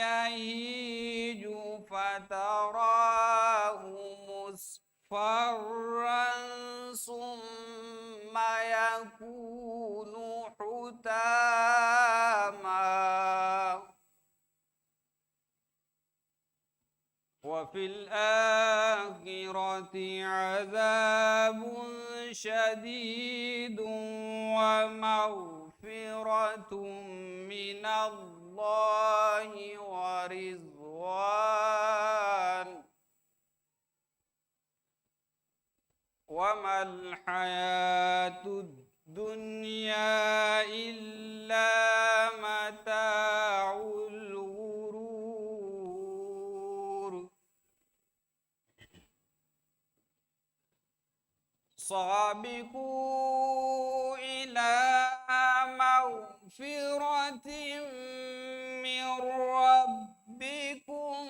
يهيج فتراه مصفرا ثم يكون حطاما وفي الآخرة عذاب شديد ومغفرة من الله ورضوان وما الحياة الدنيا إلا متاع الغرور سابقوا إلى مغفرة من ربكم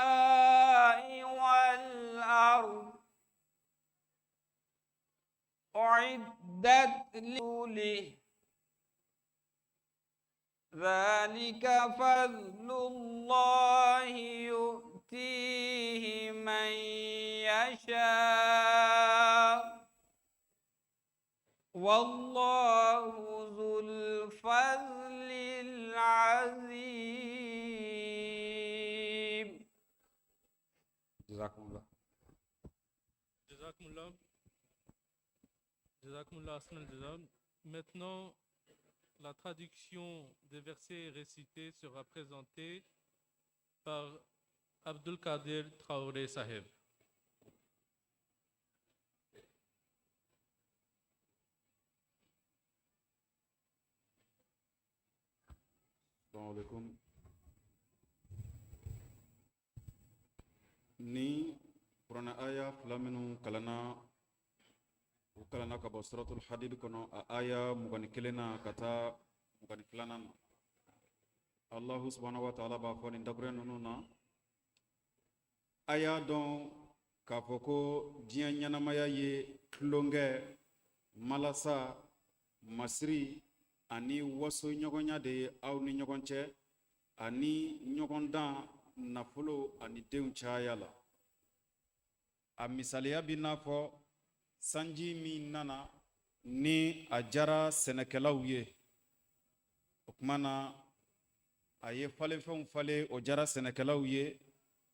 السماء والأرض أعدت لرسله ذلك فضل الله يؤتيه من يشاء والله ذو الفضل العظيم. جزاكم الله. Maintenant, la traduction des versets récités sera présentée par Abdul Qadir Traoré Saheb. Assalamu alaikum. Ni Qur'an aya flaminu kalana ukalana ka bɔ suratul hadid kɔnɔ a aya mugani kelena ka taa mugani filanan na Allahu subhanahu wa ta'ala b'a fɔ nin dakurɛ ninnu na a y'a dɔn k'a fɔ ko diɲɛ ɲɛnamaya ye tulonkɛ malasa masiri ani waso ɲɔgɔnya de ye aw ni ɲɔgɔn cɛ ani ɲɔgɔndan nafolo ani denw caya la a misaliya bi n'a fɔ sanji min nana ni a jara sɛnɛkɛlaw ye o tuma na a ye falenfɛnw falen o jara sɛnɛkɛlaw ye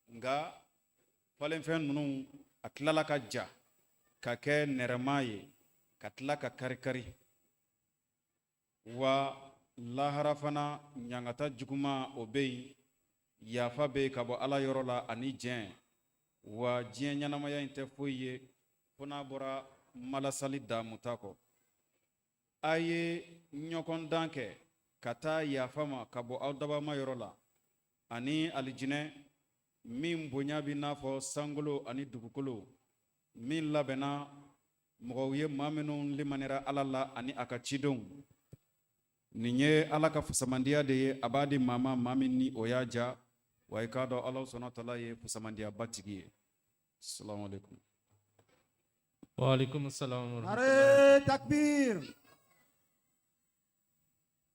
nka falenfɛn ninnu a tilala ka ja ka kɛ nɛrɛma ye ka tila ka kari-kari wa lahara fana ɲangata juguma o bɛ yen yafa bɛ yen ka bɔ ala yɔrɔ la ani jɛn wa diɲɛ ɲɛnamaya in tɛ foyi ye fo n'a bɔra malasali damuta kɔ a ye ɲɔgɔndan kɛ ka taa yafa ma ka bɔ aw dabama yɔrɔ la ani alijinɛ min bonya bi n'a fɔ sankolo ani dugukolo min labɛnna mɔgɔw ye maa minnu limanira ala la ani a ka cidenw nin ye ala ka fusamandiya de ye a b'a di maa ma maa min ni o y'a ja wa i k'a dɔn ala sɔnna tala ye fusamandiya batigi ye. Assalamu alaikum. Wa alaikum assalam. Arrête, takbir.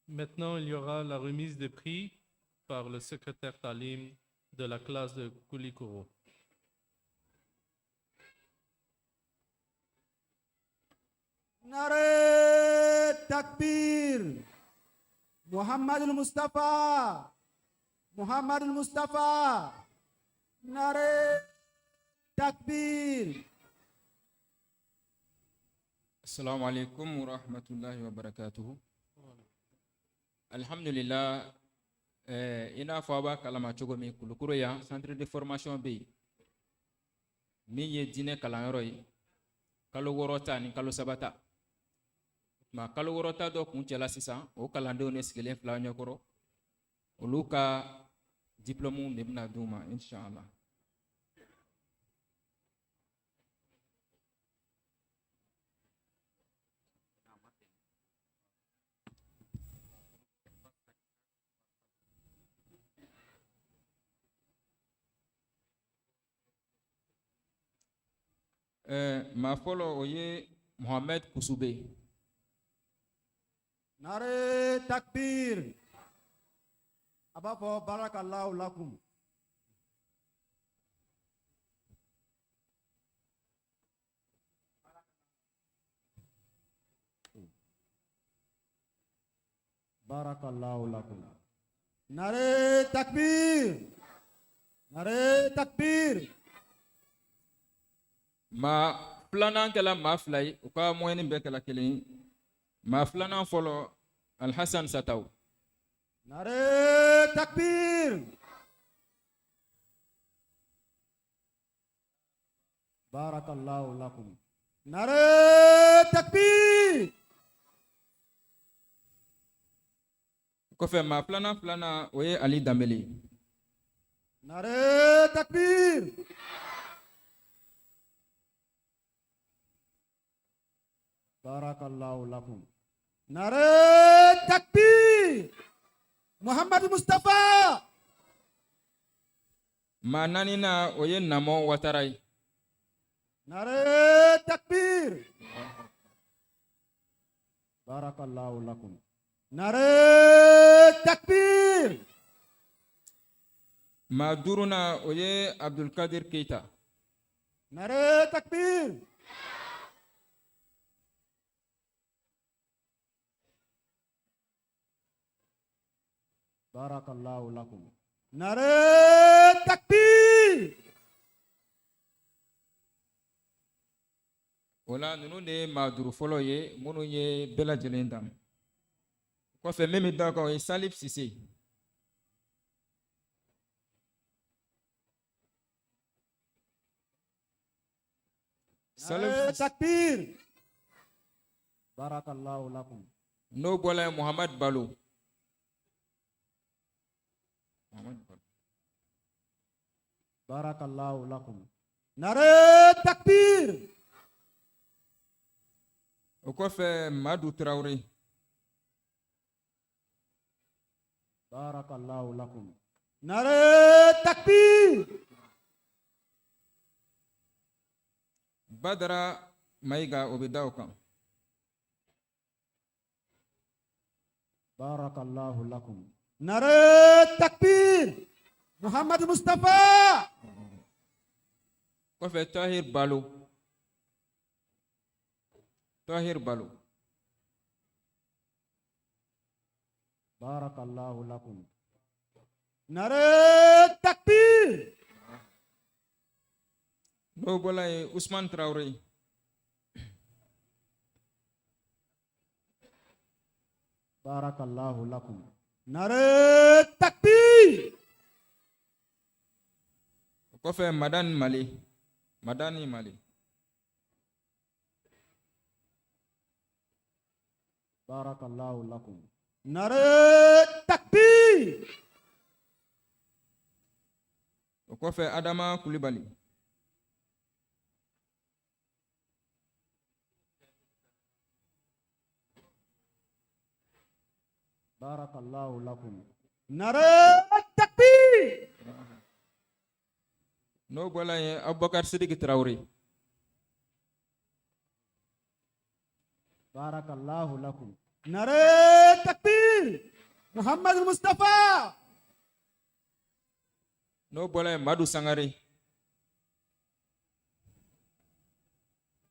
Maintenant, il y aura la remise des prix par le secrétaire Talim de la classe de Koulikoro. Nare takbir. Muhammad al-Mustafa. Muhammad al-Mustafa. Nare takbir. Assalamu alaikum wa rahmatullahi wa barakatuhu. Alhamdulillah, ina fɔ a b'a kalama cogo min Kulukoro yan centre de formation bɛ yen min ye diinɛ kalanyɔrɔ ye kalo 6 ta ni kalo 3 ta nka kalo 6 ta dɔ kun cɛla sisan o kalandenw de sigilen filɛ ɲɛkɔrɔ olu ka diplôme de bɛna d'u ma inshallah. Ma fɔlɔ o ye Mohamed Kusube. Nare takbir. A b'a fɔ barakallahu lakum. Barakallahu lakum. Nare takbir. Nare takbir. Ma filanan kɛla maa fila ye u ka moyenne bɛɛ kɛla kelen ye maa filanan fɔlɔ alhasan sataw Nare takbir. Barakallahu lakum. Nare takbir. kɔfɛ maa filanan o ye ali danbele ye Nare takbir. Barakallahu lakum. Nare takbir. Muhammad Mustafa. maa naaninan o ye namɔ watara ye Nare takbir. Barakallahu lakum. Nare takbir. maa duurunan o ye abdulkadir keita Nare takbir. Barakallahu lakum. Nare takbir. o la ninnu de ye maa duuru fɔlɔ ye minnu ye bɛɛ lajɛlen dan kɔfɛ min bɛ da kan o ye salif sise Nare takbir. Barakallahu lakum. n'o bɔla ye muhamad balo Barakallahu lakum. Nare takbir. o kɔfɛ madu tarawele Barakallahu lakum. Nare takbir. badara mayiga o bɛ da o kan Barakallahu lakum. Nare takbir. Muhammad Mustafa. kɔfɛ tahir balo Barakallahu lakum. Nare takbir. n'o bɔla ye usman tarawele Barakallahu lakum. Nare takbir. o kɔfɛ madani mali Barakallahu lakum. Nare takbir. o kɔfɛ adama kulibali Barakallahu lakum. Nare takbir. n'o bɔla ye abubakar sidiki tarawele Barakallahu lakum. Nare takbir. Muhammad Mustafa. n'o bɔla ye madu sangare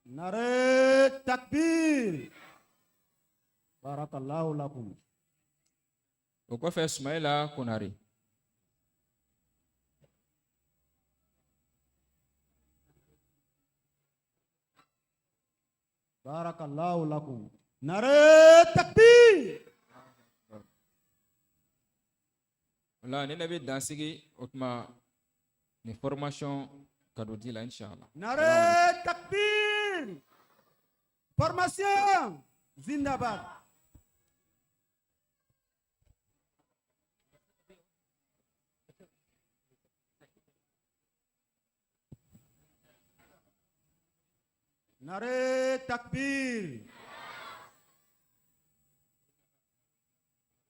Nare takbir. Barakallahu lakum. o kɔfɛ sumayila konare Barakallahu lakum. Nare takbir. o la ni ne bɛ dansigi o tuma ni formation ka don di la inshallah Nare takbir. Formation. Zindabad. Nare takbir.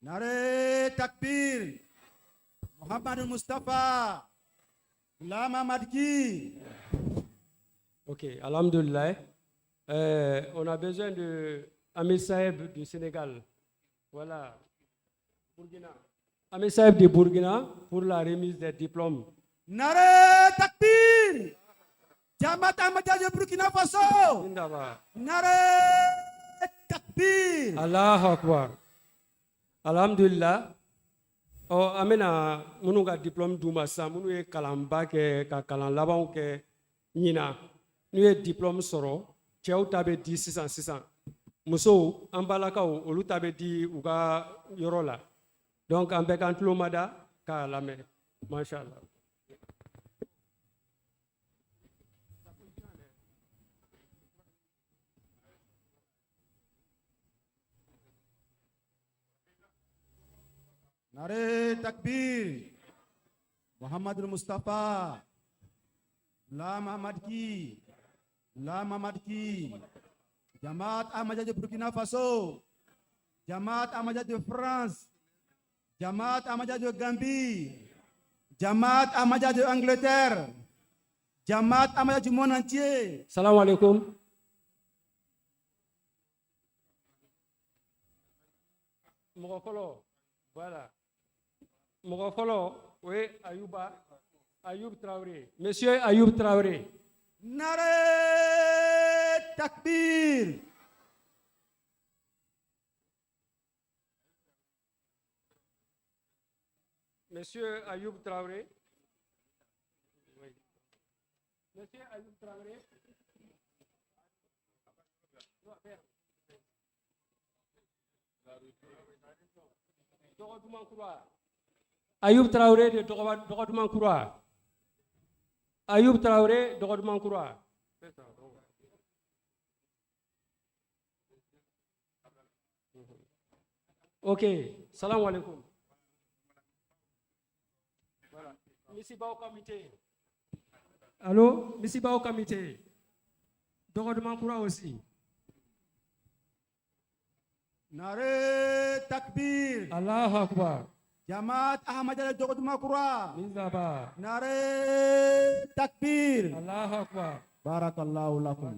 Nare takbir. Muhammad Mustafa. Lama Madki. Ok, alhamdulillah. On a besoin de Amir Saeb du Sénégal Voilà. Burkina. Ami Saïf de Burkina pour la remise des diplômes. Nare takbir. Jamaat Ahmadiyya de Burkina Faso. Zindabad. Nare takbir. Allahu Akbar. Alhamdulillah. Oh, amena munu ka diplôme d'uma sa munu ye kalanba kɛ ka kalan labanw kɛ ɲina n'u ye diplôme sɔrɔ cɛw ta bɛ di sisan musow an balakaw olu ta bɛ di u ka yɔrɔ la donc an bɛɛ k'an tulo mada k'a lamɛn mashallah. Nare takbir. Muhammadul Mustafa. La Muhammad ki. La Muhammad ki. Jamaat Ahmadiyya de Burkina Faso. Jamaat Ahmadiyya de France. Jamaat Ahmadiyya de Gambie. Jamaat Ahmadiyya de Angleterre. Jamaat Ahmadiyya du monde entier. Salam alaikum. Mɔgɔ fɔlɔ, voilà. Mɔgɔ fɔlɔ, o ye Ayub Traoré. Monsieur Ayub Traoré. Nare takbir. Monsieur Ayub Traoré. Oui. Monsieur Ayub Traoré. Ayub Traoré de Dogodumankura. Ayub Traoré Dogodumankura. Ok, salam alaikum. Voilà. Misiba au comité. Allô, Misiba au comité. Dogodumankura aussi. Nare takbir. Allahu Akbar. Jamaat Ahmadiyya de Dogodumankura. Mizaba. Nare takbir. Allahu Akbar. Barakallahu lakum.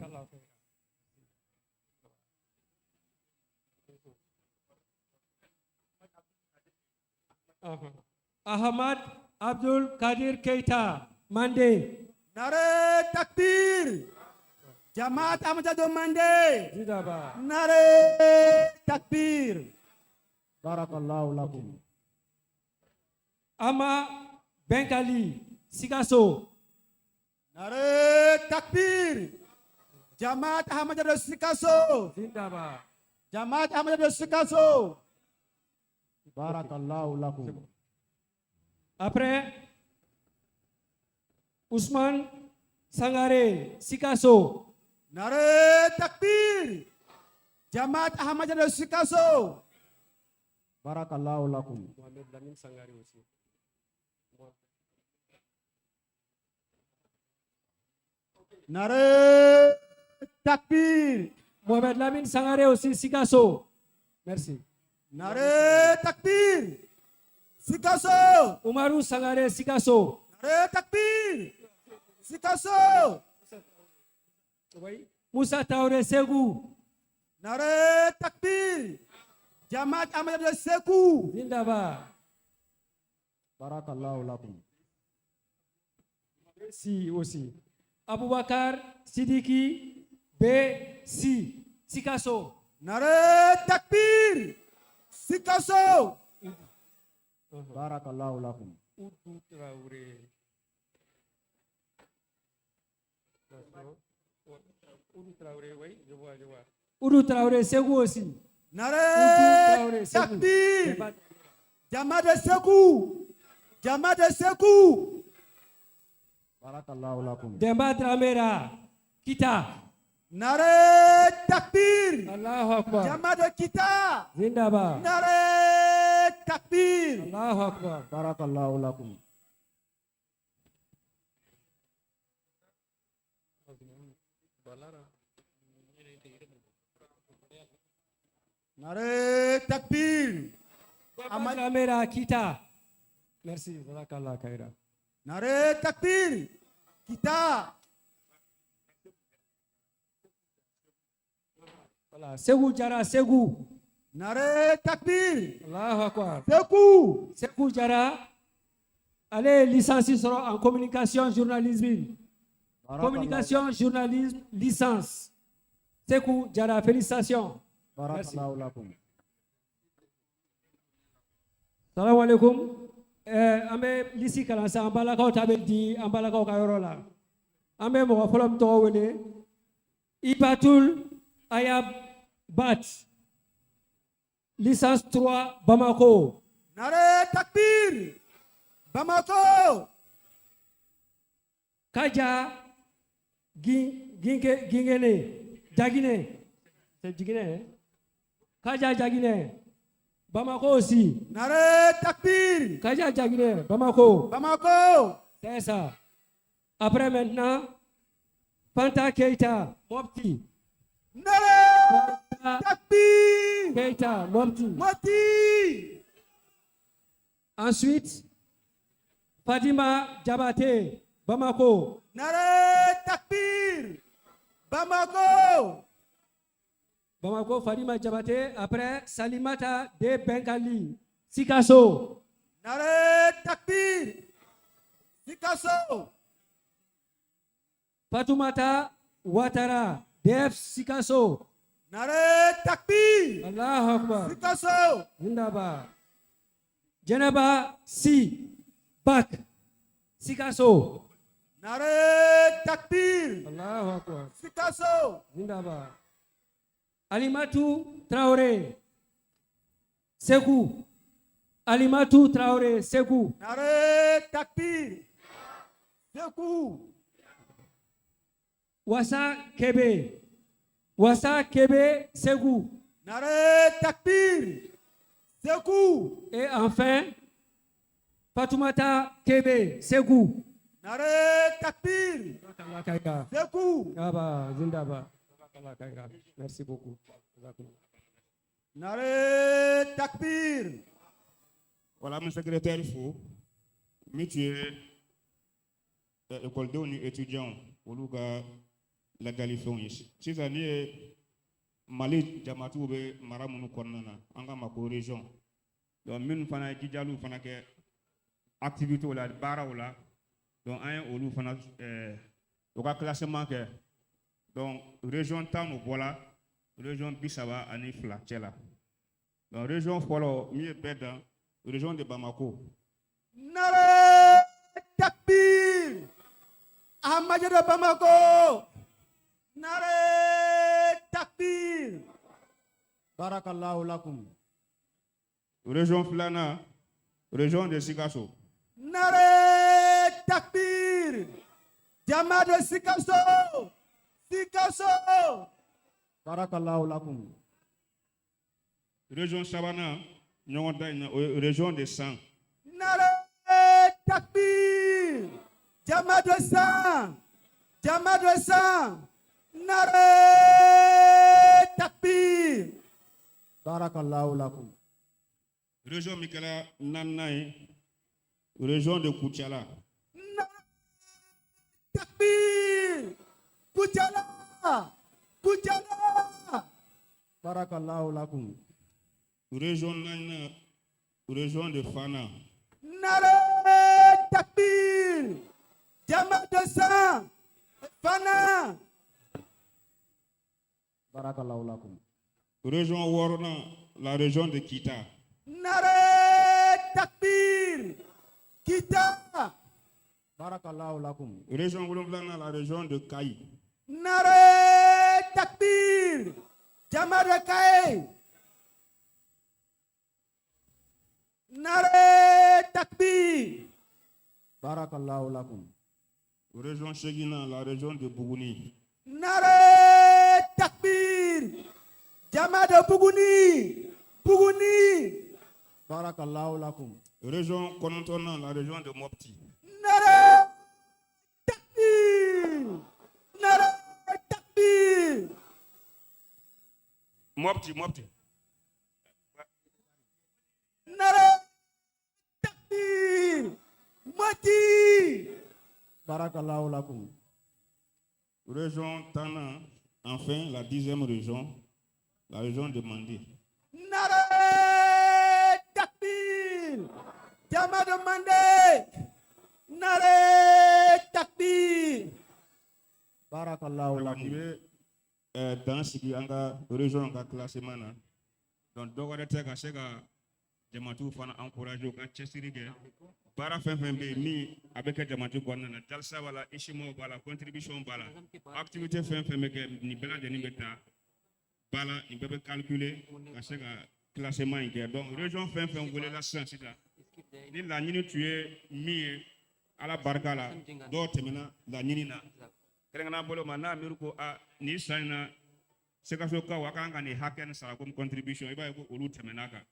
Ahmad Abdul Kadir Keita, Mande. Nare takbir. Jamaat Ahmadiyya de Mande. Zidaba. Nare takbir. Barakallahu lakum. Ama Benkali, Sikaso. Nare takbir. Jamaat Ahmadiyya de Sikaso. Zindaba. Jamaat Ahmadiyya de Sikaso. Barakallahu lakum. Après, Ousmane Sangare, Sikaso. Nare takbir. Jamaat Ahmadiyya de Sikaso. Barakallahu lakum. Mohamed Lamine Sangare aussi. Nare takbir. Mohamed Lamine Sangare aussi, Sikaso. Merci. Nare takbir. Sikaso. Umaru Sangare, Sikaso. Nare takbir. Sikaso. Moussa Taure Segou. Nare takbir. Jamaat Ahmadiyya de Sekou. Zindaba. Barakallahu lakum. Si aussi. Aboubakar Sidiki B. Si. Sikaso. Nare takbir. Sikaso. Barakallahu lakum. Oudou Traoré. Oudou Traoré, oui, je vois. Oudou Traoré, Segou aussi. Nare takbir. Jamaat de Sekou. Jamaat de Sekou. Barakallahu lakum. Demba Tramera, Kita. Nare takbir. Allahu Akbar. Jamaat de Kita. Zindaba. Nare takbir. Allahu Akbar. Barakallahu lakum. Nare takbir. Demba Tramera, Kita. Merci, Jazakallah Khaira. Nare takbir. Kita. Voilà, Segou Jara, Segou. Nare takbir. Allahu Akbar. Sekou. Sekou Diarra, allez licencié en communication, journalisme. Communication, journalisme, licence. Sekou Diarra, félicitations. Merci. Barakallahu lakum. Salam alaikum. An bɛ lisi kalan sisan an balakaw ta bɛ di an balakaw ka yɔrɔ la an bɛ mɔgɔ fɔlɔ min tɔgɔ wele Ibatul Ayab Bat licence 3 Bamako. Nare takbir. Bamako. Kaja Gingene Jagine c'est Jigine Kaja Jagine Bamako aussi. Nare takbir. Kaja Jagine Bamako. Bamako. C'est ça. Après maintenant, Fanta Keita, Mopti. Nare Fanta takbir. Keita, Mopti. Moti. Ensuite, Fadima Diabaté, Bamako. Nare takbir. Bamako. Bamako, Fadima Diabaté. Après, Salimata de Bengali, Sikasso. Nare takbir. Sikasso. Fatoumata Ouattara, DF Sikasso. Nare takbir. Allahu Akbar. Sikasso. Zindaba. Jenaba Si, Bak, Sikasso. Nare takbir. Allahu Akbar. Sikasso. Zindaba. Alimatu Traoré, Sekou. Alimatu Traoré, Sekou. Nare takbir. Sekou. Wassa Kebe. Wassa Kebe, Sekou. Nare takbir. Sekou. Et enfin, Fatoumata Kebe, Sekou. Nare takbir. Sekou. Aba, Zindaba. Merci beaucoup. Nare takbir. Voilà, mon secrétaire, il faut. Mais tu es école de étudiant au Louga, la Californie. Ces années, Mali, Jamatou, Maramounou, Kornana, en ma région. Donc, nous faisons des Gijalou, faisons des activités, la barra, donc, un au Louga, faisons classement. Donc, région Tano, voilà, région Bissaba, Anifla, Tchela. Donc, région Folo, mieux Bédan, région de Bamako. Nare takbir. Ahmadja de Bamako. Nare takbir. Barakallahu lakum. Région Flana, région de Sikasso. Nare takbir. Jama de Sikasso. Sikasso. Barakallahu lakum. Région Sabana, région de Sang. Nare takbir. Jama de Sang. Jama de Sang. Nare takbir. Barakallahu lakum. Région Mikela Nanaï, région de Koutiala. Takbir. Kujala. Kujala. Barakallahu lakum. Région Nana, région de Fana. Nare takbir. Jama de sang. Fana. Barakallahu lakum. Région Worona, la région de Kita. Nare takbir. Kita. Barakallahu lakum. Région Wolomblana, la région de Kaï. Nare takbir. Jama de Kaï. Nare takbir. Barakallahu lakum. Région Chegina, la région de Bougouni. Nare takbir. Jama de Bougouni. Bougouni. Barakallahu lakum. Région Konontona, la région de Mopti. Nare takbir. Nare takbir. Mopti. Nare takbir. Mati. Barakallahu lakum. Région Tana, enfin la 10e région, la région de Mandi. Nare Jama de Mande. Nare takbir. Barakallahu lakum. Dan sigi an ka région ka classement na donc dɔ wɛrɛ tɛ ka se ka jamatiw fana encourager u ka cɛsiri kɛ baara fɛn fɛn bɛ yen min a bɛ kɛ jamati kɔnɔna na jalisa b'a la isimaw b'a la contribution b'a la activité fɛn fɛn bɛ kɛ nin bɛɛ lajɛlen bɛ taa ba la nin bɛɛ bɛ calculer ka se ka classement in kɛ donc région fɛn fɛn welela sisan sisan ni laɲini tun ye min ye ala barika la dɔw tɛmɛna laɲini na kɛrɛnkɛrɛnnen bolo ma n'a miiri ko a nin san in na sekasokaw a kan ka nin hakɛ nin sara comme contribution i b'a ye ko olu tɛmɛn'a kan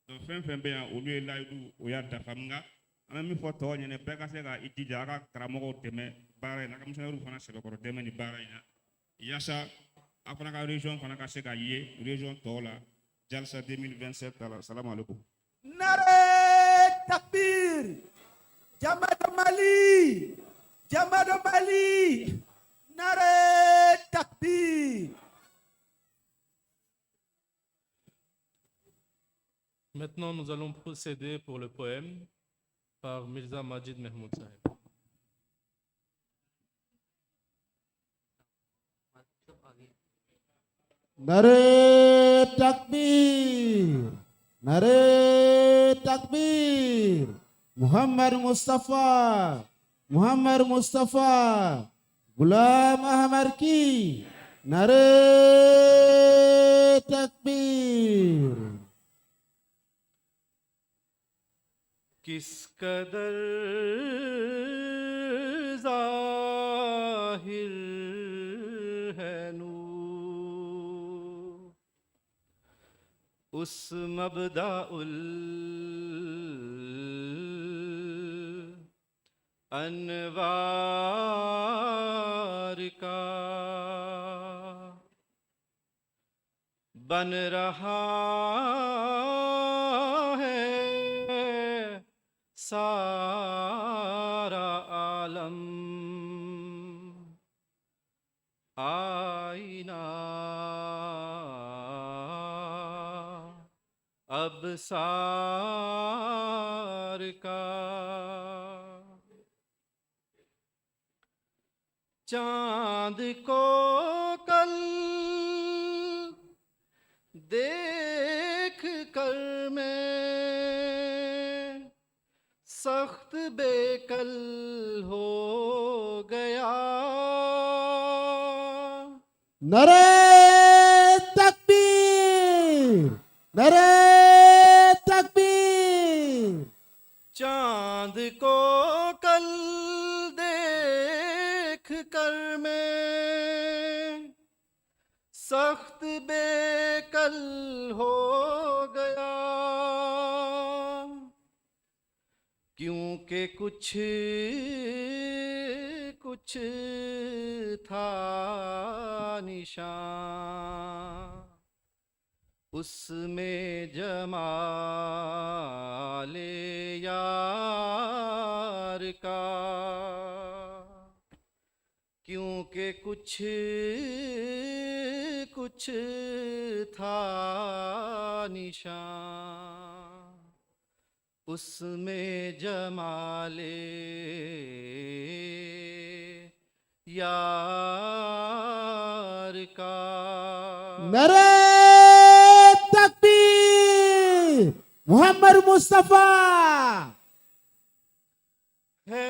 donc fɛn fɛn bɛ yan olu ye layidu o y'a dafa nka an bɛ min fɔ tɔw ɲɛna bɛɛ ka se ka i jija a ka karamɔgɔw dɛmɛ baara in na a ka misɛnninw fana sɛbɛkɔrɔ dɛmɛ nin baara in na yaasa a fana ka région fana ka se ka ye région tɔw la jalisa 2027 ta la salamu aleykum. Nare takbir. Jama de Mali. Jama de Mali. Nare takbir. Maintenant, nous allons procéder pour le poème par Mirza Majid Mahmoud Saheb. Nare takbir. Nare takbir. Muhammad Mustafa. Muhammad Mustafa. Ghulam Ahmad ki. Nare takbir. किस कदर ज़ाहिर है नूर उस मबदाउल अनवार का बन रहा है सारा आलम आईना अब सार का चांद को कल देख कर मैं सख्त बेकल हो गया Nare takbir. Nare takbir. चांद को कल देख कर मैं सख्त बेकल हो गया क्योंकि कुछ था निशान उसमें जमाले यार का क्योंकि कुछ था निशान उसमें जमाले यार का Nare takbir. Muhammad Mustafa. है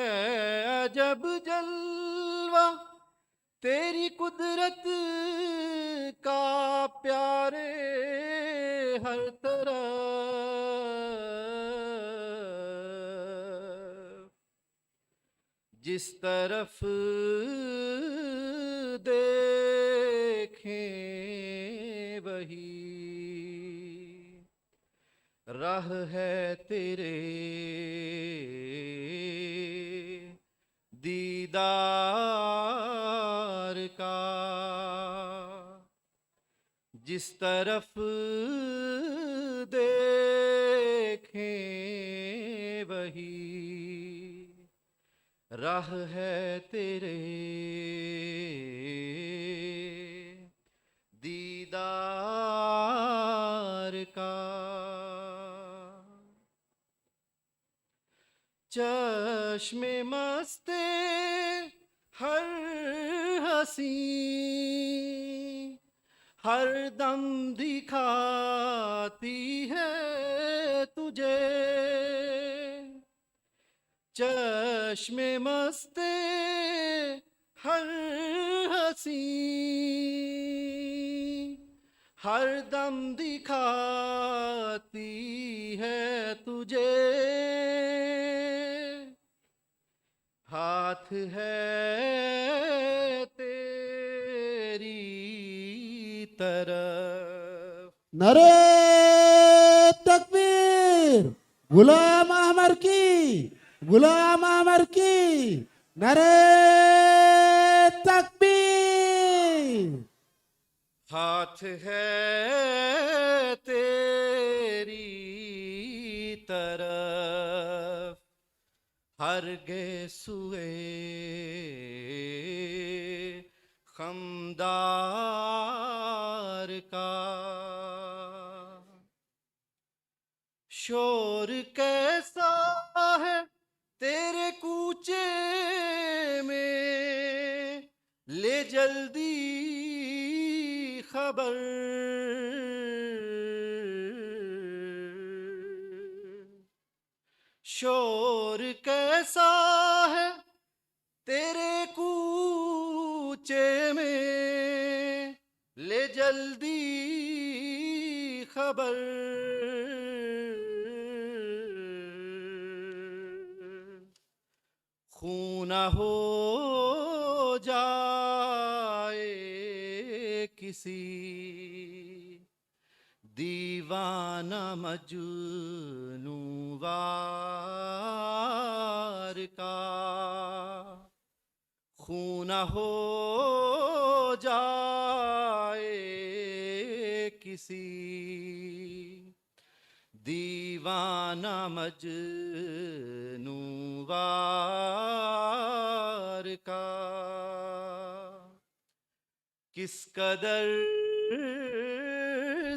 अजब जलवा तेरी कुदरत का प्यारे हर तरफ जिस तरफ देखें वही राह है तेरे दीदार का जिस तरफ देखें वही राह है तेरे दीदार का चश्मे मस्ते हर हसी हर दम दिखाती है तुझे चश्मे मस्ते हर हसी हर दम दिखाती है तुझे हाथ है तेरी तरफ नरे तकबीर गुलाम अहमद की गुलाम अहमद की नरे तकबीर हाथ है तेरी तरफ हरगे सुए खमदार का शोर कैसा है तेरे कूचे में ले जल्दी खबर शोर कैसा है तेरे कूचे में ले जल्दी खबर खून हो जाए किसी दीवाना मजनू वार का खून हो जाए किसी दीवाना मजनू वार का किस कदर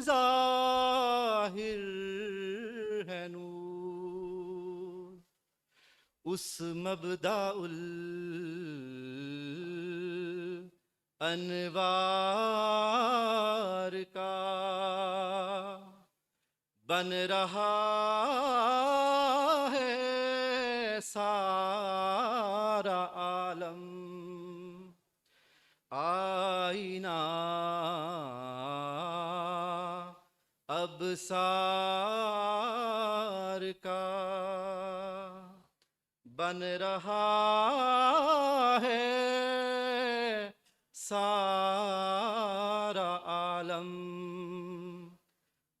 जाहिर है नूर उस मबदाउल अनवार का बन रहा है सारा आलम आईना अब सार का बन रहा है सारा आलम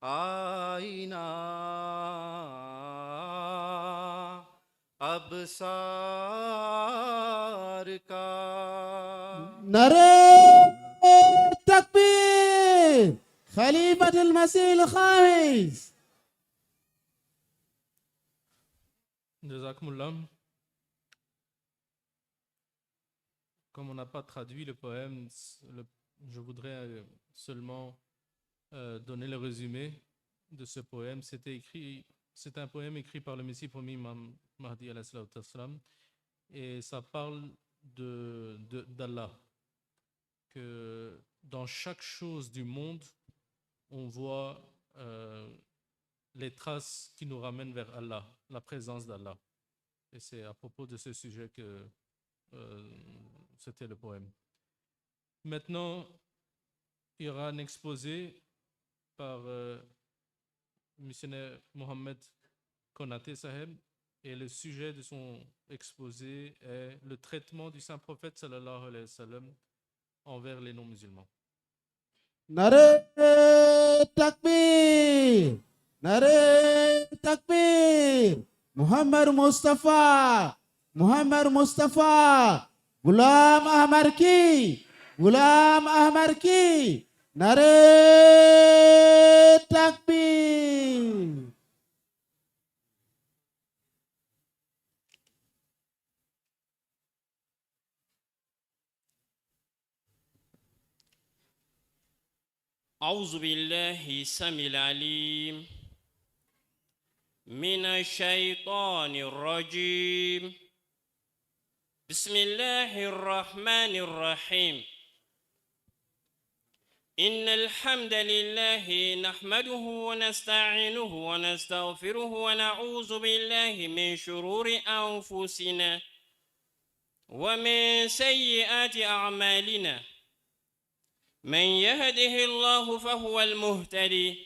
आईना अब सार का नरे तकबीर खलीफतुल मसीह Khamis Jazakumullah. Comme on n'a pas traduit le poème, je voudrais seulement donner le résumé de ce poème. C'est un poème écrit par le Messie premier Imam Mahdi alayhi salatu wassalam, et ça parle d'Allah, que dans chaque chose du monde, on voit les traces qui nous ramènent vers Allah, la présence d'Allah. Et c'est à propos de ce sujet que c'était le poème. Maintenant, il y aura un exposé par missionnaire Mohamed Konaté Saheb, et le sujet de son exposé est le traitement du saint prophète sallallahu alayhi wa sallam envers les non-musulmans. नरे तकबीर नरे तकबीर मोहम्मद मुस्तफ़ा गुलाम अहमद की नरे तकबीर أعوذ بالله السميع العليم من الشيطان الرجيم بسم الله الرحمن الرحيم إن الحمد لله نحمده ونستعينه ونستغفره ونعوذ بالله من شرور أنفسنا ومن سيئات أعمالنا من يهده الله فهو المهتدي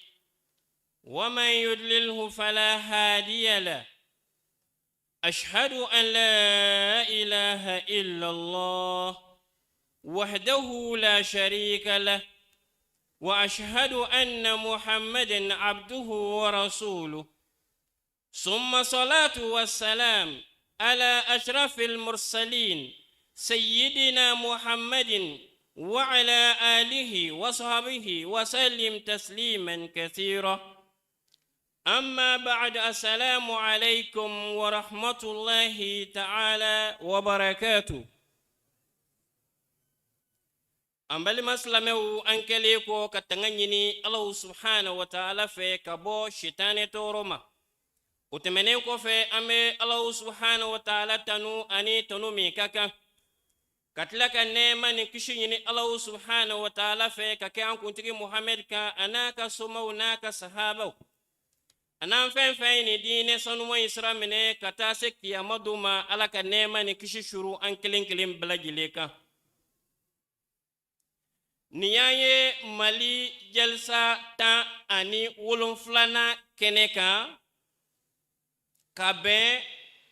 ومن يضلله فلا هادي له أشهد أن لا إله إلا الله وحده لا شريك له وأشهد أن محمدًا عبده ورسوله ثم صلاة والسلام على أشرف المرسلين سيدنا محمد وعلى آله وصحبه وسلم تسليما كثيرا أما بعد السلام عليكم ورحمة الله تعالى وبركاته ambali maslamewu ankele ko katanga nyini Allah subhanahu wa ta'ala fe kabo shitane toroma utemene ko fe ame Allah subhanahu wa ta'ala tanu ani tanu mi kaka katlaka nema ni kishi nyini Allah subhanahu wa ta'ala fe kake an kuntigi Muhammad ka anaka sumau naka sahaba anan fen fen ni dine sonu mo isra mene kata se kiyamaduma alaka nema ni kishi shuru an kilin blagileka niyaye Mali jalsa ta ani wolonflana keneka kabe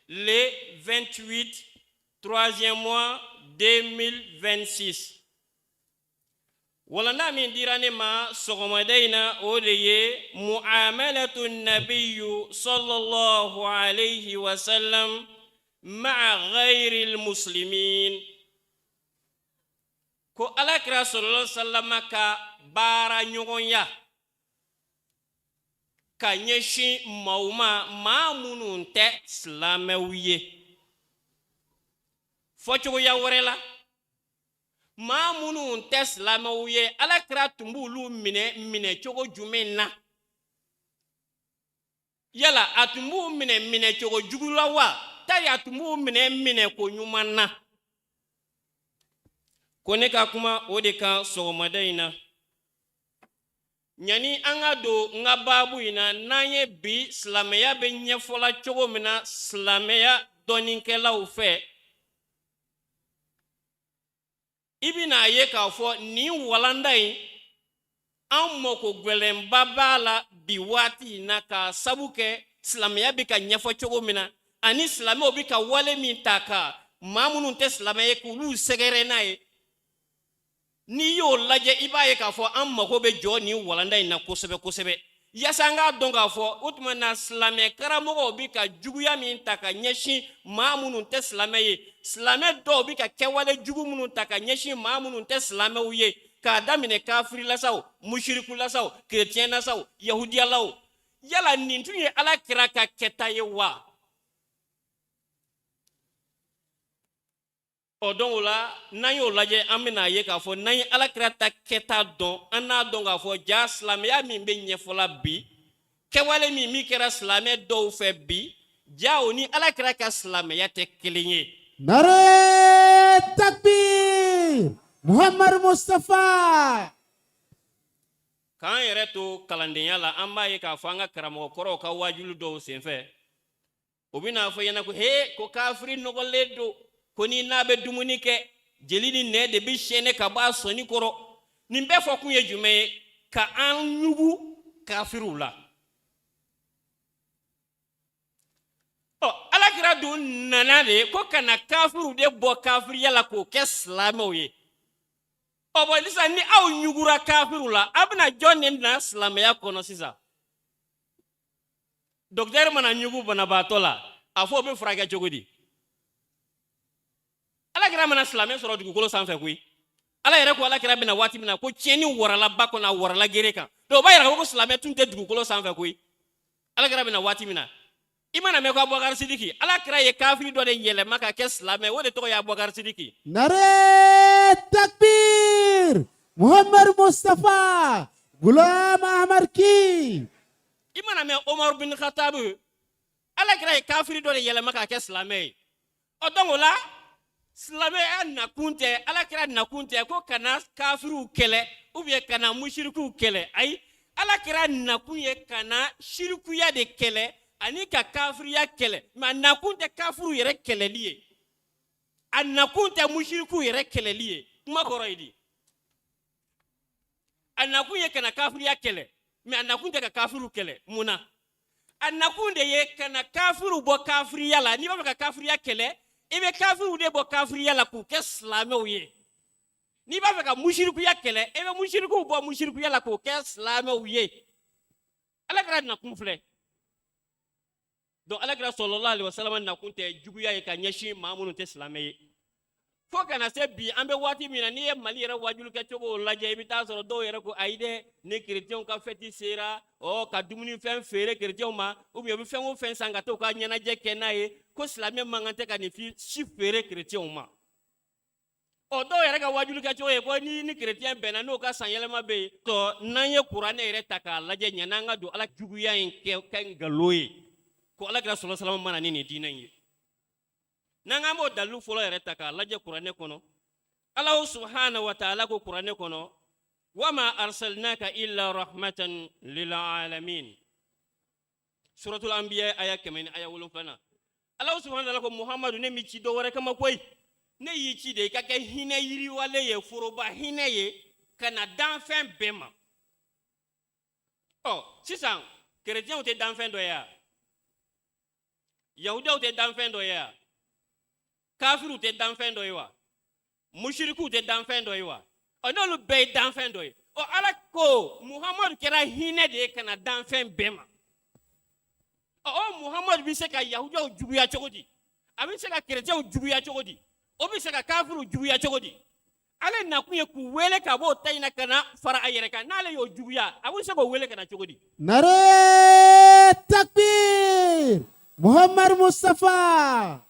le 28 3e mois 2026 wala na min dirane ma sogomadaina odeye muamalatu nabiyyu sallallahu alayhi wa sallam ma'a ghayri almuslimin ko alakira sallallahu alaihi wasallam ka bara ɲɔgɔnya ka ɲɛsin maa minnu tɛ silamɛw ye fɔcogoya wɛrɛ la maa minnu tɛ silamɛw ye alakira tun b'olu minɛ cogo jumɛn na yala a tun b'u minɛ cogo jugu la wa tari a tun b'u minɛ ko ɲuman na kone ka kuma o de kan sɔgɔmada in na ɲani an ka don n ka baabu in na n'an ye bi silamɛya bɛ ɲɛfɔla cogo min na silamɛya dɔnnikɛlaw fɛ i bɛna ye k'a fɔ nin walanda in an mako gɛlɛnba b'a la bi waati in na k'a sabu kɛ silamɛya bɛ ka ɲɛfɔ cogo min na ani silamɛw bɛ ka wale min ta ka maa minnu tɛ silamɛ ye k'olu sɛgɛrɛ n'a ye ni y'o lajɛ i b'a ye k'a fɔ an mago bɛ jɔ nin walanda in na kosɛbɛ kosɛbɛ yasa an k'a dɔn k'a fɔ o tuma na silamɛ karamɔgɔw bɛ ka juguya min ta ka ɲɛsin maa minnu tɛ silamɛ ye silamɛ dɔw bɛ ka kɛwale jugu minnu ta ka ɲɛsin maa minnu tɛ silamɛw ye k'a daminɛ kafirilasaw musirikulasaw kerecɛnnasaw yahudiyalaw yala nin tun ye alakira ka kɛta ye wa o donc la n'an y'o lajɛ an bɛna ye k'a fɔ n'an ye alakira ta kɛta dɔn an n'a dɔn k'a fɔ ja silamɛya min bɛ ɲɛfɔla bi kɛwale min kɛra silamɛ dɔw fɛ bi ja o ni alakira ka silamɛya tɛ kelen ye. Nare takbir Muhammad Mustafa. K'an yɛrɛ to kalandenya la an b'a ye k'a fɔ an ka karamɔgɔ kɔrɔw ka wajilu dɔw senfɛ o bɛna fɔ ɲɛna ko ko kafiri nɔgɔlen don. Ko ni n'a bɛ dumuni kɛ jeli ni nɛ de bɛ sɛnɛ ka bɔ a sɔnni kɔrɔ nin bɛɛ fɔ kun ye jumɛn ye ka an ɲugu kafiriw la alakira dun nana de ko kana kafiriw de bɔ kafiriya la k'o kɛ silamɛw ye bon sisan ni aw ɲugura kafiriw la a bɛna jɔn de na silamɛya kɔnɔ sisan docteur mana ɲugu banabaatɔ la a fɔ o bɛ furakɛ cogo di alakira mana silamɛ sɔrɔ dugukolo sanfɛ koyi ala yɛrɛ ko alakira bɛna waati min na ko tiɲɛni warala ba kɔnɔ a warala gere kan donc o b'a yira ko silamɛ tun tɛ dugukolo sanfɛ koyi alakira bɛna waati min na i mana mɛn ko Abubakar Sidiki alakira ye kafiri dɔ de yɛlɛma ka kɛ silamɛ o de tɔgɔ ye Abubakar Sidiki. Nare takbir Muhammad Mustafa Gulam Ahmad Ki. I mana mɛn Omar bin Khattab ala kira ye kafiri dɔ de yɛlɛma k'a kɛ silamɛ ye o donc o la silamɛya nakun tɛ ala kira nakun tɛ ko kana kafiriw kɛlɛ ou bien kana mushrikiw kɛlɛ ayi ala kira nakun ye kana shirikuya de kɛlɛ ani ka kafiriya kɛlɛ mais a nakun tɛ kafiriw yɛrɛ kɛlɛli ye a nakun tɛ mushrikiw yɛrɛ kɛlɛli ye kuma kɔrɔ ye di a nakun ye kana kafiriya kɛlɛ mais a nakun tɛ ka kafiriw kɛlɛ mun na a nakun de ye kana kafiriw bɔ kafiriya la n'i b'a fɛ ka kafiriya kɛlɛ i bɛ kafiriw de bɔ kafiriya la k'u kɛ silamɛw ye n'i b'a fɛ ka mushrikuya kɛlɛ i bɛ mushrikuw bɔ mushrikuya la k'o kɛ silamɛw ye ala kira nakun filɛ donc ala kira sallallahu alaihi wasallam nakun tɛ juguya ye ka ɲɛsin maa minnu tɛ silamɛ ye fo kana se bi an bɛ waati min na n'i ye mali yɛrɛ wajulu kɛcogo lajɛ i bɛ taa sɔrɔ dɔw yɛrɛ ko ayi dɛ ni kerecɛnw ka fɛti sera ka dumunifɛn feere kerecɛnw ma ou bien u bɛ fɛn o fɛn san ka taa u ka ɲɛnajɛ kɛ n'a ye ko silamɛ man kan tɛ ka nin si feere kerecɛnw ma dɔw yɛrɛ ka wajulu kɛcogo ye ko ni kerecɛn bɛnna n'o ka san yɛlɛma bɛ yen n'an ye kuranɛ yɛrɛ ta k'a lajɛ ɲɛn'an ka don ala juguya in kɛ nkalon ye ko ala kira sallallahu alaihi wasallam mana ni nin diinɛ in ye n'an k'an b'o dalilu fɔlɔ yɛrɛ ta k'a lajɛ kuranɛ kɔnɔ ala subhanahu wa ta'ala ko kuranɛ kɔnɔ wama arsalnaka illa rahmatan lil alamin suratul anbiya aya 100 aya 7 ala subhanahu wa ta'ala ko muhammadu ne mi ci dɔ wɛrɛ kama koyi ne y'i ci de i ka kɛ hinɛ yiriwale ye foroba hinɛ ye ka na danfɛn bɛɛ ma sisan kerecɛnw tɛ danfɛn dɔ ye wa yahudaw tɛ danfɛn dɔ ye wa kafiriw tɛ danfɛn dɔ ye wa mushrikiw tɛ danfɛn dɔ ye wa n'olu bɛɛ ye danfɛn dɔ ye ala ko muhamadu kɛra hinɛ de ye ka na danfɛn bɛɛ ma muhamadu bɛ se ka yahudaw juguya cogo di a bɛ se ka kerecɛnw juguya cogo di o bɛ se ka kafiriw juguya cogo di ale nakun ye k'u wele ka bɔ o ta in na ka na fara a yɛrɛ kan n'ale y'o juguya a bɛ se k'o wele ka na cogo di Nare takbir Muhammad Mustafa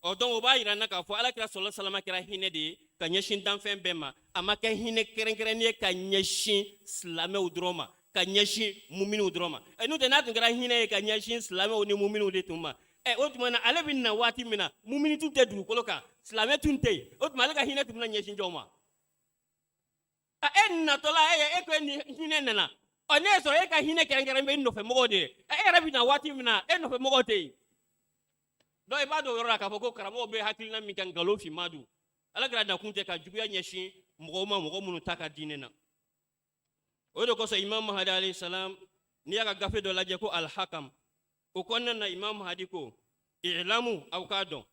donc o b'a yira na k'a fɔ ala kira sallallahu alaihi wasallam kɛra hinɛ de ye ka ɲɛsin danfɛn bɛɛ ma a ma kɛ hinɛ kɛrɛnkɛrɛnnen ye ka ɲɛsin silamɛw dɔrɔn ma ka ɲɛsin muminiw dɔrɔn ma n'o tɛ n'a tun kɛra hinɛ ye ka ɲɛsin silamɛw ni muminiw de tun ma o tuma na ale bɛ na waati min na mumini tun tɛ dugukolo kan silamɛ tun tɛ yen o tuma ale ka hinɛ tun bɛna ɲɛsin jɔn ma e natɔla e ko ni hinɛ nana ne y'a sɔrɔ e ka hinɛ kɛrɛnkɛrɛnnen bɛ e nɔfɛ mɔgɔw de ye e yɛrɛ bɛ na waati min na e nɔfɛ mɔgɔw tɛ yen donc i b'a dɔn o yɔrɔ la k'a fɔ ko karamɔgɔw bɛ hakilina min kɛ nkalon finman don ala kɛra nakun tɛ ka juguya ɲɛsin mɔgɔw ma mɔgɔ minnu ta ka diinɛ na o de kosɔn imam mahadi alayhi salam n'i y'a ka gafe dɔ lajɛ ko alhakam o kɔnɔna na imam mahadi ko i'lamu aw k'a dɔn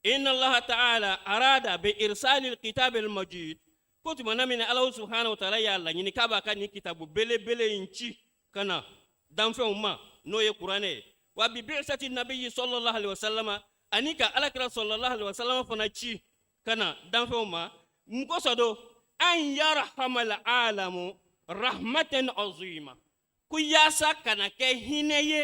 inna allaha ta'ala arada bi irsalil kitabil majid ko tuma na min ala subhanahu wa ta'ala y'a laɲini k'a b'a ka nin kitabu belebele in ci ka na danfɛnw ma n'o ye kuranɛ ye wa bi bi'sati nabiyyi sallallahu alaihi wasallam ani ka alakira sallallahu alaihi wasallam fana ci kana danfɛnw ma mun kosɔn do an yarhamal alamu rahmatan azima ko yaasa kana kɛ hinɛ ye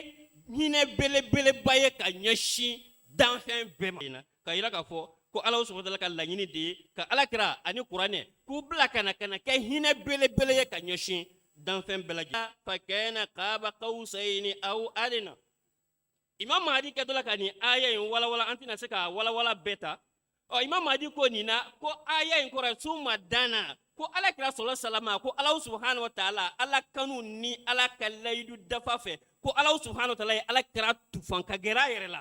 hinɛ belebeleba ye ka ɲɛsin danfɛn bɛɛ ma ka yira k'a fɔ ko ala subhanahu wa ta'ala ka laɲini de ye ka alakira ani kuranɛ k'u bila kana kɛ hinɛ belebele ye ka ɲɛsin danfɛn bɛɛ lajɛlen fa kana qaba qawsaini aw adna imam mahdi kɛtɔla ka nin aya in walawala an tɛna se ka walawala bɛɛ ta imam mahdi ko nin na ko aya in kɔrɔ summa dana ko ala kira sallallahu alaihi wasallam ko ala subhanahu wa ta'ala ala kanu ni ala ka layidu dafa fɛ ko ala subhanahu wa ta'ala ye ala kira tufan ka gɛrɛ a yɛrɛ la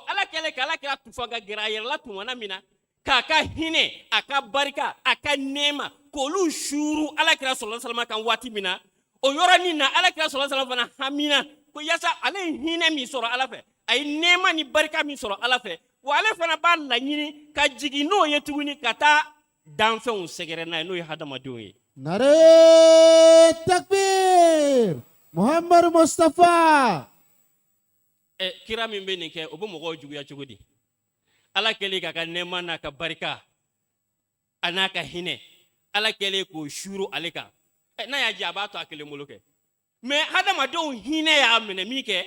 ala kɛlen ka ala kira tufan ka gɛrɛ a yɛrɛ la tumana min na k'a ka hinɛ a ka barika a ka nɛɛma k'olu suuru ala kira sallallahu alaihi wasallam kan waati min na o yɔrɔnin na ala kira sallallahu alaihi wasallam fana hamina ko yasa ale ye hinɛ min sɔrɔ ala fɛ a ye nɛɛma ni barika min sɔrɔ ala fɛ wa ale fana b'a laɲini ka jigin n'o ye tuguni ka taa danfɛnw sɛgɛrɛ n'a ye n'o ye hadamadenw ye Nare takbir Muhammad Mustafa kira min bɛ nin kɛ o bɛ mɔgɔw juguya cogo di ala kɛlen k'a ka nɛɛma n'a ka barika a n'a ka hinɛ ala kɛlen k'o suuru ale kan n'a y'a jɛ a b'a to a kelen bolo kɛ mais hadamadenw hinɛ y'a minɛ min kɛ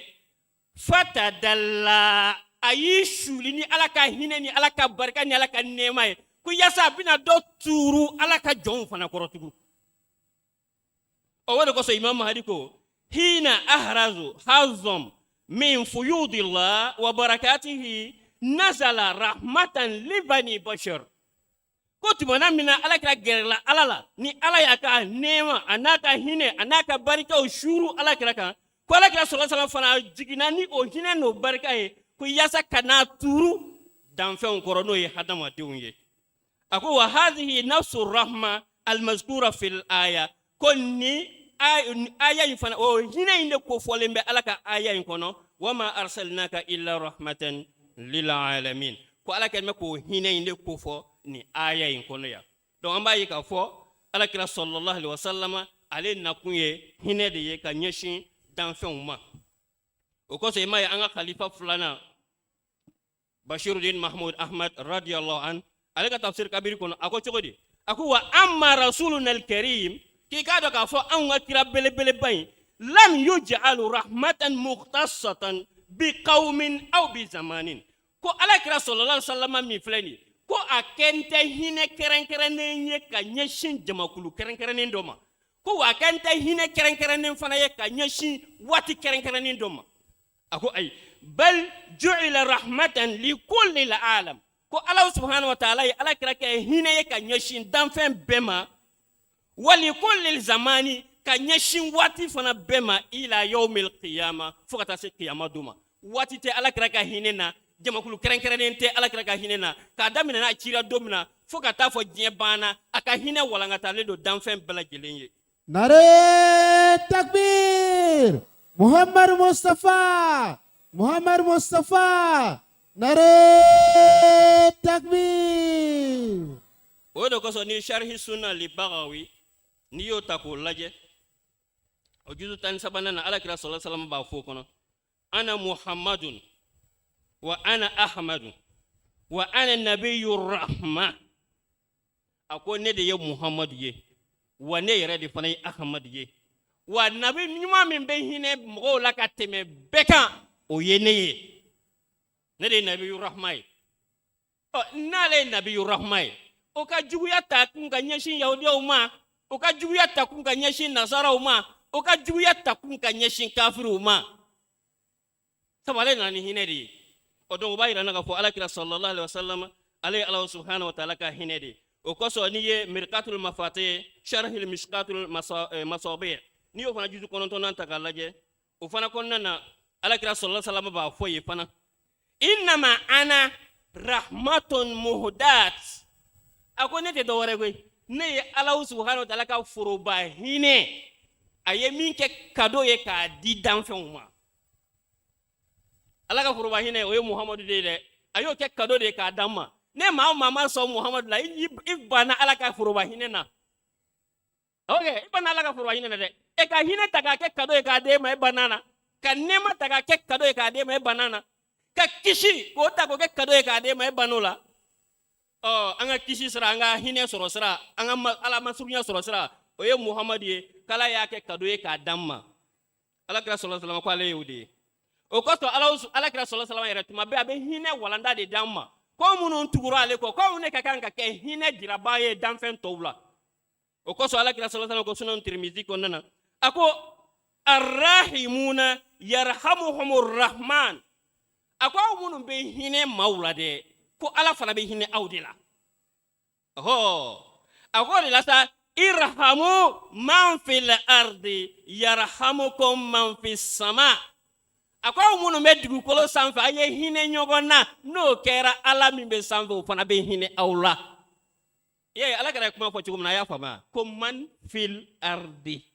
fatadalla a y'i suuli ni ala ka hinɛ ni ala ka barika ni ala ka nɛɛma ye ko yasa a bɛna dɔ tuuru ala ka jɔnw fana kɔrɔ tugun o de kosɔn imam mahdi ko hina ahrazu hazom min fuyudillah wa barakatihi nazala rahmatan li bani bashar. Ko tumana mina alakira gerla alala ni ala ya ka nema anaka hine anaka barika o shuru alakira kan ko alakira sallallahu alaihi wasallam fana jigina ni o hine no barika e ko yasa kana turu dan fen korono ye hadama deunye ako wa hadhihi nafsu rahma almazkura fil aya ko ni aya fana o hine inde ko folembe alaka aya kono wama arsalnaka illa rahmatan lil alamin ko alakira ko hine inde ko fo ni aya in kono ya donc amba yi ka fo alakira sallallahu alaihi wasallam ale nakunye hine de ye ka nyeshin dan fen ma o ko se mai anga khalifa fulana Bashiruddin Mahmud Ahmad radiyallahu an ale ka tafsir kabir kono ako chogodi ako wa amma rasuluna alkarim ki ka do ka fo an wa kira bele bele bay lam yuj'alu rahmatan mukhtassatan bi qaumin aw bi zamanin ko alakira sallallahu alaihi wasallam mi fleni ko a kente hine kerenkerenen ye ka nyeshin jamakulu kerenkerenen doma ko wa kente hine kerenkerenen fana ye ka nyeshin wati kerenkerenen doma ako ay bal ju'ila rahmatan li kulli alalam ko Allah subhanahu wa ta'ala ya ala kira ke hine ye ka nyeshin danfen bema wali kulli zamani ka nyeshin wati fana bema ila yawmil qiyama fukata se qiyama duma wati te ala kira ka hine na jamakulu kerenkerenen te ala kira ka hinena ka damina na cira domina fo ka taa fo diɲɛ banna a ka hinɛ walankatalen don danfɛn bɛɛ lajɛlen ye Nare takbir Muhammad Mustafa Nare takbir. o de kosɔn ni sharhi sunna li bagawi ni y'o ta k'o lajɛ o juzu 13 na ala kira sallallahu alaihi wasallam b'a fɔ kɔnɔ ana muhammadun wa ana ahmadu wa ana nabiyur rahma ako ne de ye muhammadu ye wa ne yɛrɛ de fana ye ahmadu ye wa nabi ɲuman min bɛ hinɛ mɔgɔw la ka tɛmɛ bɛɛ kan o ye ne ye ne de ye nabiyur rahma ye n'ale ye nabiyur rahma ye o ka juguya ta kun ka ɲɛsin yahudiyaw ma o ka juguya ta kun ka ɲɛsin nasaraw ma o ka juguya ta kun ka ɲɛsin kafiriw ma sabu ale nana ni hinɛ de ye o donc b'a yira ka fɔ alakira sallallahu alaihi wasallam ale Allah subhanahu wa ta'ala ka hinɛ de o kosɔn ni ye mirqatul mafatih sharhil mishqatul masabih ni o fana juzu 9 ta k'a lajɛ o fana kɔnɔna na alakira sallallahu alaihi wasallam b'a fɔ ye fana innama ana rahmatun muhdat a ko ne tɛ dɔ wɛrɛ koyi ne ye Allah subhanahu wa ta'ala ka foroba hinɛ a ye min kɛ cadeau ye k'a di danfɛnw ma ala ka foroba hinɛ o ye muhammadu de dɛ a y'o kɛ cadeau de k'a d'an ma ne maa o maa ma sɔn muhammadu la i banna ala ka foroba hinɛ na ok i banna ala ka foroba hinɛ na dɛ e ka hinɛ ta k'a kɛ cadeau ye k'a d'e ma e banna na ka nɛɛma ta k'a kɛ cadeau ye k'a d'e ma e banna na ka kisi k'o ta k'o kɛ cadeau ye k'a d'e ma e banna o la an ka kisi sira an ka hinɛ sɔrɔ sira an ka ala masurunya sɔrɔ sira o ye muhammadu ye k'ala y'a kɛ cadeau ye k'a d'an ma alakira sallallahu alaihi wasallam ko ale y'o de ye o kosɔn alakira sallallahu alaihi wasallam yɛrɛ tuma bɛɛ a bɛ hinɛ walanda de d'an ma ko minnu tugura ale kɔ ko ne ka kan ka kɛ hinɛ diraba ye danfɛn tɔw la o kosɔn alakira sallallahu alaihi wasallam ko sunan tirmizi kɔnɔna na a ko arrahimuna yarhamuhumur rahman a ko aw minnu bɛ hinɛ maaw la dɛ ko ala fana bɛ hinɛ aw de la a ko de la sa irhamu man fil ardi yarhamukum man fis sama a ko aw minnu bɛ dugukolo sanfɛ a ye hinɛ ɲɔgɔn na n'o kɛra ala min bɛ sanfɛ o fana bɛ hinɛ aw la ala kɛra kuma fɔ cogo min na a y'a faamuya ko man fil ardi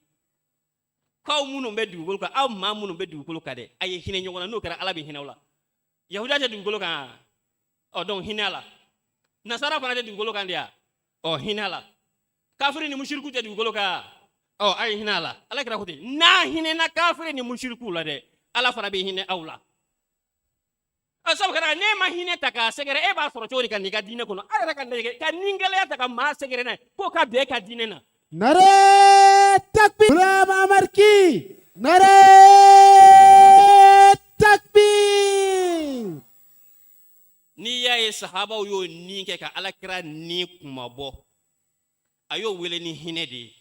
ko aw minnu bɛ dugukolo kan aw maa minnu bɛ dugukolo kan dɛ a ye hinɛ ɲɔgɔn na n'o kɛra ala bɛ hinɛ aw la yahudiya tɛ dugukolo kan donc hinɛ a la nasara fana tɛ dugukolo kan de ya hinɛ a la kafiri ni mushriku tɛ dugukolo kan a ye hinɛ a la ala kɛra ko ten n'a hinɛna kafiri ni mushriku la dɛ ala fana bɛ hinɛ aw la sabu kɛra ne ma hinɛ ta k'a sɛgɛrɛ e b'a sɔrɔ cogo di ka n'i ka diinɛ kɔnɔ a yɛrɛ ka nɛgɛ ka ni gɛlɛya ta ka maa sɛgɛrɛ n'a ye k'o ka bɛn e ka diinɛ na Nare takbir Gulam Amar ki Nare takbir. n'i y'a ye sahabaw y'o ni kɛ ka alakira ni kuma bɔ a y'o wele ni hinɛ de ye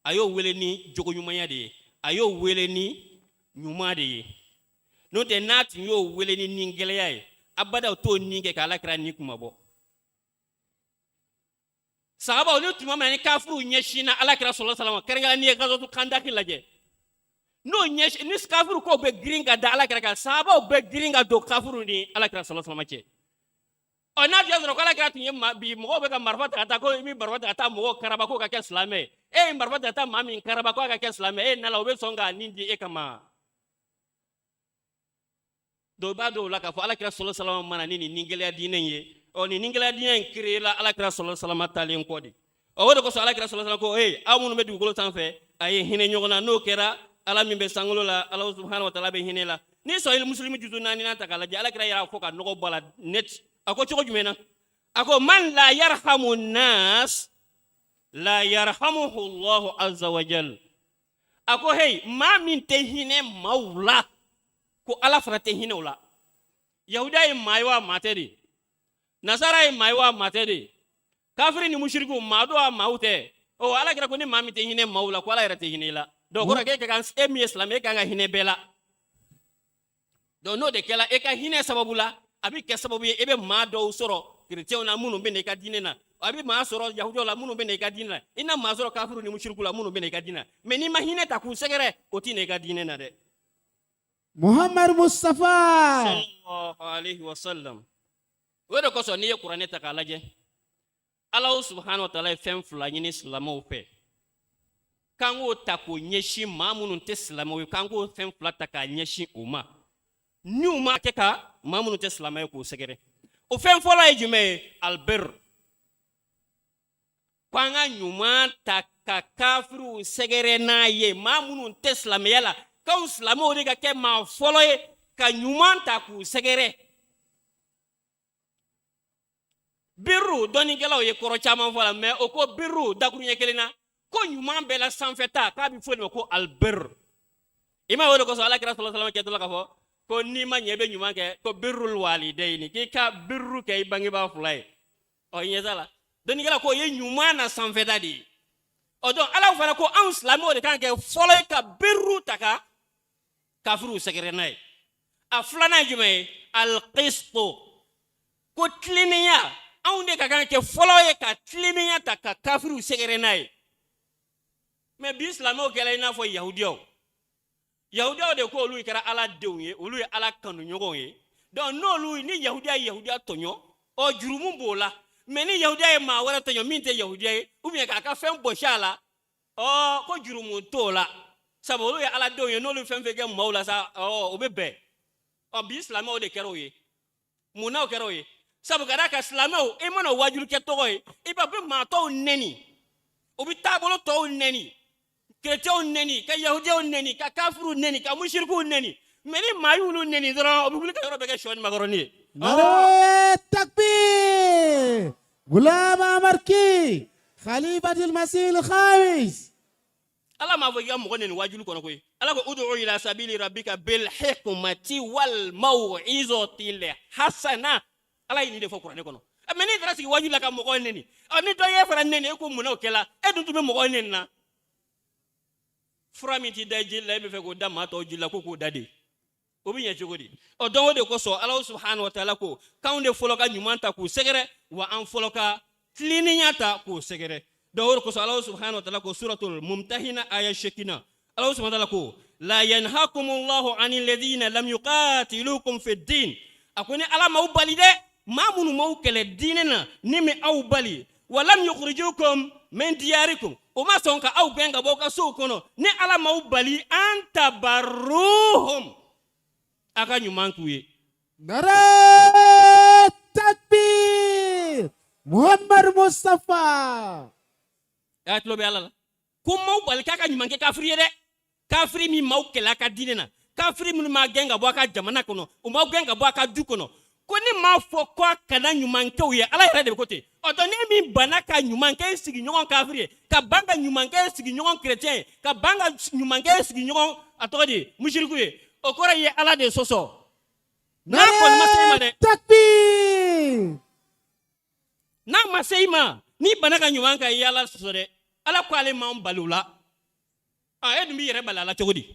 a y'o wele ni jogoɲumanya de ye a y'o wele ni ɲuman de ye n'o tɛ n'a tun y'o wele ni nin gɛlɛya ye abada o t'o nin kɛ ka alakira nin kuma bɔ sahabaw ni tuma min ni kafiru ɲɛsinna alakira sallallahu alaihi wasallam kɛrɛnkɛrɛnnen ni ye gazwatu kandaki lajɛ n'o ɲɛsin ni kafiru ko bɛ girin ka da alakira kan sahabaw bɛ girin ka don kafiru ni alakira sallallahu alaihi wasallam cɛ n'a tun y'a sɔrɔ ko alakira tun ye bi mɔgɔw bɛ ka marifa ta ka taa ko i bɛ marifa ta ka taa mɔgɔw karaba ko ka kɛ silamɛ ye e ye marifa ta ka taa maa min karaba ko a ka kɛ silamɛ ye e nana o bɛ sɔn ka nin di e kama dɔw b'a dɔw la k'a fɔ alakira sallallahu alaihi wasallam mana ni nin gɛlɛya diinɛ ye ni nin gɛlɛya diinɛ in créera alakira sallallahu alaihi wasallam talen kɔ de o de kosɔn alakira sallallahu alaihi wasallam ko aw minnu bɛ dugukolo sanfɛ a ye hinɛ ɲɔgɔn na n'o kɛra ala min bɛ sankolo la ala subhanahu wa taala bɛ hinɛ la ni sahih muslim juzu 4 ta k'a lajɛ alakira y'a fɔ ka nɔgɔ bɔ a la net a ko cogo jumɛn na a ko man la yarhamu nas la yarhamuhu Allah azza wa jal a ko hey maa min tɛ hinɛ maaw la ko ala fana tɛ hinɛ o la yahuda ye maa ye wa maa tɛ de nasara ye maa ye wa maa tɛ de kafiri ni mushriku maa do wa maaw tɛ ala kira ko ni maa min tɛ hinɛ maaw la ko ala yɛrɛ tɛ hinɛ i la donc kɔrɔ k'e ka kan e min ye silamɛ e ka kan ka hinɛ bɛɛ la donc n'o de kɛla e ka hinɛ sababu la a bɛ kɛ sababu ye e bɛ maa dɔw sɔrɔ chrétienw na minnu bɛ na i ka diinɛ na a bɛ maa sɔrɔ yahudiw la minnu bɛ na i ka diinɛ na i na maa sɔrɔ kafiru ni mushriku la minnu bɛ na i ka diinɛ na mais n'i ma hinɛ ta k'u sɛgɛrɛ o tɛ na i ka diinɛ na dɛ. Muhammad Mustafa sallallahu alaihi wasallam o de kosɔn n'i ye kuranɛ ta k'a lajɛ ala subhanahu wa taala ye fɛn fila ɲini silamɛw fɛ k'an k'o ta k'o ɲɛsin maa minnu tɛ silamɛw ye k'an k'o fɛn fila ta k'a ɲɛsin o ma ni u ma kɛ ka maa minnu tɛ silamɛ ye k'o sɛgɛrɛ o fɛn fɔlɔ ye jumɛn ye albir k'an ka ɲuman ta ka kafiriw sɛgɛrɛ n'a ye maa minnu tɛ silamɛya la k'anw silamɛw de ka kɛ maa fɔlɔ ye ka ɲuman ta k'u sɛgɛrɛ birru dɔnnikɛlaw ye kɔrɔ caman fɔ la mais o ko birru dakuruɲɛ kelen na ko ɲuman bɛɛ la sanfɛta k'a bɛ fɔ de ma ko albir i ma o de kosɔn alakira sallallahu alaihi wasallam kɛtɔ la k'a fɔ ko n'i ma ɲɛ i bɛ ɲuman kɛ ko birrul walidayni k'i ka birru kɛ i bangebaa fila ye i ɲɛ t'a la dɔnnikɛla ko o ye ɲuman na sanfɛta de ye donc ala fana ko anw silamɛw de kan kɛ fɔlɔ ye ka birru ta ka kafiriw sɛgɛrɛ n'a ye a filanan ye jumɛn ye alqisto ko tilennenya anw de ka kan kɛ fɔlɔ ye ka tilennenya ta ka kafiriw sɛgɛrɛ n'a ye mais bi silamɛw kɛla i n'a fɔ yahudiyaw de ko olu kɛra ala denw ye olu ye ala kanuɲɔgɔnw ye donc n'olu ni yahudiya ye yahudiya tɔɲɔ jurumu b'o la mais ni yahudiya ye maa wɛrɛ tɔɲɔ min tɛ yahudiya ye ou bien k'a ka fɛn bɔsi a la ko jurumu t'o la sabu olu ye ala denw ye n'olu fɛn fɛn kɛ maaw la sa o bɛ bɛn bi silamɛw de kɛra o ye munna o kɛra o ye sabu ka d'a kan silamɛw i mana o wajulu kɛ tɔgɔ ye i b'a bɛ maa tɔw nɛni o bɛ taabolo tɔw nɛni chrétienw nɛni ka yahudiyaw nɛni ka kafiriw nɛni ka mushrikiw nɛni mais ni maa y'olu nɛni dɔrɔn o bɛ wuli ka yɔrɔ bɛɛ kɛ sɔ ni makɔrɔni ye. Nare takbir Ghulam Ahmad Ki Khalifatul Masih al-Khamis ala m'a fɔ i ka mɔgɔ nɛni wajulu kɔnɔ koyi ala ko ud'u ila sabili rabbika bil hikmati wal maw'izatil hasana ala ye nin de fɔ kuranɛ kɔnɔ mais n'i taara sigi wajulu la ka mɔgɔ nɛni ni dɔ ye fana nɛni e ko munna o kɛla e dun tun bɛ mɔgɔ nɛni na fura min t'i da jeli la e bɛ fɛ k'o da maa tɔw jeli la ko k'o da de o bɛ ɲɛ cogo di donc o de kosɔn ala subhanahu wa taala ko k'anw de fɔlɔ ka ɲuman ta k'u sɛgɛrɛ wa an fɔlɔ ka tilennenya ta k'o sɛgɛrɛ donc o de kosɔn ala subhanahu wa taala ko suratul mumtahina aya 8 ala subhanahu wa taala ko la yanhakumullahu anil ladina lam yuqatilukum fid din a ko ni ala m'aw bali dɛ maa minnu m'aw kɛlɛ diinɛ na ni min aw bali wa lam yukhrijukum min diyarikum o ma sɔn ka aw gɛn ka bɔ ka sow kɔnɔ ni ala m'aw bali an tabarruhum a ka ɲuman k'u ye. Nare takbir Muhammad Mustafa a tulo bɛ ala la ko m'aw bali k'a ka ɲuman kɛ kafiri ye dɛ kafiri min m'aw kɛlɛ a ka diinɛ na kafiri minnu m'a gɛn ka bɔ a ka jamana kɔnɔ u m'aw gɛn ka bɔ a ka du kɔnɔ ko ni m'a fɔ ko a kana ɲuman kɛw ye ala yɛrɛ de bɛ ko ten donc ni min banna ka ɲuman kɛ e sigiɲɔgɔn kafiri ye ka ban ka ɲuman kɛ e sigiɲɔgɔn chrétien ye ka ban ka ɲuman kɛ e sigiɲɔgɔn a tɔgɔ de mushriku ye o kɔrɔ ye ala de sɔsɔ n'a kɔni ma se i ma dɛ takbir n'a ma se i ma n'i banna ka ɲuman kɛ i ye ala sɔsɔ dɛ ala ko ale m'an bali o la e dun b'i yɛrɛ bali a la cogo di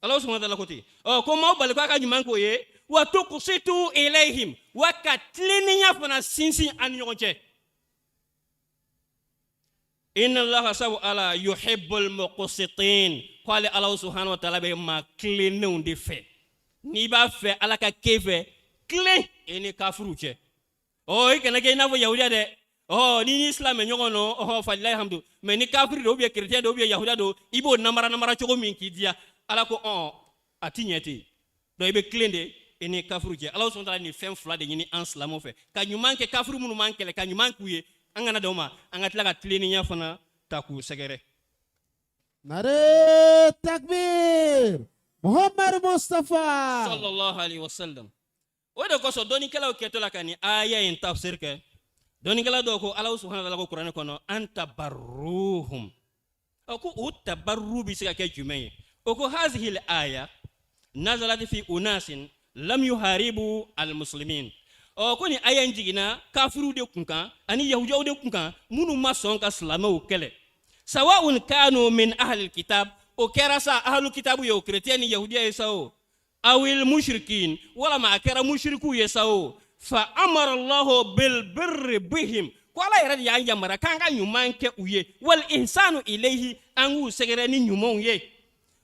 Allah subhanahu wa ta'ala koti ko ma bal ko aka nyuman ko ye wa tuqsitu ilayhim wa katliniya fana sinsin an yogonche inna Allah sabu ala yuhibbul muqsitin qala Allah subhanahu wa ta'ala be ma klinu de fe ni ba fe ala ka kefe clé eni kafuru che ikena ke na fo yahudia de ni islam nyogono falilahi hamdu mais ni kafiri do be chrétien do be yahudia do ibo namara chogo min ki dia ala ko atinyeti do ibe klende eni kafuru che Allah subhanahu wa ta'ala ni fem fla de ni en islamo fe ka nyuman ke kafuru munu mankele ka nyuman kuye angana doma angatla ka tleni nya fana taku segere Nare takbir Muhammad Mustafa sallallahu alaihi wasallam odo ko so doni kala o ketola kani aya en tafsir ke doni kala do ko Allah subhanahu wa ta'ala ko Qur'an ko no anta barruhum ko utabarru bi sika ke jumay ko hazihi al aya nazalat fi unasin lam yuharibu al muslimin ko ni aya njigina kafiru de kunka ani yahudu de kunka munu mason ka salama kele sawa'un kanu min ahli al kitab o kerasa ahlu kitabu yo chrétien yahudiya esao awil mushrikin wala ma akara mushriku yesao fa amara Allah bil birri bihim wala yara ya yamara kanga nyumanke uye wal ihsanu ilayhi angu segere ni nyumon ye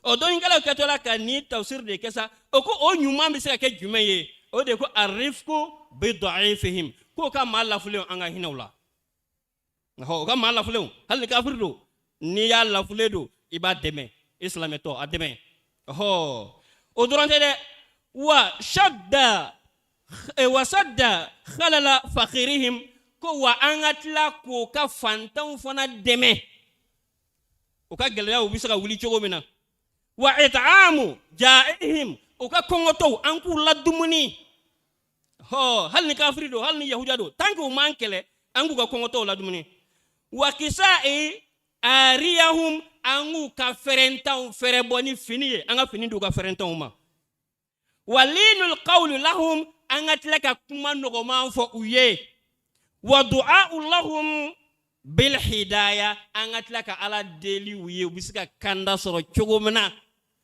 o don ngala katola kani tafsir de kesa o ko o nyumam bi seka ke jumaye o de ko arifku bi da'ifihim ko ka malafule anga hinawla ka malafule hal ni kafir do ni ya lafule do iba deme islam to ademe o durante de wa shadda wa sadda khalala fakhirihim ko wa angatla ko ka fantan fona deme o ka gelya o bisaka wuli chogo mina wa it'amu ja'ihim o ka kongoto an ku ladumuni hal ni kafiri do hal ni yahuda do tanku mankele an ku ka kongoto ladumuni wa kisa'i ariyahum angu ka ferentan fereboni finiye anga fini do ka ferentan uma walinul qawl lahum angatlaka kuma nogo manfo uye wa du'a'u lahum bil hidayah angatlaka ala deli uye bisika kanda soro chogomna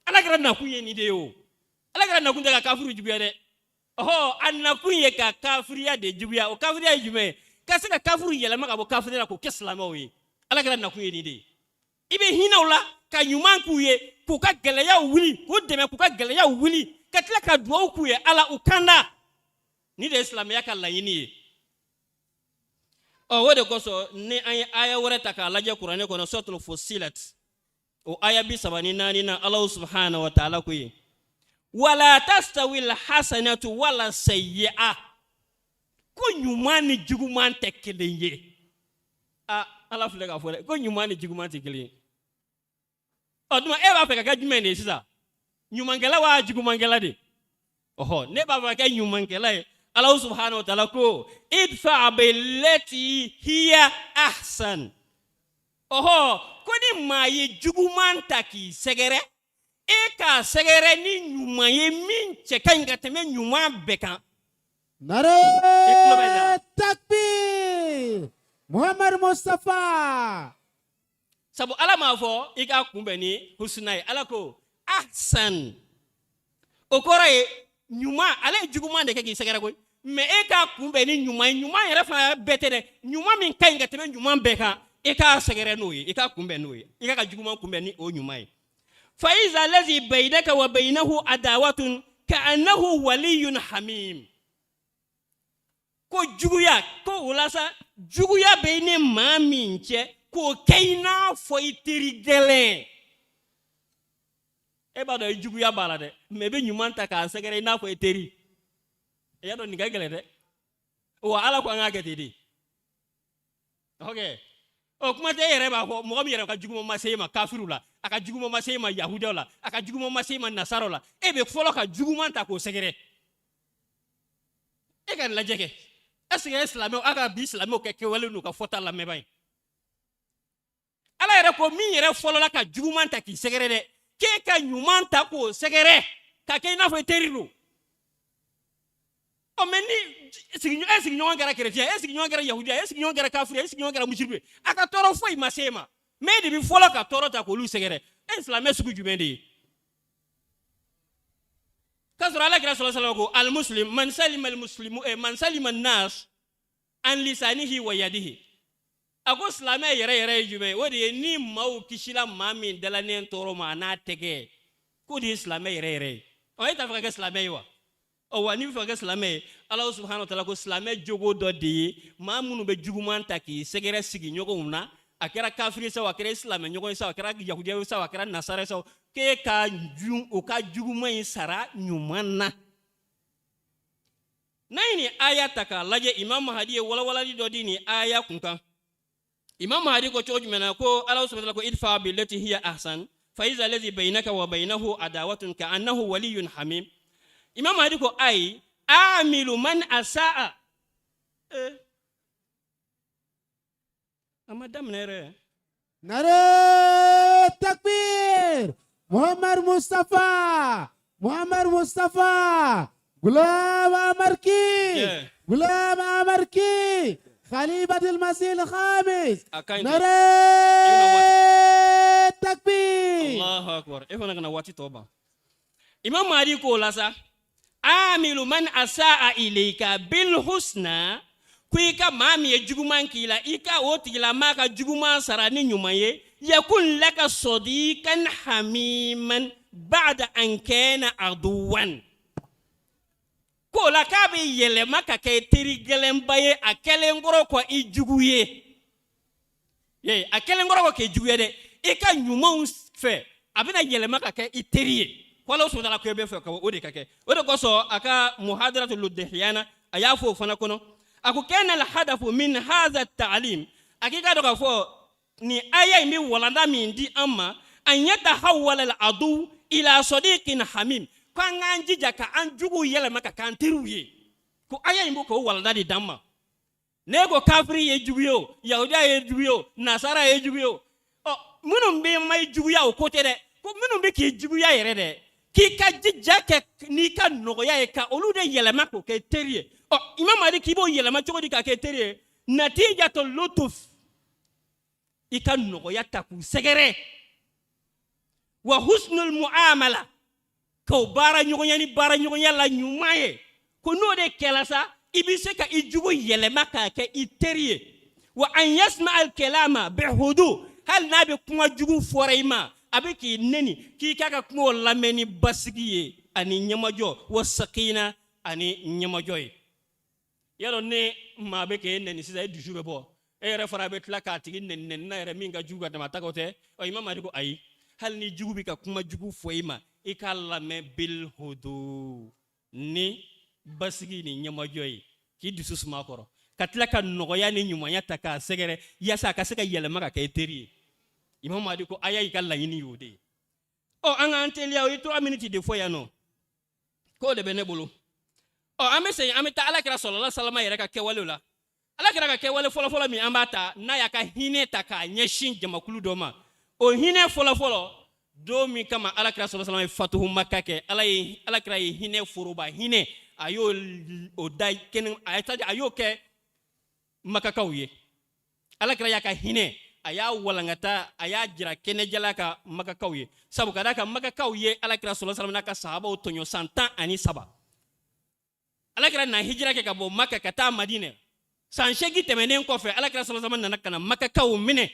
ala grana kuye ni de yo ala grana kunja ka kafiru jubiya de anna kuye ka kafiriya de jubiya o kafiriya jume kasika kafiru yela maka bo kafiriya ko keslama uye ala grana kuye ni de ibe hinawla ka nyuman kuye ku ka geleya wuli ku deme ku ka geleya wuli katla ka duwa kuye ala ukanda ni de islam ya ka layini wode ko so ni aya warata ka laje qur'ani ko no suratul fussilat o aya bi sabani nani na Allah subhanahu wa ta'ala kuye wala tastawi al hasanatu wala sayyi'a ko nyumani juguman tekkeleye ala fule ka fole ko nyumani juguman tekkeleye oduma e ba fe ka jumene sisa nyumangela wa jugumangela de ne ba fa ka nyumangela Allah subhanahu wa ta'ala ko idfa billati hiya ahsan ko ni maye juguman taki segere ka segere ni nyumaye min chekanga teme nyuma beka Nare takbir Muhammad Mustafa sabu ala ma fo ika kumbeni husnai ala ko ahsan okore nyuma ale juguman de keki segere koy me eka kumbeni nyuma yere fa bete de nyuma min kanga teme nyuma beka eka segere noyi eka kumbe noyi eka ka juguman kumbeni o nyuma yi fa iza allazi bainaka wa bainahu adawatun ka'annahu waliyyun hamim ko juguya ko ulasa juguya beine maminche ko kaina fo itirigele ba do juguya bala de mebe nyumanta ka segere na fo iteri ya do nigagele de o ala ko nga getidi okay o kuma te yere ba ko mo mi yere ka jugumo masema kafirula aka jugumo masema yahudola aka jugumo masema nasarola be folo ka jugumanta ko segere kan la jeke est-ce islam aka bi islam ko ke wala no ka fota la me bay ala yere ko mi yere folo la ka jugumanta ki segere de ke ka nyumanta ko segere ka ke na fo teriru o meni signyo ngara chrétien signyo ngara yahudia signyo ngara kafir signyo ngara mushribe aka toro foi masema me de bi folo ka toro ta ko lu segere islam suku jumende kasra ala kira sallallahu alaihi wasallam al muslim man salima al muslimu man salima an nas an lisanihi wa yadihi ako silame yɛrɛ jume o de ye ni maaw kisila maa min dalanen tɔɔrɔ ma n'a tɛgɛ ko de ye silame yɛrɛ o e t'a fɛ ka kɛ silame ye wa o wa ni bɛ fɛ ka kɛ silame ye ala subhanahu wa ta'ala ko silame jogo dɔ de ye maa minnu bɛ juguman ta k'i sɛgɛrɛ sigi ɲɔgɔnw na a kɛra kafiri sa a kɛra silamɛ ɲɔgɔn ye sa a kɛra yahudiya sa a kɛra nasara sa k'e ka o ka juguman in sara ɲuman na n'an ye nin aya ta k'a lajɛ imam mahadi ye walawalali dɔ di nin aya kun kan imam mahadi ko cogo jumɛn na ko ala subhanahu wa ta'ala ko idfa billati hiya ahsan fa iza allazi bainaka wa bainahu adawatun ka annahu waliyyun hamim imam mahadi ko ai amilu man asaa ama daminɛ yɛrɛ Nare takbir. Muhammad Mustafa. Gulam Amar Ki. Gulam Amar Ki. Khalifatul Masih al-Khamis. Nare takbir. Allahu akbar. E fana kana wati toba. Imam Mahdi ko lasa amilu man asaa ilayka bil husna kuika mami ye juguman kila ika otigila maka juguman sarani nyuma ye yakun laka sadiqan hamiman ba'da an kana aduwan ko la ka be yele maka ke tiri gelen baye akelen ngoro ko ijuguye ye akelen ngoro ko ke juguye de ika nyuma fe abina yele maka ke itiriye wala so dala ko be fe ko ode kake ode ko so aka muhadaratul ludhiyana ayafo fana kono ako kana al hadafu min hadha at-ta'lim akika do ka fo ni aya mi walanda min di amma an yatahawwala al-adu ila sadiqin hamim kan anjija ka anjugu yele maka kan tiruye ko aya mi ko walanda di damma ne ko kafiri ye juguyo yahuda ye juguyo nasara ye juguyo o munum be may juguya o kote de ko munum be ki juguya yere de ki ka jija ke ni ka nogoya e ka olu de yele mako ke teriye o imam Mahdi kibo yele ma chogodi ka ke teriye natija to lutuf ika nogoya ta ku segere wa husnul muamala ko bara nyogonya la nyumaye ko no de kelasa ibise ka ijugo yele maka ke teriye wa an yasma al kalama bihudu hal nabi kuma jugu foreima abiki neni ki kaka kuma lameni basigiye ani nyamajo wasakina ani nyamajoy yalo ne ma be ke neni sisa du jour bo e refara be tla ka tigi neni na re minga juga dama takote o imam Mahdi ko ayi hal ni jugu bi ka kuma jugu foima e ka lame bil hudu ni basigi ni nyamajoy ki du susuma koro katla ka nogoya ni nyumanya taka segere yasa ka seka yele maka ke teri imam Mahdi ko aya ikalla yini yode o anga antelia o 3 minutes de fois ya no ko de benebulu o amese ameta ala kira sallallahu alaihi wasallam yere ka kewale la ala kira ka kewale folo mi ambata na ya ka hine taka nyeshin jamakulu doma o hine folo do mi kama ala kira sallallahu alaihi wasallam fatuhu makka ke ala kira hine furuba hine ayo o dai ken ayata ayo ke makakauye ala kira ya ka hine aya walangata aya jira kene jalaka makakauye sabu kadaka makakauye ala kira sallallahu alaihi wasallam naka sahaba o tonyo santa ani saba ala kira na hijra ke kabo makka kata madina san shegi temenen ko fe ala kira sallallahu alaihi wasallam naka na makakau mine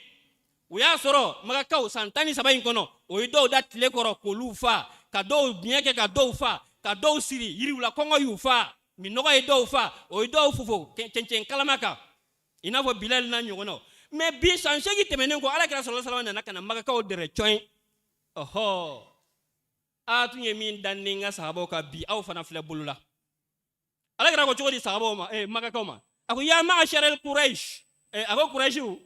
uya soro makakau santani saba inkono o ido datle koro kolufa ka do bieke ka do fa ka do siri yiri wala kongo yufa minogo ido fa o ido fufo kencen kalamaka inafo bilal na nyogono mais bi sanse gi temenen ko ala kira sallallahu alaihi wasallam nakana maka ka odere choin oho atunye min daninga sahabo ka bi aw fana fle bulula ala kira ko chogodi sahabo ma maka ka ma ako ya ma'ashar al quraish ako quraishu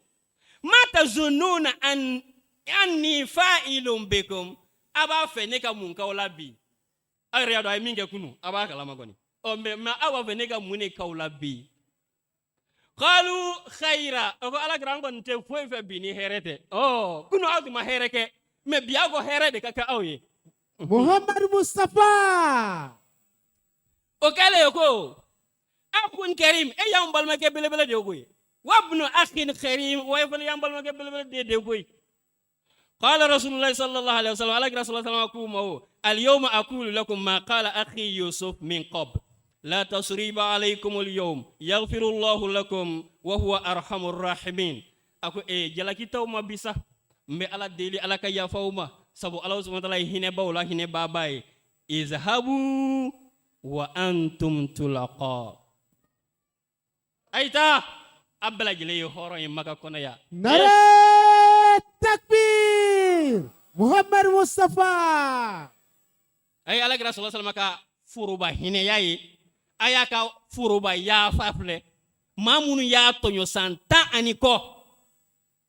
ma tazununa anni fa'ilun bikum aba feneka mun ka wala bi agriya do ay minge kunu aba kala magoni o me ma aba feneka mun ka wala bi qalu khaira ako ala grango nte foi fe bini herete oh kuno awdi ma hereke me biago herede kaka awye Muhammad Mustafa o kale ko akun karim e yam balma ke bele de goy wabnu akhin karim wa yafal yam balma ke bele de goy قال رسول الله صلى الله عليه وسلم على رسول الله صلى الله عليه وسلم اليوم أقول لكم ما قال أخي يوسف من قبل لا تصريب عليكم اليوم يغفر الله لكم وهو أرحم الراحمين أكو جلكي تو ما بيسا مي على ديلي على كيا فوما سبو الله سبحانه وتعالى هنا باولا هنا باباي اذهبوا وأنتم تلقى أيتا أبلا جلي هورو يمكا كنا يا نرى التكبير محمد مصطفى ay ala gra sallallahu alaihi wasallam ka furuba hine yayi aya ka furuba ya fafle mamunu ya tonyo santa aniko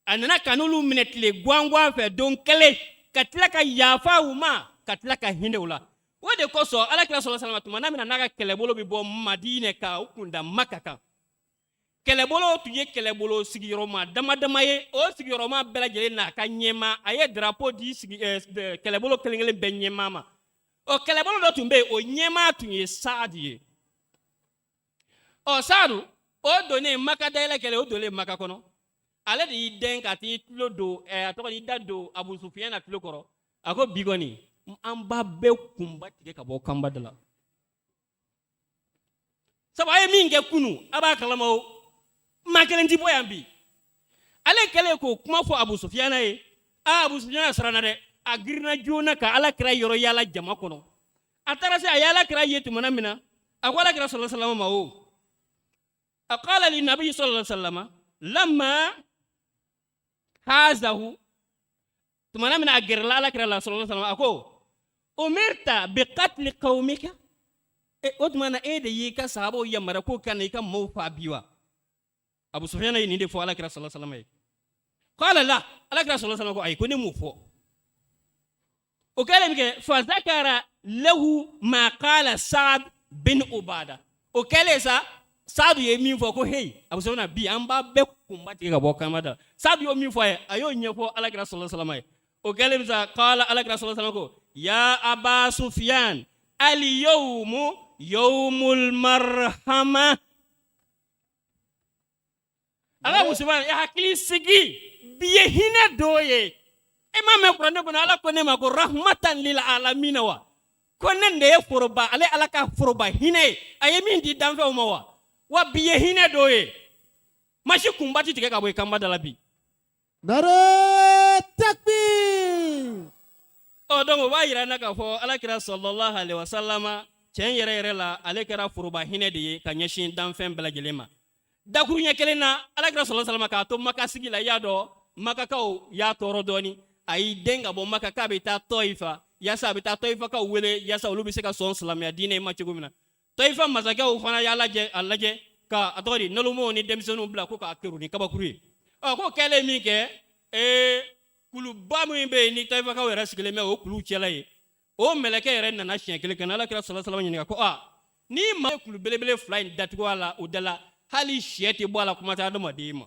anana kanulu minetle gwangwa fe don kele katila ka yafa uma katila ka hine ula wode koso ala gra sallallahu alaihi wasallam tumana mina naga kelebolo bi bo madine ka ukunda makaka kelebolo tuye kelebolo sigiroma dama ye o sigiroma bela jele na ka nyema aye drapeau di kelebolo kelengele benyema ma o kelebolo do tumbe o nyema tunye saadi o saadu o done maka dele kele o dole maka kono ale di den kati lodo atoko di dado Abu Sufyan atlo koro ako bigoni amba be kumba tige ka bo kamba dala sabaye minge kunu aba kalama o makelenti boyambi ale kele ko kuma fo Abu Sufyan Abu Sufyan sarana de agirna jona ka ala kira yoro yala jama kono atara se ayala kira yetu manamina akwala kira sallallahu alaihi wasallam mawo aqala li nabiy sallallahu alaihi wasallam lamma hazahu tumanamina agirla ala kira sallallahu alaihi wasallam ako umirta bi qatl qaumika otmana de yika sahabo yamara ko kanika mawfa biwa Abu Sufyan ni de fo ala kira sallallahu alaihi wasallam qala la ala kira sallallahu alaihi wasallam ay ko ne mu fo وكلم فذكر له ما قال سعد بن عبادة وكلم سعد يمين فوق هي أبو سفيان بي أمبا بكم باتي كبوكا ماذا سعد يمين فوق أيو نيفو على كرا صلى الله عليه وسلم وكلم قال على كرا صلى الله عليه وسلم يا أبا سفيان اليوم يوم المرحمة على أبو سفيان يا حكي سجي بيهنا دويه Imam Qur'an ko ala ko ne ma ko rahmatan lil alamin wa ko nen de furba ale ala ka furba hine ayemi di danfe o mawa wa biye hine doye mashi kumbati tige ka boy kamba dalabi nare takbir o don wa yira na ka fo ala kira sallallahu alaihi wasallama chen yere la ale kira furba hine de ka nyeshin danfe bela gelema da kunya kelena ala kira sallallahu alaihi wasallama ka to maka sigila yado maka ka ya toro doni ay denga bo maka ka beta toifa yasa beta toifa ka wele yasa ulubi se ka son islamia dine ma chugumina toifa mazaka u fana ya alaje ka atori nalumo ni demsonu bla ko ka akiru ni kabakuri ko kele mi ke kulu bamu be ni toifa ka wera sigile me o kulu chelaye o meleke ren na chien kele kana la kira sallallahu alaihi wasallam ko ni ma kulu belebele flying dat ko ala udala hali shieti bo ala kuma ta do madima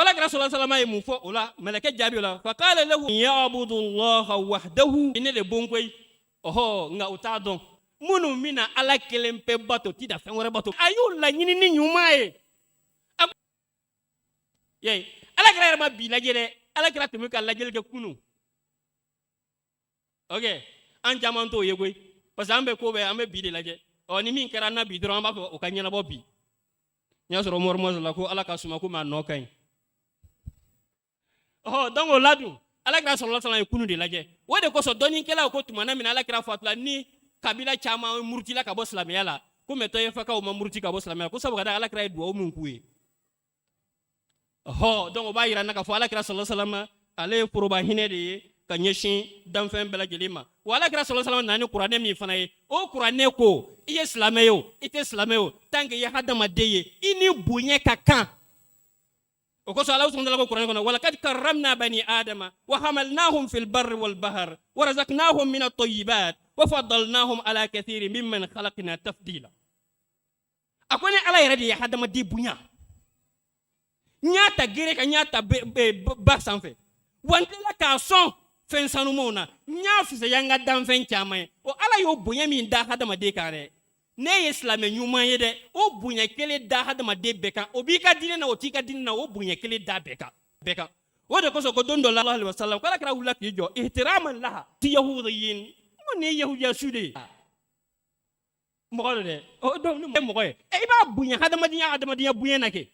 قال رسول الله صلى الله عليه وسلم ولا ملك جابيلا فقال له يعبد الله وحده إن لبونكوي nga utadon munu mina ala kelempe bato tida fenwere bato ayu la nyini ni nyumae yey ala kra ma bi lajele ala kra tumi ka lajele ke kunu okay an jamanto yegoy parce ambe ko be ambe bi de laje o ni min kra na bi dron ba ko kanyana bo bi nya soro mormo la ko ala ka suma ko ma no kan donc ladu ala kira sallallahu alaihi wasallam kunu de laje wode ko so doni kela ko tumana min ala kira fatla ni kabila chama murtila ka bo islamia la ko meto ye faka o murti ka bo islamia ko sabu kada ala kira duwa o mun kuwe donc ba yira naka fo ala kira sallallahu alaihi wasallam ale furuba hine de ka nyeshin dan fen bela gelima wala kira sallallahu alaihi wasallam nani qur'ane mi fana ye o qur'ane ko iye islamio ite islamio tanke ya hadama deye ini bunye kakan وقصوا على وسط القرآن ولقد كرمنا بني آدم وحملناهم في البر والبحر ورزقناهم من الطيبات وفضلناهم على كثير ممن خلقنا تفضيلا أكون على يردي حد ما دي بنيا نياتا غيرك نياتا باسانفي وانت لا كاسون فنسانومونا نياف سيانغا دام فين كامي او على يو بنيا من دا حد ما دي كاري ne islam nyuma yede o bunya kele da hada ma de beka o bi ka dine na o ti ka dine na o bunya kele da beka o de koso ko don dɔ la alaihi wasallam ko alakira wulila k'i jɔ ihtiraman laha ti yahudiyin ko ni yahudiya su de mɔgɔ do dɛ o donc ni mɔgɔ ye i b'a bonya hadamadenya bonya na kɛ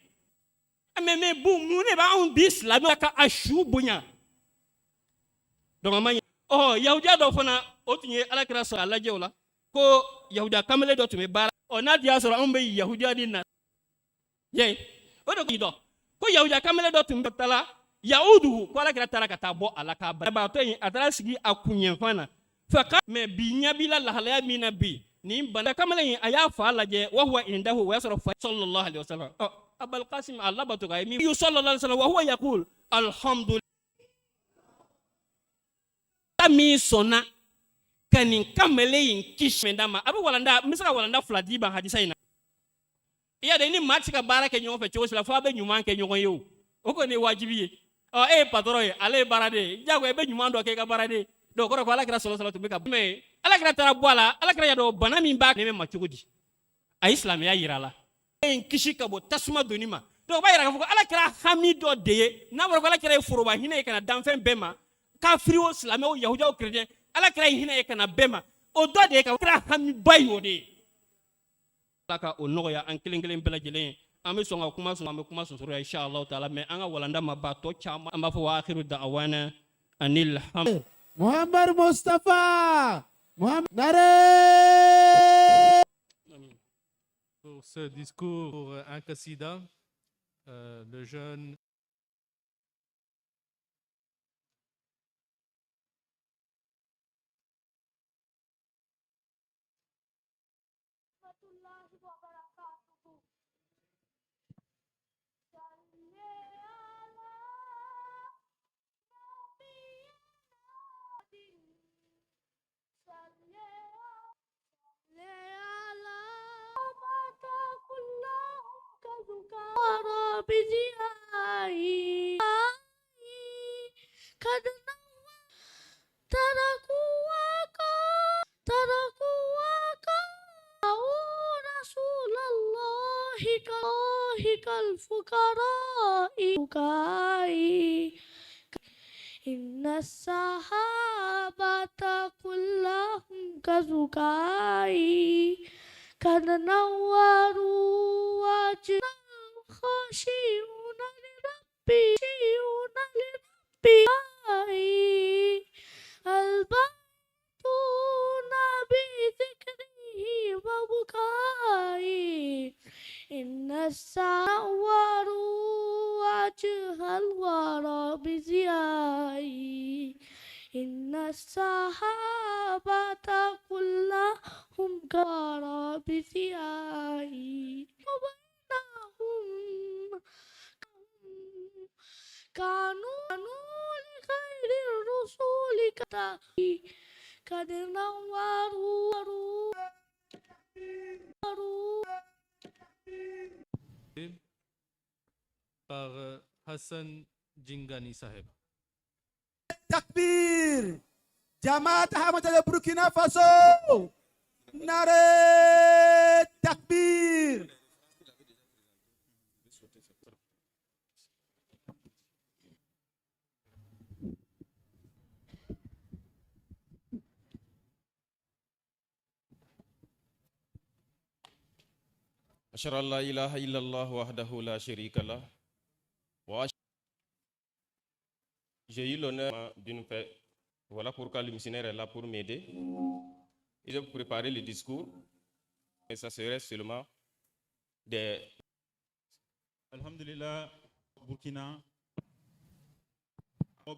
mais bon mun de b'anw bi silamɛya ka a su bonya donc a ma ɲɛ yahudiya dɔ fana o tun ye alakira sɔrɔ a lajɛ o la ko yahudiya kamalen dɔ tun bɛ baara n'a y'a sɔrɔ anw bɛ yahudiya de na ye o de k'i dɔn ko yahudiya kamalen dɔ tun bɛ taa yahudu ko alakira taara ka taa bɔ a la k'a banabaatɔ in a taara sigi a kunɲɛfan na mais bi ɲɛ b'i la lahalaya min na bi nin bana kamalen in a y'a fa lajɛ wa huwa indahu o y'a sɔrɔ fa sallallahu alaihi wasallam abul qasim a labato ka ye min sallallahu alaihi wasallam wa huwa yaqul alhamdulillah min sɔnna ka nin kamalen in kisi d'a ma a bɛ walanda n bɛ se ka walanda fila d'i ma hadisa in na i y'a dɔn ni maa tɛ se ka baara kɛ ɲɔgɔn fɛ cogo si la fo a bɛ ɲuman kɛ ɲɔgɔn ye o kɔni ye wajibi ye e ye patron ye ale ye baaraden ye jago i bɛ ɲuman dɔ kɛ i ka baaraden donc o kɔrɔ ko alakira sɔlɔ tun bɛ ka mais alakira taara bɔ a la alakira y'a dɔn bana min b'a ne ma cogo di a ye silamɛya yira a la e ye n kisi ka bɔ tasuma donni ma donc o b'a yira k'a fɔ ko alakira hami dɔ de ye n'a fɔra ko alakira ye foroba hinɛ ye ka na danfɛn bɛɛ ma kafiri o silamɛ o yahudiya o chrétien alakira ye hinɛ ye ka na bɛɛ ma o dɔ de ye ka kira hamiba ye o de ye ala ka o nɔgɔya an kelen kelen bɛɛ lajɛlen ye an bɛ sɔn ka kuma sɔn an bɛ kuma sɔsɔrɔ ya inshallah taala mais an ka walanda ma ba tɔ caman an b'a fɔ wa akhiru da'wana anil hamd Muhammad Mustafa Nare. Pour ce discours, pour un qasida, le jeune Inna sahabata kullahum kazukai kad nawwaru wajnal khashi'una li rabbi albatuna bi dhikrihi wa bukai inna sawaru wajhal wara biziyai inna sahabata kullahum kara biziyai wabainahum kanu li khairi rusuli katahi kadnawaru par Hassan Djingani Saheb. Takbir. Jamaat Ahmad al Burkina Faso. Nare takbir. أشهد أن لا إله إلا الله وحده لا شريك له. J'ai eu l'honneur d'une fête. Voilà pourquoi le missionnaire est là pour m'aider. Il a préparé le discours. Et ça serait seulement des... Alhamdulillah, Burkina.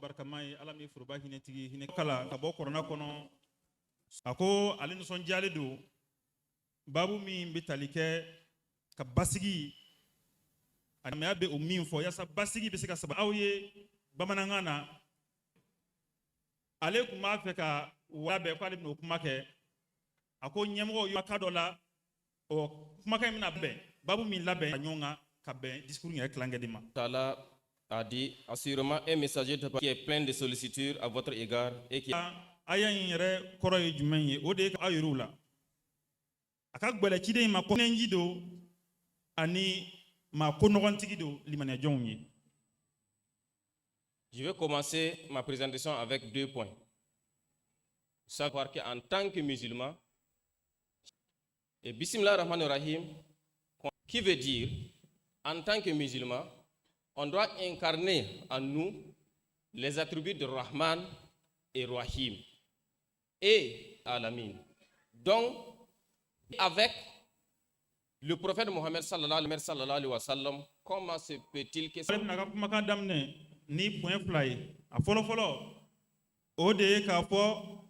Barkamai alami furuba hinetigi hinekala kabo korona kono. Ako alin son jalidu. Babu mi bitalike ka basigi. Amea be o min fo yasa basigi be se ka saba awye bamanangana ale kuma fɛ ka wabe ko ale bɛna o kuma kɛ a ko ɲɛmɔgɔw y'o ka dɔ la o kumakan in bɛna bɛn babu min labɛn ɲɔgɔn kan ka bɛn discours yɛrɛ tilankɛ de ma. Allah a dit assurément un messager qui est plein de sollicitude à votre égard et qui aya in yɛrɛ kɔrɔ ye jumɛn ye o de ye aw yɛrɛw la a ka gbɛlɛ ciden in ma ko nɛnji don ani maa ko nɔgɔntigi don limaniyajɔnw ye Je vais commencer ma présentation avec 2 points. Savoir qu'en tant que musulman, et Bismillah ar-Rahman ar-Rahim, qui veut dire, en tant que musulman, on doit incarner en nous les attributs de Rahman et Rahim et Alamin. Donc, avec le prophète Mohammed sallallahu alayhi wa sallam, comment se peut-il que ni point fly a follow o de ka fo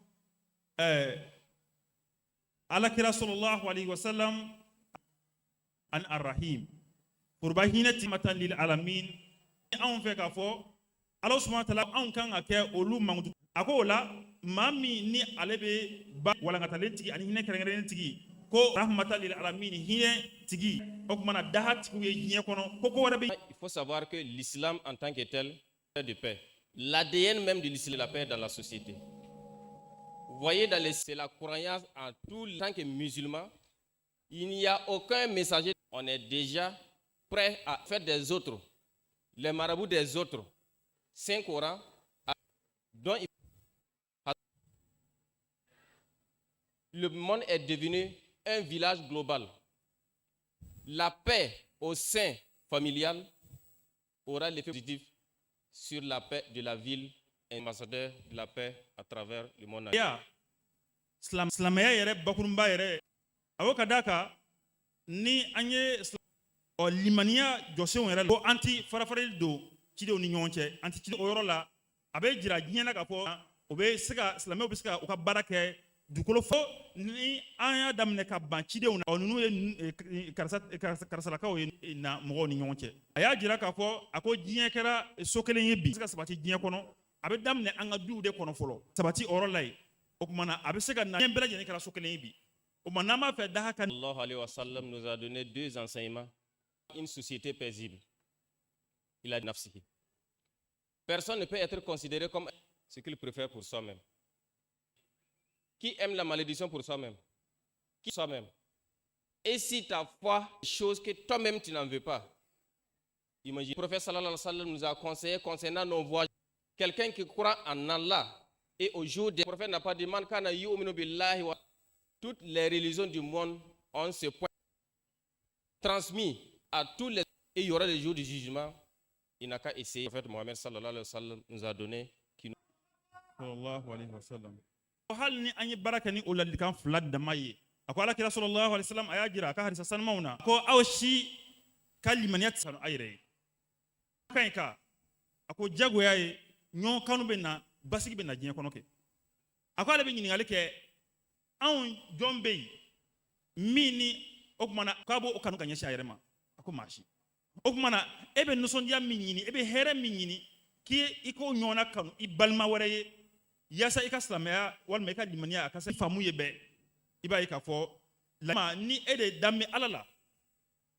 alakira sallallahu alayhi wa sallam an arrahim pour ba hinati matan lil alamin an fe ka fo Allah subhanahu wa ta'ala an kan ake olu mangu akola mami ni alebe ba wala ngatalen tigi ani hine kerengeren tigi ko rahmatan lil alamin hine tigi okmana dahat ku ye hine kono ko wara be. Il faut savoir que l'islam en tant que tel est de paix. L'ADN même de l'islam est la paix dans la société. Vous voyez, c'est la croyance en tout tant que musulman. Il n'y a aucun messager. On est déjà prêt à faire des autres, les marabouts des autres, Saint-Coran, dont le monde est devenu un village global. La paix au sein familial aura l'effet positif sur la paix de la ville, ambassadeur de la paix à travers le monde. Slamaya yere bakurumba yere awoka daka ni anye o limania jose yere ko anti farafare do cide oni nyonche anti cide oyoro la abe jira jinyana ka fo obe sika slamaya obe sika o ka barake dukolo fo ni anya damne ka ban cide ona onunu karasa ka o na mo ni nyonche aya jira ka fo ako jinya kera sokelen yebi sika sabati jinya kono abe damne anga du de kono folo sabati oro lai okumana abe sika na yembela jeni kera sokelen yebi o manama fe daha kan. Allah alayhi wa sallam nous a donné 2 enseignements. Une société paisible. Il a dit nafsihi. Personne ne peut être considéré comme ce qu'il préfère pour soi-même. Qui aime la malédiction pour soi-même? Qui soi-même? Et si ta foi, chose que toi-même tu n'en veux pas. Imagine, le prophète sallallahu alayhi wa sallam nous a conseillé concernant nos voyages. Quelqu'un qui croit en Allah et au jour des prophètes n'a pas demandé kana yu'minu billahi wa. Toutes les religions du monde ont ce point transmis à tous les. Et il y aura le jour du jugement. Il n'a qu'à essayer. Le prophète Mohammed sallallahu alayhi wa sallam nous a donné. Sallallahu alayhi wa sallam. Hal ni anyi baraka ni ulal kan flad da maye. Ako ala kira sallallahu alayhi wa sallam aya jira ka hadisa san mauna. Ko awshi kalimaniyat sanu ayre. Kanka ako jago yaye nyon kanu be na basigi be na jinya kono ke. Ako ala be nyini ngale ke an jombe mini okmana kabo okanu kanya shayrema ako mashi okmana ebe nusondia minyini ebe here minyini ki iko nyona kanu ibalma waraye yasa ikaslamaya wal meka limania akase famu yebe iba ikafo la ni ede damme alala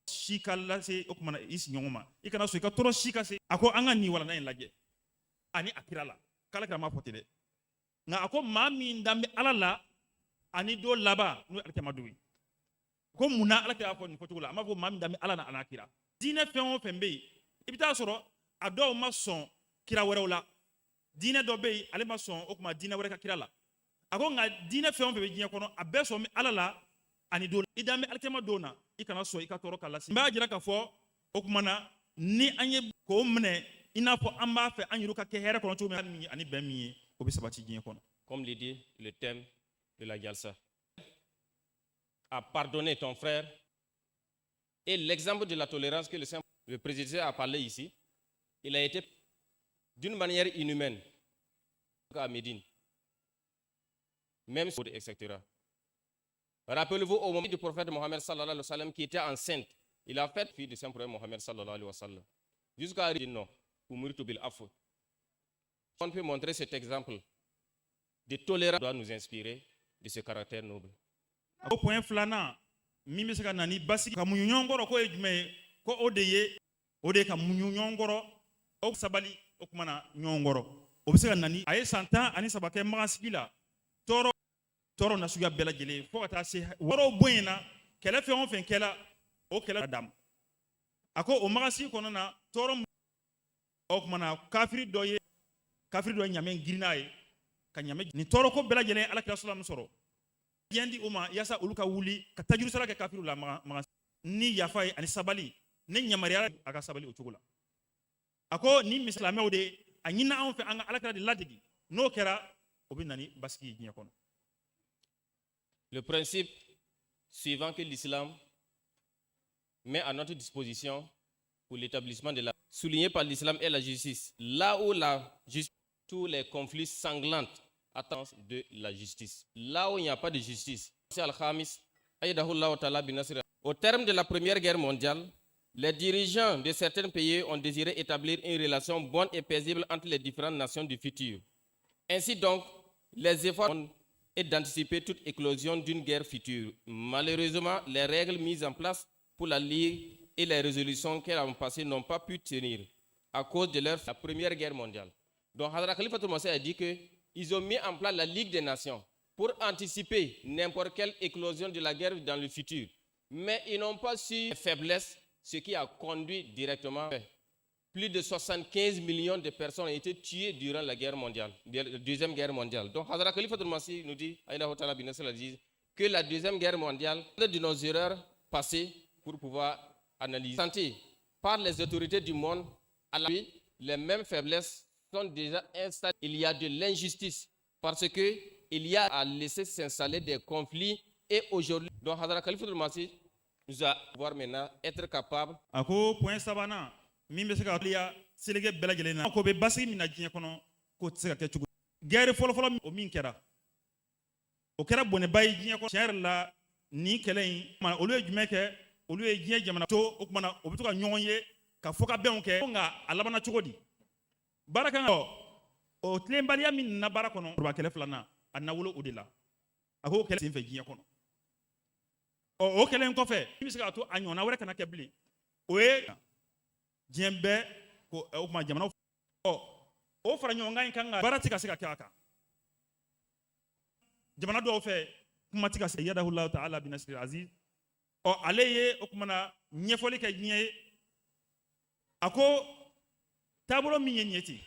shikalla se okmana is nyoma ikana so ikatoro shikase ako anga ni wala na laje ani akirala kala kama fotide nga ako mami damme alala ani do laba nu alkema duwi ko muna alkema fo ni fotugula ama fo mami dami ala na anakira dine fen o fembe ibita soro ado ma son kira were wala dine do be ale ma son o kuma dine were ka kira la ako nga dine fen o fembe jinya kono abe so mi ala la ani do idame alkema dona ikana so ikatoro kala si ba jira ka fo o kuma na ni anye ko mne ina fo amba fe anyiru ka ke here kono to mi ani ben mi o bi sabati jinya kono. Comme le dit le thème de la Jalsa, à pardonner ton frère. Et l'exemple de la tolérance que le président a parlé ici, il a été d'une manière inhumaine à Médine, même etc. Rappelez-vous au moment du prophète Mohammed sallallahu alayhi wa sallam qui était enceinte, il a fait fille de saint prophète Mohammed sallallahu alayhi wa sallam jusqu'à dire non, on peut montrer cet exemple de tolérance doit nous inspirer de ce caractère noble. Au point flana, mimi seka nani basi ka munyongoro ko ejme ko odeye ode ka munyongoro o sabali o kumana nyongoro o seka nani aye santa ani sabake magasibila toro na suga bela jele fo ta se woro boyena kele fe on fen kela o kela dam ako o magasi kono na toro o kumana kafiri doye kafiri dɔ ɲamɛ girinna ye ka ɲamɛ ni tɔɔrɔ ko bɛɛ lajɛlen alakira sallallahu sɔrɔ diɲɛ di u ma yasa olu ka wuli ka tajuru sara kɛ kafiriw la maga ni yafa ye ani sabali ne ɲamariyara a ka sabali o cogo la a ko ni misilamɛw de a ɲinina anw fɛ an ka alakira de ladegi n'o kɛra o bɛ na ni basigi ye diɲɛ kɔnɔ. Le principe suivant que l'islam met à notre disposition pour l'établissement de la souligné par l'islam est la justice. Là où la justice, tous les conflits sanglants attendent de la justice. Là où il n'y a pas de justice, au terme de la Première Guerre mondiale, les dirigeants de certains pays ont désiré établir une relation bonne et paisible entre les différentes nations du futur. Ainsi donc, les efforts et d'anticiper toute éclosion d'une guerre future. Malheureusement, les règles mises en place pour la Ligue et les résolutions qu'elles ont passées n'ont pas pu tenir à cause de la Première Guerre mondiale. Donc, Hazrat Khalifatul Masih a dit qu'ils ont mis en place la Ligue des Nations pour anticiper n'importe quelle éclosion de la guerre dans le futur. Mais ils n'ont pas su faiblesse, ce qui a conduit directement. Plus de 75 millions de personnes ont été tuées durant la guerre mondiale, la Deuxième Guerre mondiale. Donc, Hazrat Khalifatul Masih nous dit que la Deuxième Guerre mondiale, de nos erreurs passées pour pouvoir analyser. Santé par les autorités du monde, les mêmes faiblesses sont déjà installées. Il y a de l'injustice parce qu'il y a à laisser s'installer des conflits et aujourd'hui, donc Hazrat Khalifatul Masih nous a voir maintenant être capable. Ako point sabana. Min bɛ se ka waleya seleke bɛɛ lajɛlen na ko bɛ basigi min na diɲɛ kɔnɔ k'o tɛ se ka kɛ cogo guerre fɔlɔfɔlɔ o min kɛra o kɛra bɔnɛba ye diɲɛ kɔnɔ tiɲɛ yɛrɛ la nin kɛlɛ in olu ye jumɛn kɛ olu ye diɲɛ jamana to o kumana o bɛ to ka ɲɔgɔn ye ka fɔ ka bɛnw kɛ nka a labanna cogo di baara kan ka o tilenbaliya min nana baara kɔnɔ foroba kɛlɛ filanan a nawolo o de la a ko kɛlɛ senfɛ diɲɛ kɔnɔ o kɛlɛ in kɔfɛ min bɛ se k'a to a ɲɔgɔnna wɛrɛ kana kɛ bilen o ye diɲɛ bɛɛ ko o kuma jamana o fara ɲɔgɔn kan in kan ka baara tɛ ka se ka kɛ a kan jamana dɔw fɛ kuma tɛ ka se yadahullahu ta'ala binasiril aziz ale ye o kumana ɲɛfɔli kɛ diɲɛ ye a ko taabolo min ye ɲɛ ten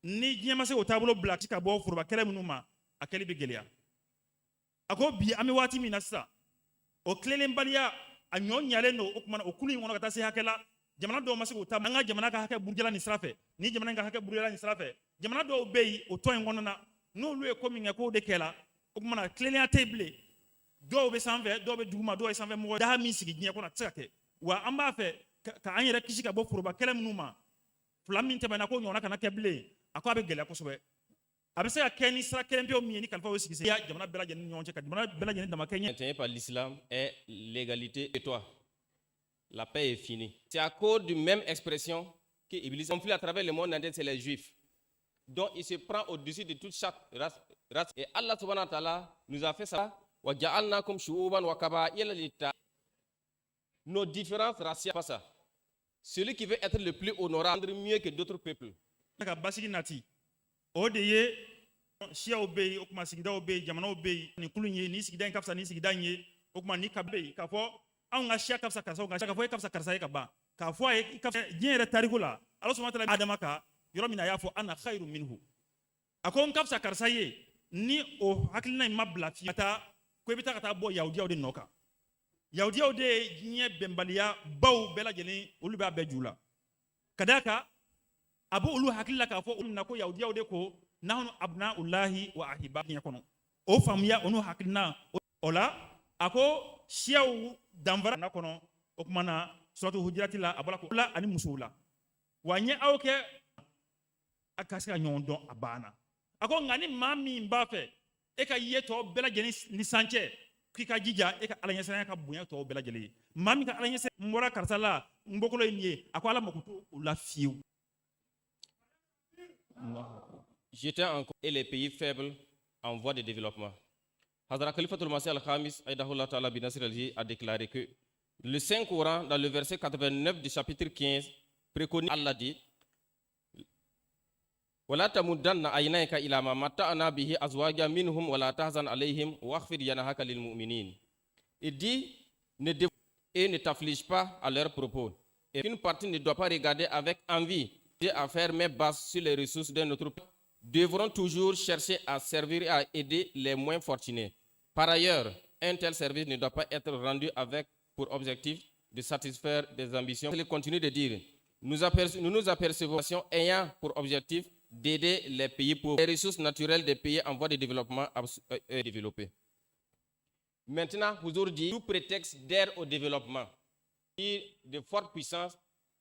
ni diɲɛ ma se o taabolo bila ka bɔ foroba kɛlɛ minnu ma a kɛli bɛ gɛlɛya a ko bi an bɛ waati min na sisan o tilenenbaliya a ɲɔ ɲalen don o kumana o kulu in kɔnɔ ka taa se hakɛ la jamana dɔw ma se k'o ta an ka jamana ka hakɛ burujala nin sira fɛ ni jamana in ka hakɛ burujala nin sira fɛ jamana dɔw bɛ yen o tɔn in kɔnɔna na n'olu ye ko min kɛ k'o de kɛla o kumana tilennenya tɛ bilen dɔw bɛ sanfɛ dɔw bɛ duguma dɔw ye sanfɛ mɔgɔ daha min sigi diɲɛ kɔnɔ a tɛ se ka kɛ wa an b'a fɛ ka an yɛrɛ kisi ka bɔ foroba kɛlɛ minnu ma fila min tɛmɛna k'o ɲɔgɔnna kana kɛ bilen a ko a bɛ gɛlɛya kosɛbɛ a bɛ se ka kɛ ni sira kelen pewu min ye ni kalifa y'o sigi jamana bɛɛ lajɛlen ni ɲɔgɔn cɛ ka jamana bɛɛ lajɛlen dama kɛ ɲɛ. Maintenu par l'islam est l'égalité et toi. La paix est finie. C'est à cause de même expression que Iblis conflit à travers le monde entier, c'est les Juifs. Donc il se prend au-dessus de toute chaque race. Et Allah subhanahu wa ta'ala nous a fait ça. Nos différences raciales, pas ça. Celui qui veut être le plus honorable, mieux que d'autres peuples. O de ye siyaw bɛ yen o kuma sigidaw bɛ yen jamanaw bɛ yen nin kulu in ye nin sigida in ka fisa nin sigida in ye o kuma ni ka bɛ yen k'a fɔ anw ka siya ka fisa karisa ka k'a fɔ e ka fisa karisa ye ka ban k'a fɔ a ye ka fisa diɲɛ yɛrɛ tariku la Ala subahana wataala Adama kan yɔrɔ min na a y'a fɔ ana khairu minhu a ko n ka fisa karisa ye ni o hakilina in ma bila fiye ka taa ko i bɛ taa ka taa bɔ yahudiyaw de nɔ kan yahudiyaw de ye diɲɛ bɛnbaliya baw bɛɛ lajɛlen olu b'a bɛɛ ju la ka d'a kan a b'o olu hakili la k'a fɔ olu na ko yahudiyaw de ko nahnu abna'ullahi wa ahibba diɲɛ kɔnɔ o faamuya o n'o hakilina o la a ko siyaw danfara na kɔnɔ o kuma na suratu hujurati la a bɔra ko la ani musow la wa n ye aw kɛ a ka se ka ɲɔgɔn dɔn a banna a ko nka ni maa min b'a fɛ e ka ye tɔ bɛɛ lajɛlen ni sancɛ k'i ka jija e ka ala ɲɛsiranya ka bonya tɔw bɛɛ lajɛlen ye maa min ka ala ɲɛsiranya n bɔra karisa la n bɔkolo ye nin ye a ko ala mako to o la fiyewu. J'étais encore et les pays faibles en voie de développement. Hazrat Khalifatul Masih al-Khamis Aïdahullah Ta'ala Binasir al-Zi a déclaré que le Saint-Coran, dans le verset 89 du chapitre 15, préconise Allah dit وَلَا تَمُدَّنَّ عَيْنَيْكَ إِلَى مَا مَتَّعْنَا بِهِ أَزْوَاجًا مِنْهُمْ وَلَا تَحْزَنْ عَلَيْهِمْ وَاخْفِضْ جَنَاحَكَ لِلْمُؤْمِنِينَ. Il dit ne t'afflige pas à leurs propos. Et une partie ne doit pas regarder avec envie à faire main basse sur les ressources de notre pays, devront toujours chercher à servir et à aider les moins fortunés. Par ailleurs, un tel service ne doit pas être rendu avec pour objectif de satisfaire des ambitions. Il continue de dire, nous nous apercevons ayant pour objectif d'aider les pays pauvres, les ressources naturelles des pays en voie de développement développés. Maintenant, aujourd'hui, sous prétexte d'aide au développement et de forte puissance,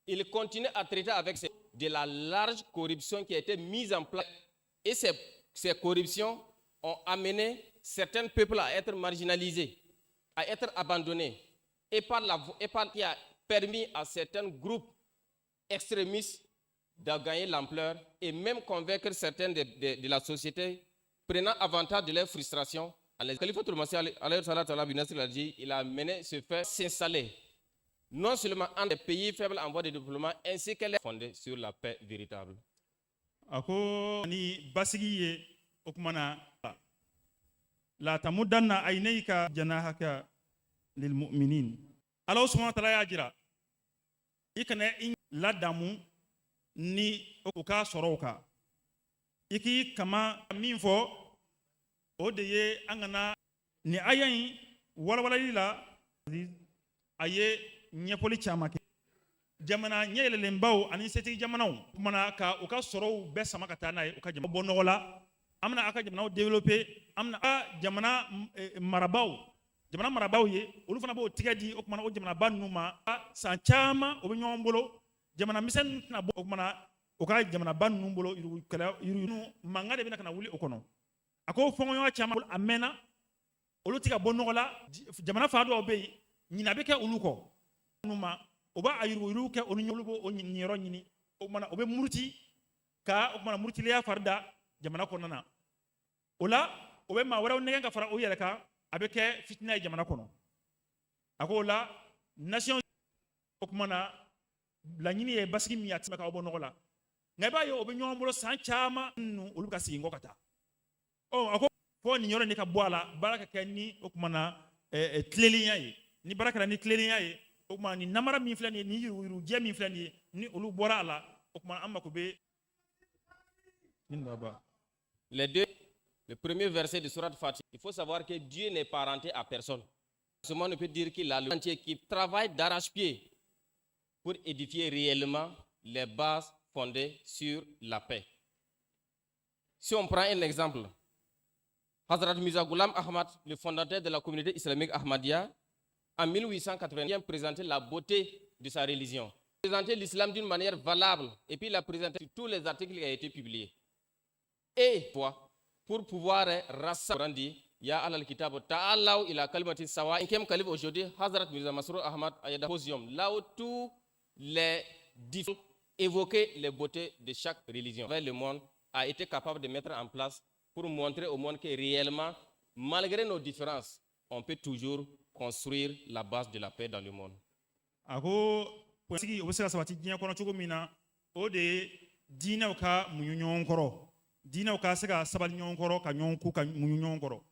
il continue à traiter avec de la large corruption qui a été mise en place. Et ces corruptions ont amené certains peuples à être marginalisés, à être abandonnés, et qui a permis à certains groupes extrémistes de gagner l'ampleur et même convaincre certains de la société prenant avantage de leur frustration. Le calife il a mené ce fait s'installer non seulement en des pays faibles en voie de développement ainsi qu'elle est fondée sur la paix véritable. Ako ni basigi ye okumana la tamudanna aynayka janahaka lil mu'minin. Allah subhanahu wa ta'ala ya jira ikane in ladamu ni okuka soroka iki kama min fo o de ye angana ni ayan wala lila aye nyepoli chamake jamana nyele lembaw ani seti jamanaw kumana ka o ka soro be sama ka tana o ka jamana bonola amna aka jamana développer amna jamana marabaw ye olu fana bo tigadi o kumana o jamana banuma san chama o be nyombolo jamana misen na bo kumana o ka jamana banumbolo iru mangade bina kana wuli okono ako fongo yo chama amena olu tiga bonola jamana faado obe nyina be ke uluko numa oba ayuru ke onu nyolubo o nyiro nyini o mana obe murti ka o mana murti le farda jamana kono na ola obe ma wara nega fara o yele ka abeke fitna jamana kono ako la nation o mana la nyini e baski mi yatima ka obo nogola ngaba yo obe nyombolo san chama nu oluka singo kata o ako fo ni nyoro ni ka boala baraka kenni o mana tlelinya yi ni baraka ni tlelinya yi ni namara min flani ni yiru je min flani ni olu bora la amma ko be le premier verset de sourate Fatiha, il faut savoir que Dieu n'est parenté à personne. Ce monde ne peut dire qu'il a le entier qui travaille d'arrache-pied pour édifier réellement les bases fondées sur la paix. Si on prend un exemple, Hazrat Mirza Ghulam Ahmad, le fondateur de la communauté islamique Ahmadiyya, en 1880, il a présenté la beauté de sa religion. Il a présenté l'islam d'une manière valable et puis il a présenté tous les articles qui ont été publiés. Et pour pouvoir rassembler, il y a al-kitab ta'alaw ila kalimati sawa. Cinquième calife aujourd'hui, Hazrat Mirza Masroor Ahmad Ayada Posium, là où tous les différents évoquaient les beautés de chaque religion. Le monde a été capable de mettre en place pour montrer au monde que réellement, malgré nos différences, on peut toujours construire la base de la paix dans le monde. Ako sigi obesera sabati dinya kono chugo mina o de dina uka munyonyon koro dina uka sega sabal nyon koro ka nyonku ka munyonyon koro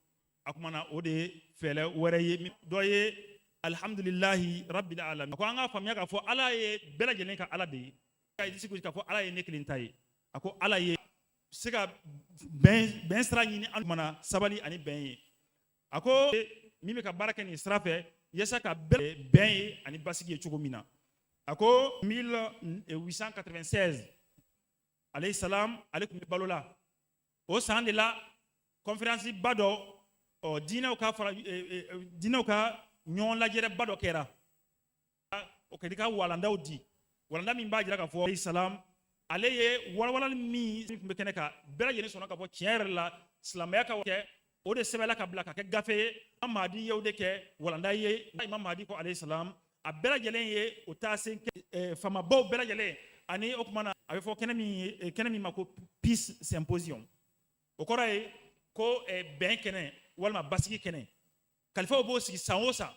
akumana o de fele were doye alhamdulillahi rabbil alamin ko anga famya ka fo ala ye bela jelen ka ala de kay disi ko ka fo ala ye neklin tay ako ala ye sega ben stra nyini akumana sabali ani ben ako mimi ka baraka ni strafe yesa ka ben ani basigi chugo mina ako 1896 alayhi salam alaykum balola o sande la conférence bado o dina ka fara dina ka nyon la jere bado kera o kedika walanda odi walanda min ba jira ka fo alayhi salam alaye wala mi be keneka bela jeni sona ka fo tiere la islamaya ka ke o de sebela ka blaka ke gafe amadi yewde ke walanda ye imam mahdi ko alayhi salam a bela jelen ye o ta sen fama bo bela jelen ani o kuma na ave fo kenemi mako peace symposium o koray ko ben kene walma basigi kene kalifa o bo sigi sanwosa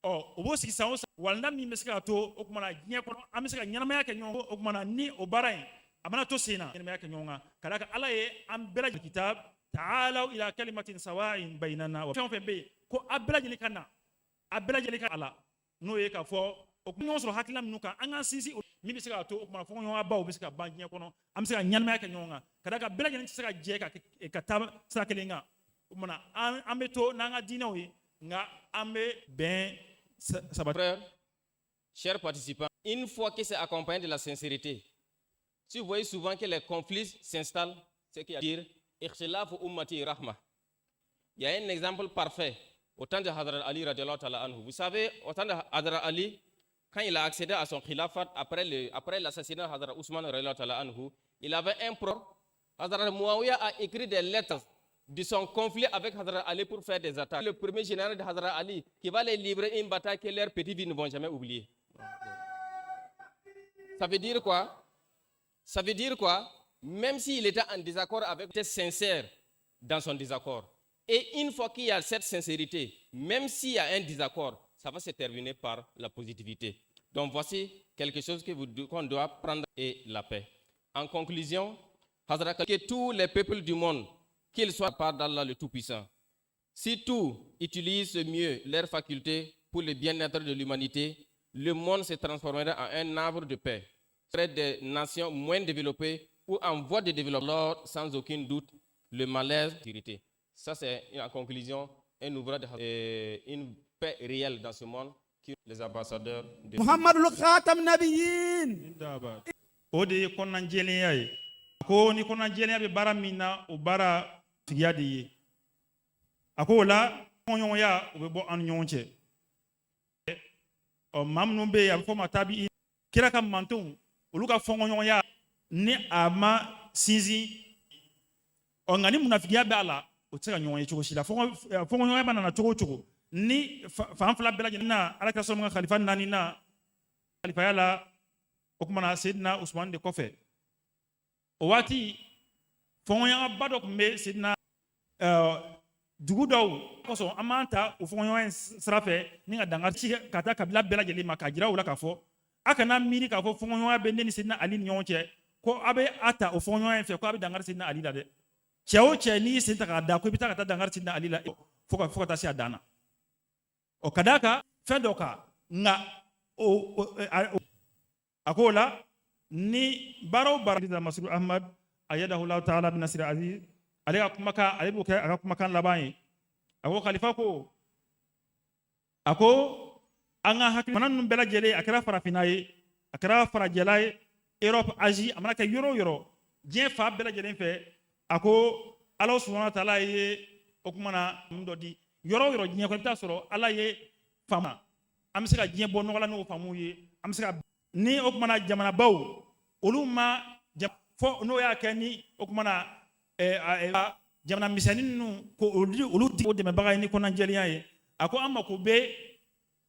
o bo sigi sanwosa walanda mi meska to o kuma na nya ko amiska nyanama yake nyon o kuma na ni o barai amana to sina nyanama yake nyonga kalaka ala ye am bela kitab ta'alaw ila kalimatin sawa'in bainana wa fe ko abela jeli kana ala no ye ka fo o kunyo so haklam nuka anga sisi mi bɛ se k'a to o kumana fɔɲɔgɔnya baw bɛ se ka ban diɲɛ kɔnɔ an bɛ se ka ɲɛnamaya kɛ ɲɔgɔn kan ka d'a kan bɛɛ lajɛlen tɛ se ka jɛ ka taa sira kelen kan o kumana an bɛ to n'an ka diinɛw ye nka an bɛ bɛn sabati. Frères, chers participants, une fois que c'est accompagné de la sincérité, si vous voyez souvent que les conflits s'installent, c'est qu'il y a à dire Ikhtilaf ummati rahma. Il y a un exemple parfait au temps de Hadrat Ali radiallahu ta'ala anhu. Vous savez, au temps de Hadrat Ali, quand il a accédé à son khilafat après l'assassinat de Hadrat Ousmane radiallahu ta'ala anhu, il avait un pro. Hadrat Muawiyah a écrit des lettres de son conflit avec Hadrat Ali pour faire des attaques. Le premier général de Hadrat Ali qui va les livrer une bataille que leurs petits vies ne vont jamais oublier. Ça veut dire quoi? Ça veut dire quoi? Même s'il était en désaccord avec, il était sincère dans son désaccord. Et une fois qu'il y a cette sincérité, même s'il y a un désaccord, ça va se terminer par la positivité. Donc voici quelque chose qu'on doit prendre et la paix. En conclusion, que tous les peuples du monde, qu'ils soient par d'Allah le Tout-Puissant, si tous utilisent mieux leurs facultés pour le bien-être de l'humanité, le monde se transformera en un arbre de paix. Près des nations moins développées ou en voie de développement, sans aucun doute, le malaise, la sécurité. Ça, c'est en conclusion un ouvrage une paix réelle dans ce monde qui les ambassadeurs de Muhammadul Khatam Nabiyyin. O de ye kɔnɔna jɛlenya ye ko ni kɔnɔna jɛlenya bɛ baara min na o baara tigiya de ye a ko o la ɲɔgɔnya o bɛ bɔ an ni ɲɔgɔn cɛ maa minnu bɛ yen a bɛ fɔ ma tabi kira ka mantonw olu ka fɔɲɔgɔnya ni a ma sinsin nka ni munafigiya bɛ a la o tɛ se ka ɲɔgɔn ye cogo si la fɔɲɔgɔnya bɛ nana cogo o cogo ni fan fila bɛɛ lajɛlen na Alakira sɔlɔm ka kalifa 4 na kalifaya la o kumana Seydina Usman de kɔfɛ o waati fɔɲɔgɔnyaba dɔ tun bɛ Seydina dugu dɔw kosɔn an b'an ta o fɔɲɔgɔnya sira fɛ ni ka dankari ci ka taa kabila bɛɛ lajɛlen ma ka jira u la k'a fɔ a kana miiri k'a fɔ fɔɲɔgɔnya bɛ ne ni Seydina Ali ni ɲɔgɔn cɛ ko a bɛ a ta o fɔɲɔgɔnya fɛ ko a bɛ dankari Seydina Ali la dɛ cɛ o cɛ n'i y'i sen ta k'a da ko i bɛ taa ka taa dankari Seydina Ali la fo ka taa se a dan na o ka d'a kan fɛn dɔ kan nka a ko o la ni baara o baara Masiru Ahmad ayadahu ta'ala bin Nasir Aziz ale ka kumakan ale b'o kɛ a ka kumakan laban ye a ko kalifa ko a ko an ka hakili fana ninnu bɛɛ lajɛlen a kɛra farafinna ye a kɛra farajɛla ye Europe Asie a mana kɛ yɔrɔ o yɔrɔ diɲɛ fa bɛɛ lajɛlen fɛ a ko Ala subhanahu wa ta'ala ye o kumana mun dɔ di yɔrɔ o yɔrɔ diɲɛ kɔnɔ i bɛ taa sɔrɔ Ala ye faamu an bɛ se ka diɲɛ bɔ nɔgɔ la n'o faamu ye an bɛ se ka ni o kumana jamanabaw olu ma fɔ n'o y'a kɛ ni o kumana jamana misɛnnin ninnu ko olu di o dɛmɛbaga ye ni kɔnɔnajɛlenya ye a ko an mako bɛ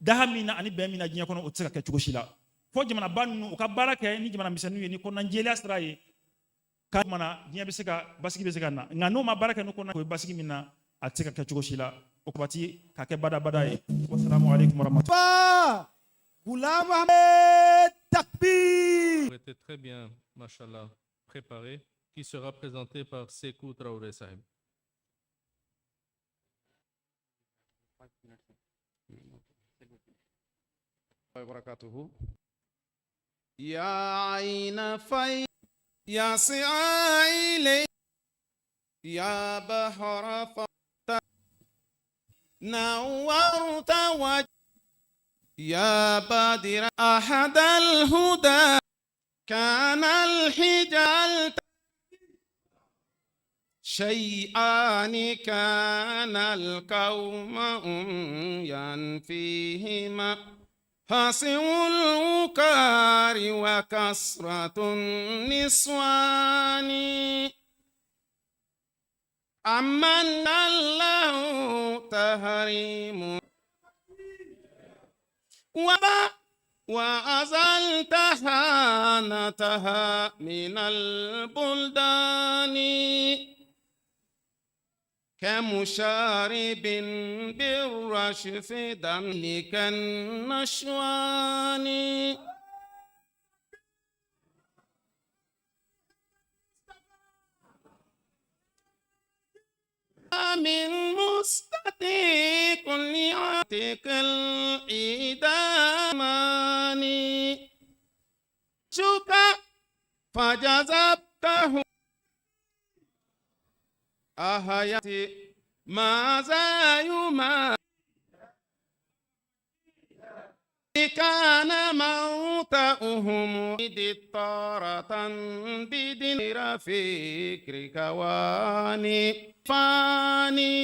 daha min na ani bɛn min na diɲɛ kɔnɔ o tɛ se ka kɛ cogo si la fo jamanaba ninnu u ka baara kɛ ni jamana misɛnninw ye ni kɔnɔnajɛlenya sira ye ka kumana diɲɛ bɛ se ka basigi bɛ se ka na nka n'o ma baara kɛ n'o kɔnɔ o ye basigi min na a tɛ se ka kɛ cogo si la o kabati ka kɛ badabada ye wasalamu aleykum warahmatullahi. Était très bien, machallah, préparé, qui sera présenté par Sekou Traoré Sahib. يا عين في يا سعيلي يا بحر نورت وجه يا بادر أحد الهدى كان الحجال شيئان كان القوم فيهما حسن الوقار وكسرة النسوان أمن الله تحريم وأزلت حانتها من البلدان كمشارب بالرشف دملك النشوان من مستطيق لعتق الإدامان فجذبته أهيتي ماذا يما كان موتهم دطارة بدنر فكر كواني فاني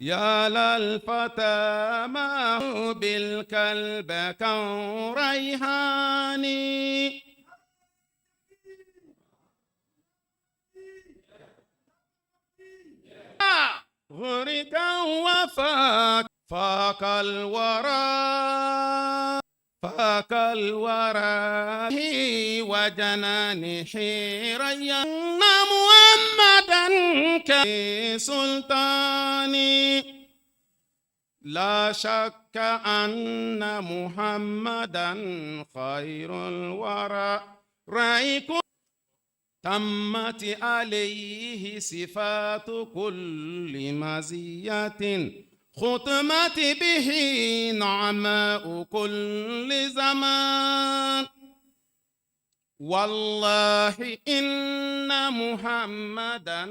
يا للفتى ما بالكلب كون ريحاني غرقا وفاك فاك الورى فاك الورى وجنان حيريا محمدا كسلطاني لا شك أن محمدا خير الورى رأيك تمت عليه صفات كل مزية ختمت به نعماء كل زمان والله إن محمدا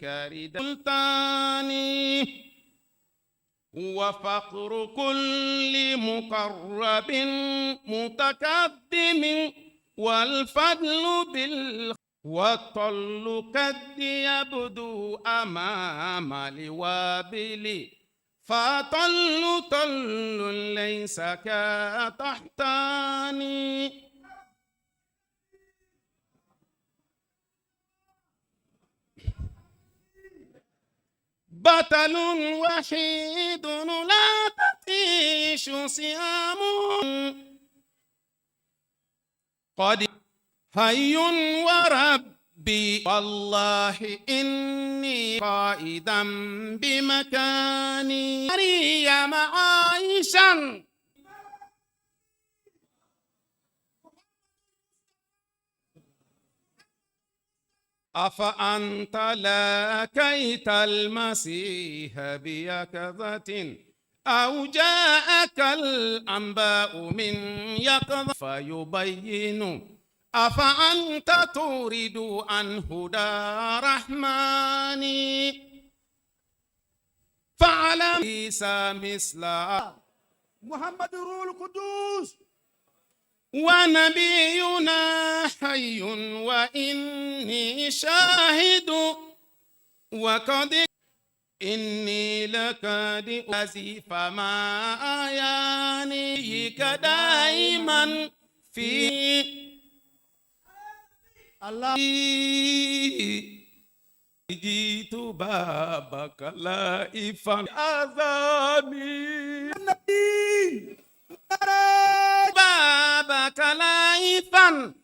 كرد سلطاني وفقر كل مقرب متقدم والفضل والطل قد يبدو أمام الوابل فطل طل ليس كتحتاني بطل وحيد لا تطيش صيام قد حي وربي والله إني قائدا بمكاني مريم عائشا أفأنت لاكيت المسيح بيقظة أو جاءك الأنباء من يقظة فيبين أفأنت تريد عن هدى رحماني فعلم عيسى مثل محمد روح القدوس ونبينا حي وإني شاهد وقد إني لقد أزف ما آيانيك دائما في الله جئت بابك لائفا أذاني بابك لائفا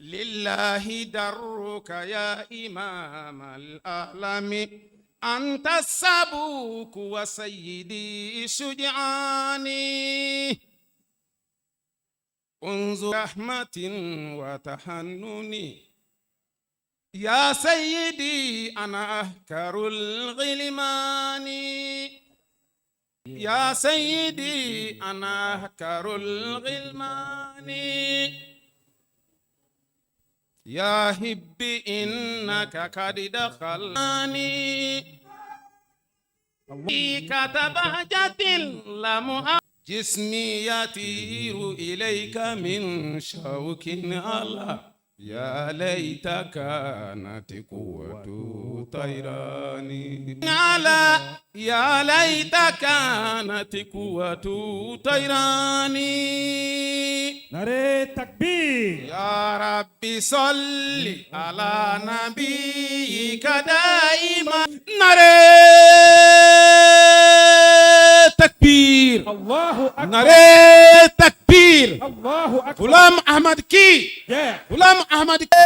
لله درك يا إمام الأعلام أنت السبوك وسيدي شجعاني انظر رحمة وتحنني يا سيدي أنا أهكر الغلمان يا سيدي أنا أهكر الغلمان يا هب إنك قد دخلني كتب بهجة لم جسمي يطير إليك من شوك الله يا ليت كانت قوة طيراني على يا ليت كانت قوة طيراني نرى تكبير يا ربي صل على نبيك دائما نرى تكبير الله أكبر نرى تكبير الله أكبر غلام أحمد كي غلام أحمد كي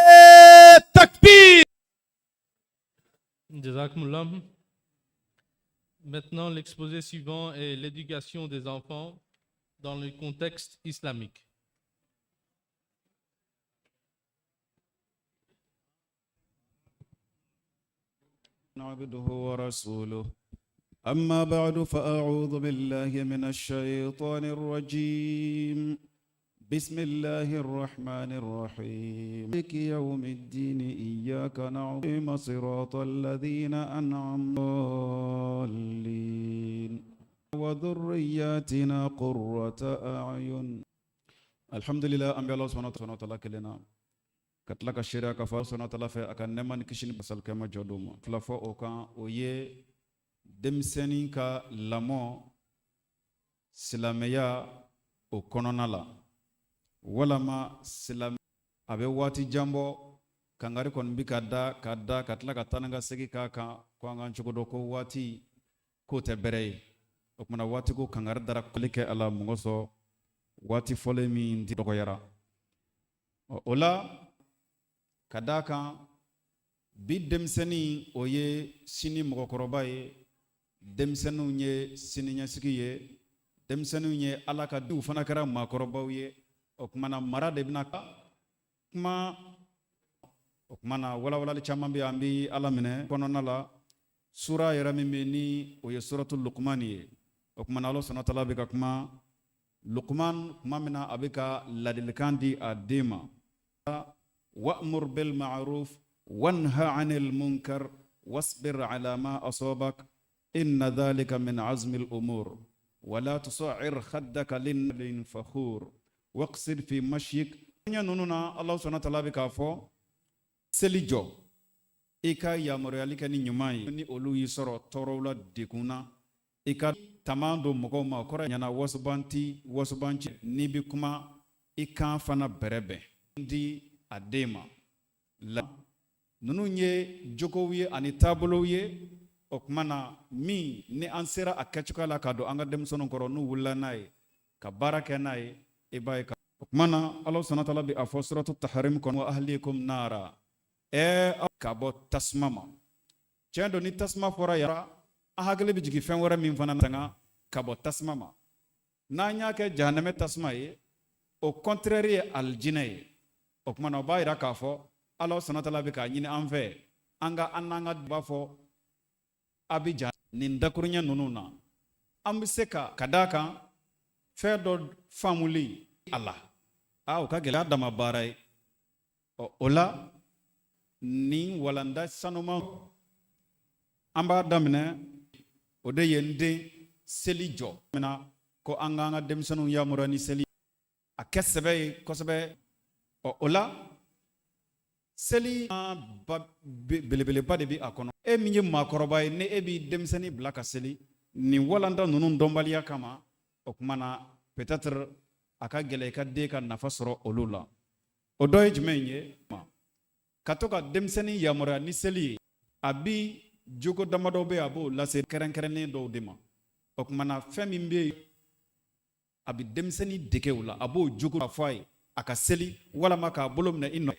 تكبير. Jazakumullah. Maintenant, l'exposé suivant est l'éducation des enfants dans le contexte islamique. عبده ورسوله أما بعد فأعوذ بالله من الشيطان الرجيم بسم الله الرحمن الرحيم مالك يوم الدين إياك نعبد صراط الذين أنعمت عليهم وذرياتنا قرة أعين. الحمد لله أنبياء الله سبحانه وتعالى كلنا katla ka sharia ka fa sona tala fe aka neman kishin basal kama joduma fla fo o kan o ye demseni ka lamo silameya o konona la wala ma silam abe wati jambo kangari kon bi kada katla ka tananga segi ka ko ngan chugo ko wati ko te bere o kuma wati ko kangari dara klike ala mungoso wati fole mi ndi ko yara ola kadaka bi demseni o ye sini mɔgɔkɔrɔba ye demseniw ye sini ɲɛsigi ye demseniw ye ala ka diw fana kɛra maakɔrɔbaw ye o kumana mara de bɛna kuma o kumana walawalali caman bɛ an bɛ ala minɛ kɔnɔna la sura yɛrɛ min bɛ ni o ye suratu luqman ye o kumana ala sɔnna taala bɛ ka kuma luqman kuma min na a bɛ ka ladilikan di a den ma وأمر بالمعروف وانهى عن المنكر واصبر على ما أصابك إن ذلك من عزم الأمور ولا تصعر خدك للفخور واقصر في مشيك نوننا الله سبحانه وتعالى بكافو سليجو إيكا يا مرياليك نيوماي ني أولو يسرو تورولا ديكونا إيكا تماندو مغوما كورا يانا واسبانتي نيبكما إيكا فانا بربه دي adema la nunu nye jokow ye ani taabolow ye o kumana min ni an sera a kɛcogoya la ka don an ka denmisɛnninw kɔrɔ n'u wulila n'a ye ka baara kɛ n'a ye i b'a ye ka o kumana ala subhanahu wa ta'ala bi a fɔ suratu taharim kɔnɔ wa ahlikum naara ka bɔ tasuma ma tiɲɛ don ni tasuma fɔra yara an hakili bɛ jigin fɛn wɛrɛ min fana na ka bɔ tasuma ma n'an y'a kɛ jahanɛmɛ tasuma ye o contraire ye alijinɛ ye o kumana o b'a yira k'a fɔ ala subhanahu wa ta'ala bɛ k'a ɲini an fɛ an n'an ka b'a fɔ a bɛ ja nin dakuruɲɛ ninnu na an bɛ se ka d'a kan fɛn dɔ faamuli a la o ka gɛlɛya dama baara ye o la nin walanda sanuma an b'a daminɛ o de ye n den seli jɔ mina ko an k'an ka denmisɛnninw yamaruya ni seli a kɛ sɛbɛ ye kosɛbɛ o la seli belebeleba de bɛ a kɔnɔ e min ye maakɔrɔba ye ni e b'i denmisɛnnin bila ka seli nin walanda ninnu dɔnbaliya kama o kumana peut-être a ka gɛlɛ i ka den ka nafa sɔrɔ olu la o dɔ ye jumɛn ye ka to ka denmisɛnnin yamaruya ni seli ye a bi jogo damadɔ bɛ a b'o lase kɛrɛnkɛrɛnnen dɔw de ma o kumana fɛn min bɛ yen a bɛ denmisɛnnin dege o la a b'o jogo fɔ a ye a ka seli walama k'a bolo minɛ i nɔ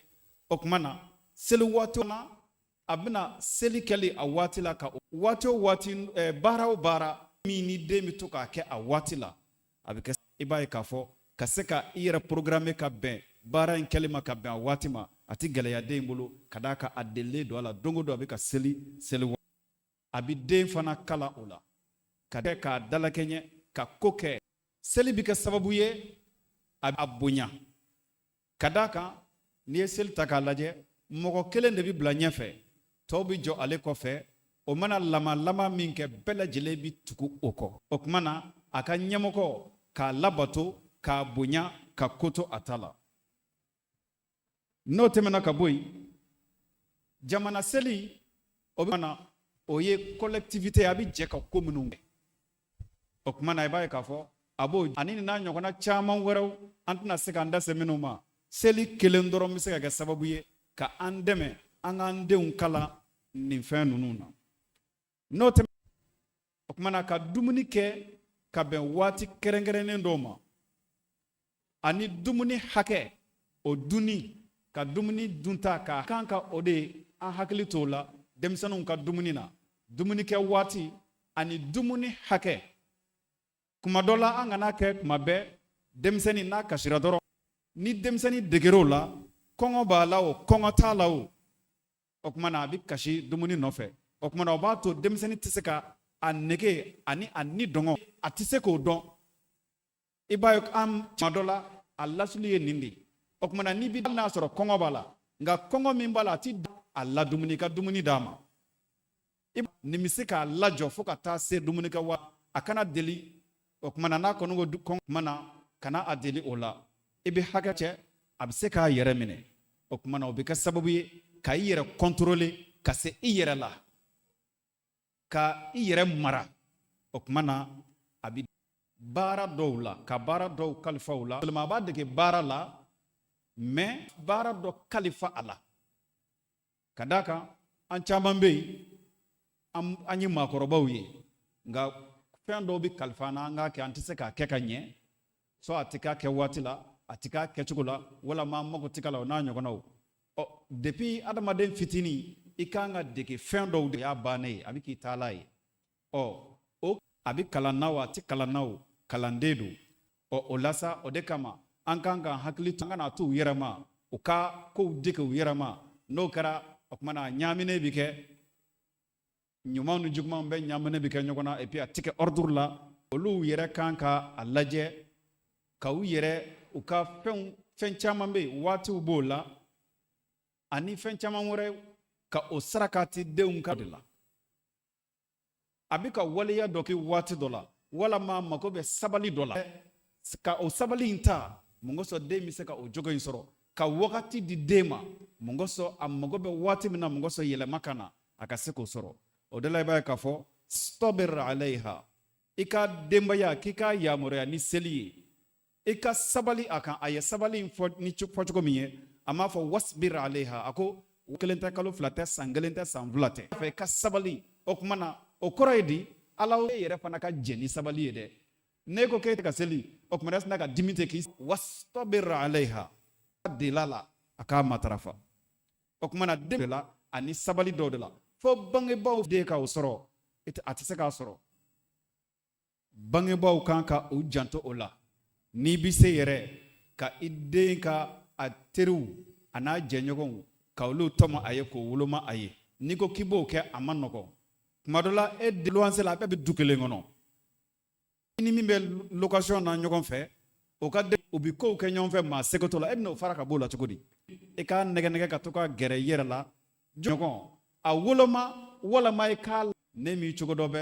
o kumana seli waati na a bɛna seli kɛli a waati la ka waati o waati baara o baara min ni den bɛ to k'a kɛ a waati la a bɛ kɛ i b'a ye k'a fɔ ka se ka i yɛrɛ programme ka bɛn baara in kɛli ma ka bɛn a waati ma a tɛ gɛlɛya den bolo ka d'a kan a delilen don a la don o don a bɛ ka seli a bɛ den fana kala o la ka kɛ k'a dalakɛɲɛ ka ko kɛ seli bɛ kɛ sababu ye a bonya ka d'a kan n'i ye seli ta k'a lajɛ mɔgɔ kelen de bɛ bila ɲɛfɛ tɔw bɛ jɔ ale kɔfɛ o mana lama min kɛ bɛɛ lajɛlen bɛ tugu o kɔ o tuma na a ka ɲɛmɔgɔ k'a labato k'a bonya ka ko to a ta la n'o tɛmɛna ka bɔ yen jamana seli o bɛ na o ye collectivité a bɛ jɛ ka ko minnu kɛ o tuma na i b'a ye k'a fɔ a b'o ani nin n'a ɲɔgɔnna caman wɛrɛw an tɛna se k'an da se minnu ma seli kelen dɔrɔn bɛ se ka kɛ sababu ye ka an dɛmɛ an k'an denw kalan nin fɛn ninnu na n'o tɛmɛ o kumana ka dumuni kɛ ka bɛn waati kɛrɛnkɛrɛnnen dɔw ma ani dumuni hakɛ o dunni ka dumuni dunta ka kan ka o de an hakili t'o la denmisɛnninw ka dumuni na dumuni kɛ waati ani dumuni hakɛ kuma dɔ la an kana kɛ kuma bɛɛ denmisɛnnin n'a kasira dɔrɔn ni denmisɛnnin deger'o la kɔngɔ b'a la o kɔngɔ t'a la o kuma na a bɛ kasi dumuni nɔfɛ o kuma na o b'a to denmisɛnnin tɛ se ka a nege ani a ni dɔngɔ a tɛ se k'o dɔn i b'a ye an tuma dɔ la a lasili ye nin de o kumana n'i bi n'a sɔrɔ kɔngɔ b'a la nka kɔngɔ min b'a la a ti a ladumuni i ka dumuni d'a ma nin bɛ se k'a lajɔ fo ka taa se dumuni kɛ wa a kana deli o kumana n'a kɔni ko kɔngɔ kumana kana a deli o la i bɛ hakɛ cɛ a bɛ se k'a yɛrɛ minɛ o kumana o bɛ kɛ sababu ye ka i yɛrɛ contrôler ka se i yɛrɛ la ka i yɛrɛ mara o kumana a bɛ baara dɔw la ka baara dɔw kalifa u la a b'a dege baara la mais baara dɔ kalifa a la ka d'a kan an caman bɛ yen an ye maakɔrɔbaw ye nka fɛn dɔw bɛ kalifa an na an k'a kɛ an tɛ se k'a kɛ ka ɲɛ a tɛ k'a kɛ waati la a tɛ k'a kɛcogo la walama an mago tɛ k'a la o n'a ɲɔgɔnnaw depuis adamaden fitinin i kan ka dege fɛn dɔw de y'a bannen ye a bɛ k'i taala ye a bɛ kalan na o a tɛ kalan na o kalanden don o la sa o de kama an kan ka hakili to an kana to u yɛrɛ ma u ka kow dege u yɛrɛ ma n'o kɛra o kumana ɲaaminen bɛ kɛ ɲumanw ni jugumanw bɛ ɲaaminen bɛ kɛ ɲɔgɔn na et puis a tɛ kɛ ordre la olu yɛrɛ kan ka a lajɛ ka u yɛrɛ u ka fɛn caman bɛ yen waatiw b'o la ani fɛn caman wɛrɛ ka o sarakati denw ka de la a bɛ ka waleya dɔ kɛ waati dɔ la walama mago bɛ sabali dɔ la ka o sabali in ta mun kosɔn den bɛ se ka o jogo in sɔrɔ ka wagati di den ma mun kosɔn a mago bɛ waati min na mun kosɔn yɛlɛma ka na a ka se k'o sɔrɔ o de la i b'a ye k'a fɔ stabir alayha i ka denbaya k'i ka yamaruya ni seli ye i ka sabali a kan a ye sabali in fɔ cogo min ye a m'a fɔ wasbir alayha a ko kelen tɛ kalo fila tɛ san kelen tɛ san fila tɛ i ka sabali o kuma na o kɔrɔ ye di ala e yɛrɛ fana ka jɛ ni sabali ye dɛ ne ko k'e tɛ ka seli o kuma na ka dimi tɛ k'i wastabir alayha dela la a k'a matarafa o kuma na den de la ani sabali dɔw de la fo bangebaaw de ka o sɔrɔ a tɛ se k'a sɔrɔ bangebaaw kan ka u janto o la n'i bi se yɛrɛ ka i den ka a teriw a n'a jɛɲɔgɔnw ka olu tɔmɔ a ye k'o woloma a ye n'i ko k'i b'o kɛ a ma nɔgɔn tuma dɔ la e de luwanse la a bɛɛ bɛ du kelen kɔnɔ ni min bɛ location na ɲɔgɔn fɛ o ka u bɛ kow kɛ ɲɔgɔn fɛ maa seko t'o la e bɛna o fara ka bɔ o la cogo di i k'a nɛgɛ ka to ka gɛrɛ i yɛrɛ la ɲɔgɔn a woloma walama i k'a ne m'i cogo dɔ bɛ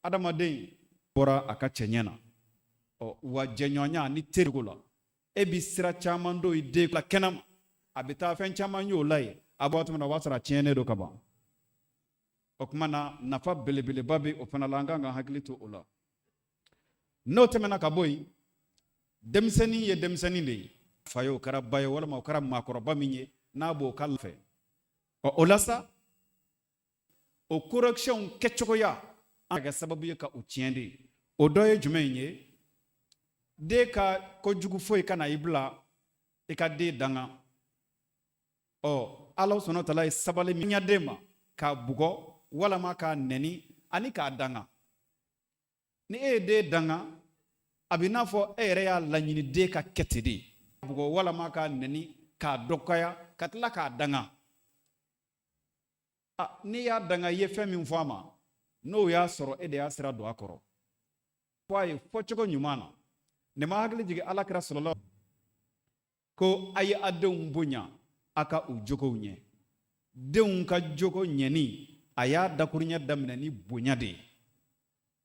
adamaden bɔra a ka cɛɲɛ na wa jɛɲɔgɔnya ni teriko la e bi sira caman don i den la kɛnɛ ma a bɛ taa fɛn caman y'o la ye a bɔ tuma na o b'a sɔrɔ a tiɲɛnen don ka ban o kuma na nafa belebeleba bɛ o fana la an kan ka hakili to o la n'o tɛmɛna ka bɔ yen denmisɛnnin ye denmisɛnnin de ye fa ye o kɛra ba ye walima o kɛra maakɔrɔba min ye n'a b'o ka fɛ o la sa o correction kɛcogoya an ka kɛ sababu ye ka o tiɲɛ de o dɔ ye jumɛn ye den ka kojugu foyi kana i bila i ka den danga ala sɔnna tala ye sabali min ɲa den ma k'a bugɔ walama k'a nɛni ani k'a danga ni e ye den danga a bɛ n'a fɔ e yɛrɛ y'a laɲini den ka kɛ ten de bugɔ walama k'a nɛni k'a dɔgɔya ka tila k'a danga n'i y'a danga i ye fɛn min fɔ a ma n'o y'a sɔrɔ e de y'a sira don a kɔrɔ fɔ a ye fɔcogo ɲuman na ne ma hakili jigin alakira sɔlɔlɔ ko a ye a denw bonya a ka u jogow ɲɛ denw ka jogo ɲɛni a y'a dakuruɲɛ daminɛ ni bonya de ye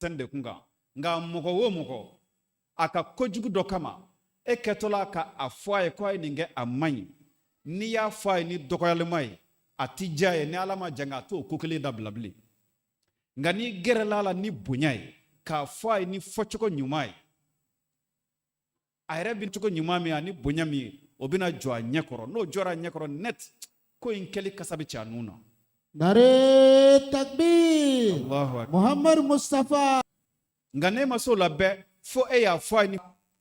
sɛn de kun kan nka mɔgɔ o mɔgɔ a ka kojugu dɔ kama e kɛtɔla ka a fɔ a ye ko a ye nin kɛ a man ɲi n'i y'a fɔ a ye ni dɔgɔyalima ye a ti diya ye ni ala ma jan a t'o ko kelen dabila bilen nka n'i gɛrɛla la ni bonya ye k'a fɔ a ye ni fɔcogo ɲuman ye a yɛrɛ bɛ cogo ɲuman min ani bonya min ye o bɛna jɔ a ɲɛkɔrɔ n'o jɔra a ɲɛkɔrɔ net ko in kɛli kasa bɛ cɛ a nun na. Nare takbir Muhammad Mustafa. Nka ne ma s'o la bɛɛ fo e y'a fɔ a ye ni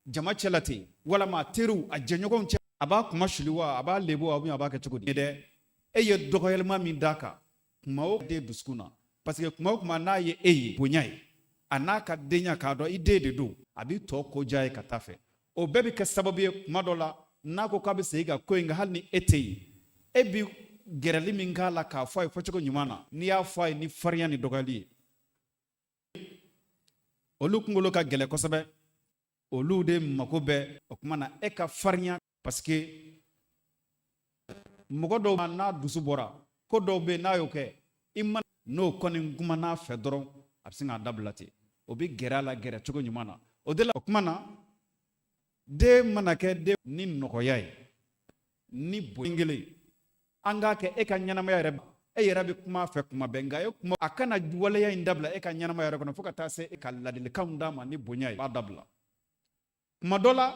jama cɛla ten walama a teriw a jɛɲɔgɔnw cɛ a b'a kuma suli wa a b'a lebu wa a b'a kɛ cogo di dɛ e ye dɔgɔyalima min d'a kan kuma o den dusukun na parce que kuma o kuma n'a ye e ye bonya ye a n'a ka denya k'a dɔn i den de don a b'i tɔ ko diya ye ka taa fɛ o bɛɛ bɛ kɛ sababu ye kuma dɔ la n'a ko k'a bɛ segin ka ko in nka hali ni e tɛ yen e bi gɛrɛli min k'a la k'a fɔ a ye fɔcogo ɲuman na n'i y'a fɔ a ye ni farinya ni dɔgɔyali ye olu kunkolo ka gɛlɛn kosɛbɛ olu de mako bɛ o kuma na e ka farinya parce que mɔgɔ dɔw n'a dusu bɔra ko dɔw bɛ n'a y'o kɛ i ma n'o kɔni kuma n'a fɛ dɔrɔn a bɛ se k'a dabila ten o bɛ gɛrɛ a la gɛrɛ cogo ɲuman na o de la o kuma na den mana kɛ den ni nɔgɔya ye ni bonya kelen an k'a kɛ e ka ɲɛnamaya yɛrɛ e yɛrɛ bɛ kuma a fɛ kuma bɛɛ nka a kana waleya in dabila e ka ɲɛnamaya yɛrɛ kɔnɔ fo ka taa se e ka ladilikanw d'a ma ni bonya ye i b'a dabila kuma dɔ la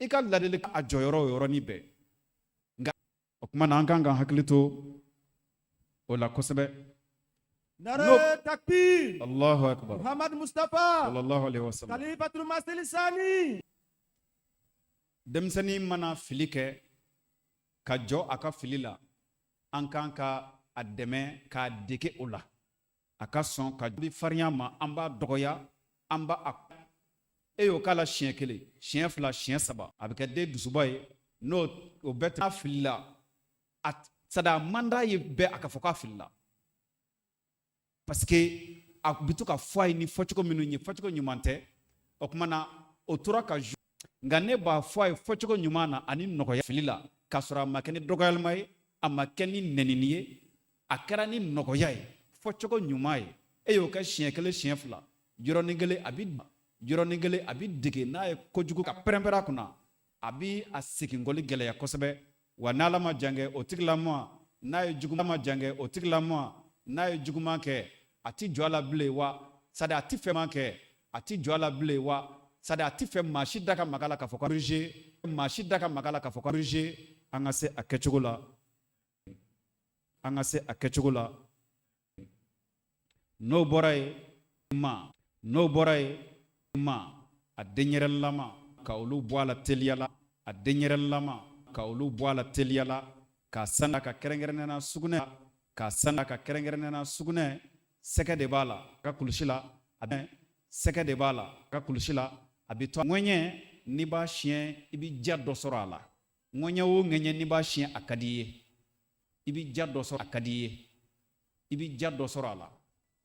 i ka ladilikan a jɔyɔrɔ o yɔrɔnin bɛɛ nka o kuma na an kan ka hakili to o la kosɛbɛ. Nare takbir. Allahu akbar. Muhammad Mustafa. Sallallahu alaihi wasallam. Khalifatul Masih Sani. Denmisɛnnin mana fili kɛ ka jɔ a ka fili la an kan ka a dɛmɛ k'a dege o la a ka sɔn ka bi farinya ma an b'a dɔgɔya an b'a a e y'o k'a la siɲɛ kelen siɲɛ fila siɲɛ saba a bɛ kɛ den dusuba ye n'o o bɛɛ tɛ fili la a sada man d'a ye bɛɛ a ka fɔ k'a fili la parce que a bɛ to ka fɔ a ye ni fɔcogo minnu ye fɔcogo ɲuman tɛ o kuma na o tora ka nka ne b'a fɔ a ye fɔcogo ɲuman na ani nɔgɔya fili la k'a sɔrɔ a ma kɛ ni dɔgɔyalima ye a ma kɛ ni nɛnini ye a kɛra ni nɔgɔya ye fɔcogo ɲuman ye e y'o kɛ siɲɛ kelen siɲɛ fila yɔrɔnin kelen a bɛ dege n'a ye kojugu ka pɛrɛn-pɛrɛn a kunna a bɛ a segin kɔli gɛlɛya kosɛbɛ wa n'Ala ma jan kɛ o tigilamɔgɔ n'a ye juguman jan kɛ o tigilamɔgɔ n'a ye juguman kɛ a ti jɔ a la bilen wa sadi a ti fɛ man kɛ a ti jɔ a la bilen wa sadi a ti fɛ maa si da ka maga la k'a fɔ ko corriger maa si da ka maga la k'a fɔ ko corriger an ka se a kɛcogo la an ka se a kɛcogo la n'o bɔra ye a denyɛrɛlama ka olu bɔ a la teliya la a denyɛrɛlama ka olu bɔ a la teliya la k'a sanda ka kɛrɛnkɛrɛnnena sugunɛ k'a sanda ka kɛrɛnkɛrɛnnena sugunɛ sɛgɛ de b'a la ka kulusi la a bɛ sɛgɛ de b'a la ka kulusi la a bɛ to ŋɛɲɛ n'i b'a siɲɛ i bɛ ja dɔ sɔrɔ a la ŋɛɲɛ o ŋɛɲɛ n'i b'a siɲɛ a ka di i ye i bɛ ja dɔ sɔrɔ a ka di i ye i bɛ ja dɔ sɔrɔ a la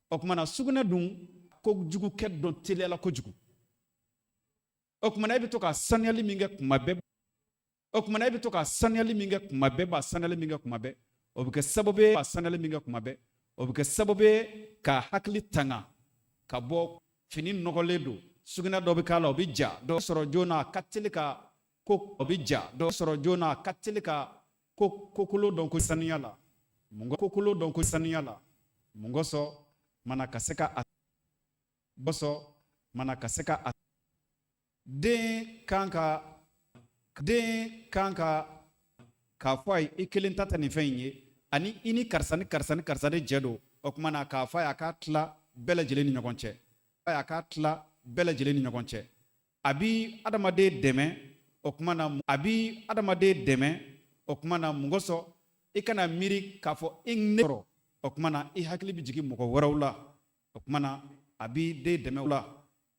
o tuma na sugunɛ dun kojugu kɛ dɔn teliyala kojugu o tuma na e bɛ to ka saniyali min kɛ kuma bɛɛ o tuma na e bɛ to ka saniyali min kɛ kuma bɛɛ b'a saniyali min kɛ kuma bɛɛ o bɛ kɛ sababu ye b'a saniyali min kɛ kuma bɛɛ o bɛ kɛ sababu ye ka hakili tanga ka bɔ fini nɔgɔlen don sugunɛ dɔ bɛ k'a la o bɛ ja dɔ sɔrɔ joona a ka teli ka ko o bɛ ja dɔ sɔrɔ joona a ka teli ka kokolo dɔn ko saniya la kokolo dɔn ko saniya la mun kosɔn mana ka se ka den kan ka k'a fɔ a ye i kelen ta tɛ nin fɛn in ye ani i ni karisa de jɛ don o tuma na k'a fɔ a ye a k'a tila bɛɛ lajɛlen ni ɲɔgɔn cɛ a bi adamaden dɛmɛ o tuma na mun kosɔn i kana miiri k'a fɔ i ne sɔrɔ o tuma na i hakili bɛ jigin mɔgɔ wɛrɛw la o tuma na a b'i den dɛmɛ o la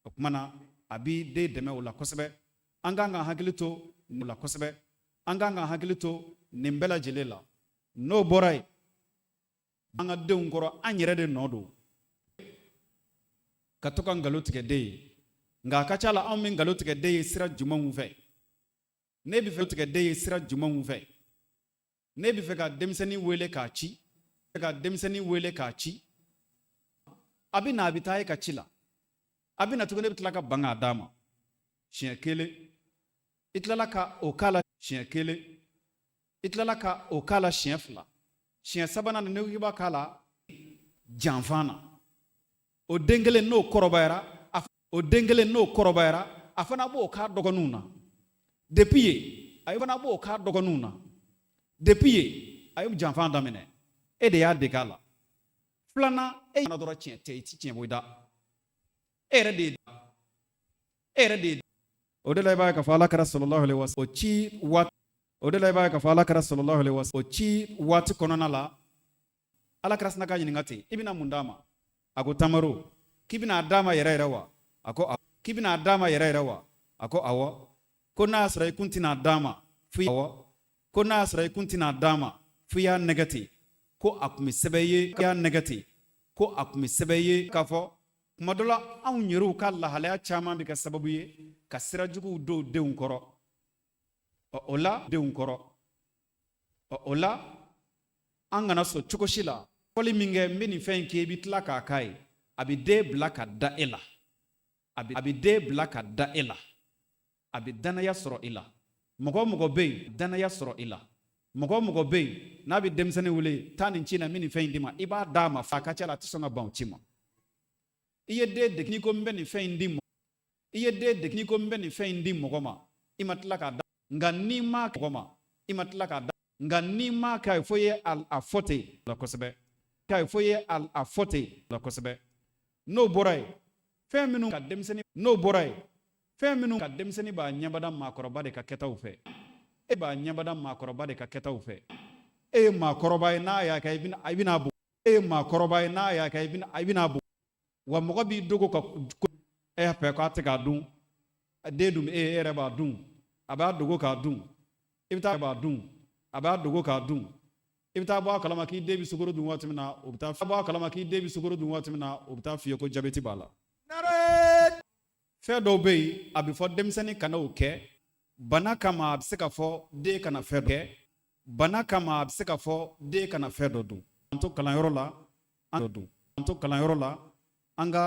o tuma na a b'i den dɛmɛ o la kosɛbɛ an kan ka hakili to o la kosɛbɛ an kan ka hakili to nin bɛɛ lajɛlen la n'o bɔra yen an ka denw kɔrɔ an yɛrɛ de nɔ don ka to ka nkalon tigɛ den ye nka a ka ca la anw bɛ nkalon tigɛ den ye sira jumɛnw fɛ ne bɛ fɛ tigɛ den ye sira jumɛnw fɛ ne bɛ fɛ ka denmisɛnnin wele k'a ci a bɛ na a bɛ taa e ka ci la a bɛ na tuguni ne bɛ tila ka ban k'a d'a ma siɲɛ kelen i tilala ka o k'a la siɲɛ kelen i tilala ka o k'a la siɲɛ fila siɲɛ sabanan ne ko k'i b'a k'a la janfan na o den kelen n'o kɔrɔbayara a fana b'o k'a dɔgɔninw na depuis yen a fana b'o k'a dɔgɔninw na depuis yen a ye janfan daminɛ e de y'a dege a la filanan e fana dɔrɔn tiɲɛ tɛ i ti tiɲɛ bɔ i da e yɛrɛ de o de la i b'a ye k'a fɔ Alakira sallallahu alaihi wasallam o ci waati kɔnɔna la Alakira sina ka ɲininka ten i bɛna mun d'a ma a ko tamaro k'i bɛna d'a ma yɛrɛ wa a ko awɔ ko n'a y'a sɔrɔ i kun tɛna d'a ma f'i y'a nɛgɛ ten ko a tun bɛ sɛbɛn ye k'a fɔ kuma dɔ la anw yɛrɛw ka lahalaya caman bɛ kɛ sababu ye ka sira juguw don denw kɔrɔ o la denw kɔrɔ o la an kana sɔn cogo si la fɔli min kɛ n bɛ nin fɛn in kɛ i bɛ tila k'a k'a ye a bɛ den bila ka da e la a bɛ den bila ka da e la a bɛ danaya sɔrɔ i la mɔgɔ o mɔgɔ bɛ yen danaya sɔrɔ i la mɔgɔ o mɔgɔ bɛ yen n'a bɛ denmisɛnnin wele taa nin ci na n bɛ nin fɛn in d'i ma i b'a d'a ma fa a ka ca la a tɛ sɔn ka ban o ci ma i ye den dege n'i ko n bɛ nin fɛn in di mɔgɔ i ye den dege n'i ko n bɛ nin fɛn in di mɔgɔ ma i ma tila k'a da nka n'i ma mɔgɔ ma i ma tila k'a da nka n'i ma k'a ye fo ye a fɔ ten la kosɛbɛ k'a ye fo ye a fɔ ten la kosɛbɛ n'o bɔra yen fɛn minnu ka denmisɛnnin n'o bɔra yen fɛn minnu ka denmisɛnnin b'a ɲɛbada maakɔrɔba de ka kɛtaw fɛ e b'a ɲɛbada maakɔrɔba de ka kɛtaw fɛ e ye maakɔrɔba ye n'a y'a kɛ i bɛna bɔ e ye maakɔrɔba ye n'a y'a kɛ i bɛna bɔ wa mɔgɔ b'i dogo ka e fɛ k'a tɛ k'a dun den dun e yɛrɛ b'a dun a b'a dogo k'a dun i bɛ taa b'a dun a b'a dogo k'a dun i bɛ taa bɔ a kalama k'i den bɛ sukaro dun waati min na o bɛ taa bɔ a kalama k'i den bɛ sukaro dun waati min na o bɛ taa f'i ye ko jabɛti b'a la fɛn dɔw bɛ yen a bɛ fɔ denmisɛnnin kana o kɛ bana kama a bɛ se ka fɔ den kana fɛn dɔ kɛ bana kama a bɛ se ka fɔ den kana fɛn dɔ dun an to kalanyɔrɔ la an to kalanyɔrɔ la an ka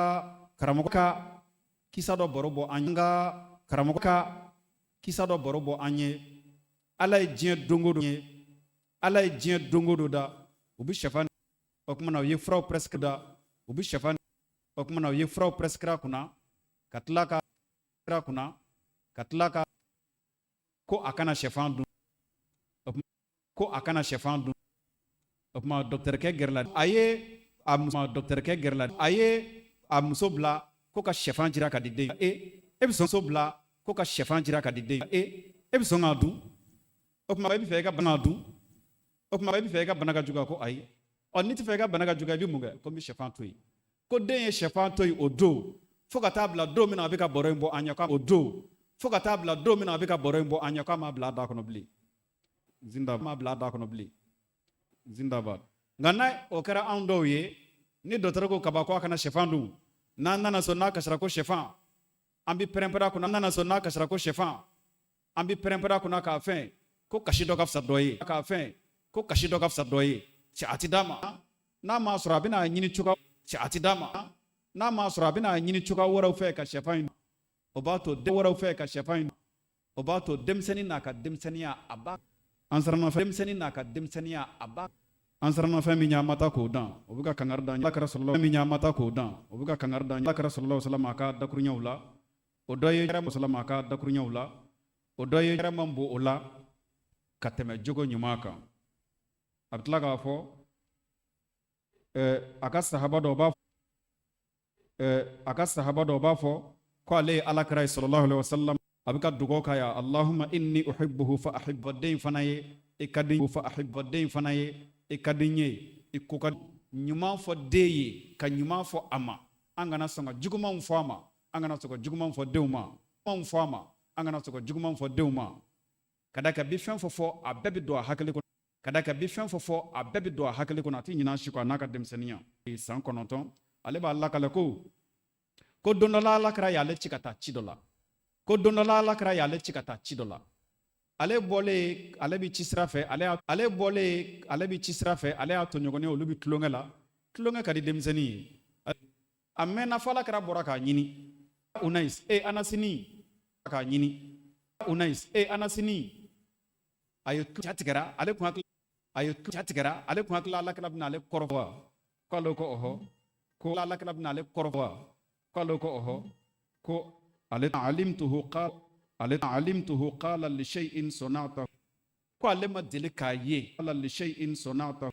karamɔgɔ ka kisa dɔ baro bɔ an ka karamɔgɔ ka kisa dɔ baro bɔ an ye ala ye diɲɛ don o don ye ala ye diɲɛ don o don da u bɛ sɛfan o tuma na u ye furaw presque da u bɛ sɛfan o tuma na u ye furaw presque a kunna ka tila ka kunna ka tila ka ko a kana sɛfan dun ko a kana sɛfan dun o tuma dɔkitɛrikɛ gɛrɛla a ye a dɔkitɛrikɛ gɛrɛla a ye a muso bila ko ka sɛfan jira ka di den e bɛ sɔn muso bila ko ka sɛfan jira ka di den e bɛ sɔn k'a dun o tuma i bɛ fɛ i ka bana dun o tuma i bɛ fɛ i ka bana ka juguya ko ayi ɔ n'i tɛ fɛ i ka bana ka juguya i bɛ mun kɛ ko n bɛ sɛfan to yen ko den ye sɛfan to yen o don fo ka taa bila don min na a bɛ ka baro in bɔ a ɲɛ k'a o don fo ka taa bila don min na a bɛ ka baro in bɔ a ɲɛ k'a m'a bila a da kɔnɔ bilen zindabad m'a bila a da kɔnɔ bilen zindabad nka n'a o kɛra anw dɔw ye ni dɔgɔtɔrɔ ko kaba ko a kana sɛfan dun n'an nana sɔn n'a kasara ko sɛfan an bɛ pɛrɛn-pɛrɛn a kunna an nana sɔn n'a kasara ko sɛfan an bɛ pɛrɛn-pɛrɛn a kunna k'a fɛn ko kasi dɔ ka fisa dɔ ye k'a fɛn ko kasi dɔ ka fisa dɔ ye cɛ a ti d'a ma n'a m'a sɔrɔ a bɛna ɲini cogoya cɛ a ti d'a ma n'a m'a sɔrɔ a bɛna ɲini cogoya wɛrɛw fɛ ka sɛfan in o b'a to den wɛrɛw fɛ ka sɛfan in o b'a to denmisɛnnin n'a ka denmisɛnninya a b'a an siranna fɛn denmisɛnnin n'a ka denmisɛnninya a b'a an siranna fɛn min ɲɛ an ma taa k'o dan o bɛ ka kangari da alakira sɔrɔla fɛn min ɲɛ an ma taa k'o dan o bɛ ka kangari da alakira sɔrɔla sallam a ka dakuruɲɛw la o dɔ ye yɛrɛ sallam a ka dakuruɲɛw la o dɔ ye yɛrɛ man bon o la ka tɛmɛ jogo ɲuman kan a bɛ tila k'a fɔ a ka sahaba dɔw b'a fɔ ko ale ye alakira ye sallallahu alaihi wasallam a bɛ ka dugawu k'a ye allahumma inni uhibbuhu fa ahibbu den fana ye i ka di fa ahibbu den fana ye i ka di n ye i ko ka ɲuman fɔ den ye ka ɲuman fɔ a ma an kana sɔn ka jugumanw fɔ a ma an kana sɔn ka juguman fɔ denw ma fɔ a ma an kana sɔn ka juguman fɔ denw ma ka da kan bi fɛn fɔ a bɛɛ bɛ don a hakili kɔnɔ ka da kan bi fɛn fɔ a bɛɛ bɛ don a hakili kɔnɔ a tɛ ɲinɛ a si kɔ a n'a ka denmisɛnninya san 9 ale b'a lakale ko don dɔ la alakira y'ale ci ka taa ci dɔ la ko don dɔ la alakira y'ale ci ka taa ci dɔ la ale bɔlen ale bɛ ci sira fɛ ale y'a tɔɲɔgɔnninw olu bɛ tulonkɛ la tulonkɛ ka di denmisɛnnin ye a mɛnna fɔ alakira bɔra k'a ɲini unais anasini k'a ɲini unais anasini a ye ca tigɛra ale kun hakili alakira bɛna ale kɔrɔ wa k'ale ko ɔhɔ ko alakira bɛna ale kɔrɔ wa k'ale ko ɔhɔ ko ale alimtuhu qala li shay'in sonata ko ale ma deli k'a ye qala li shay'in sonata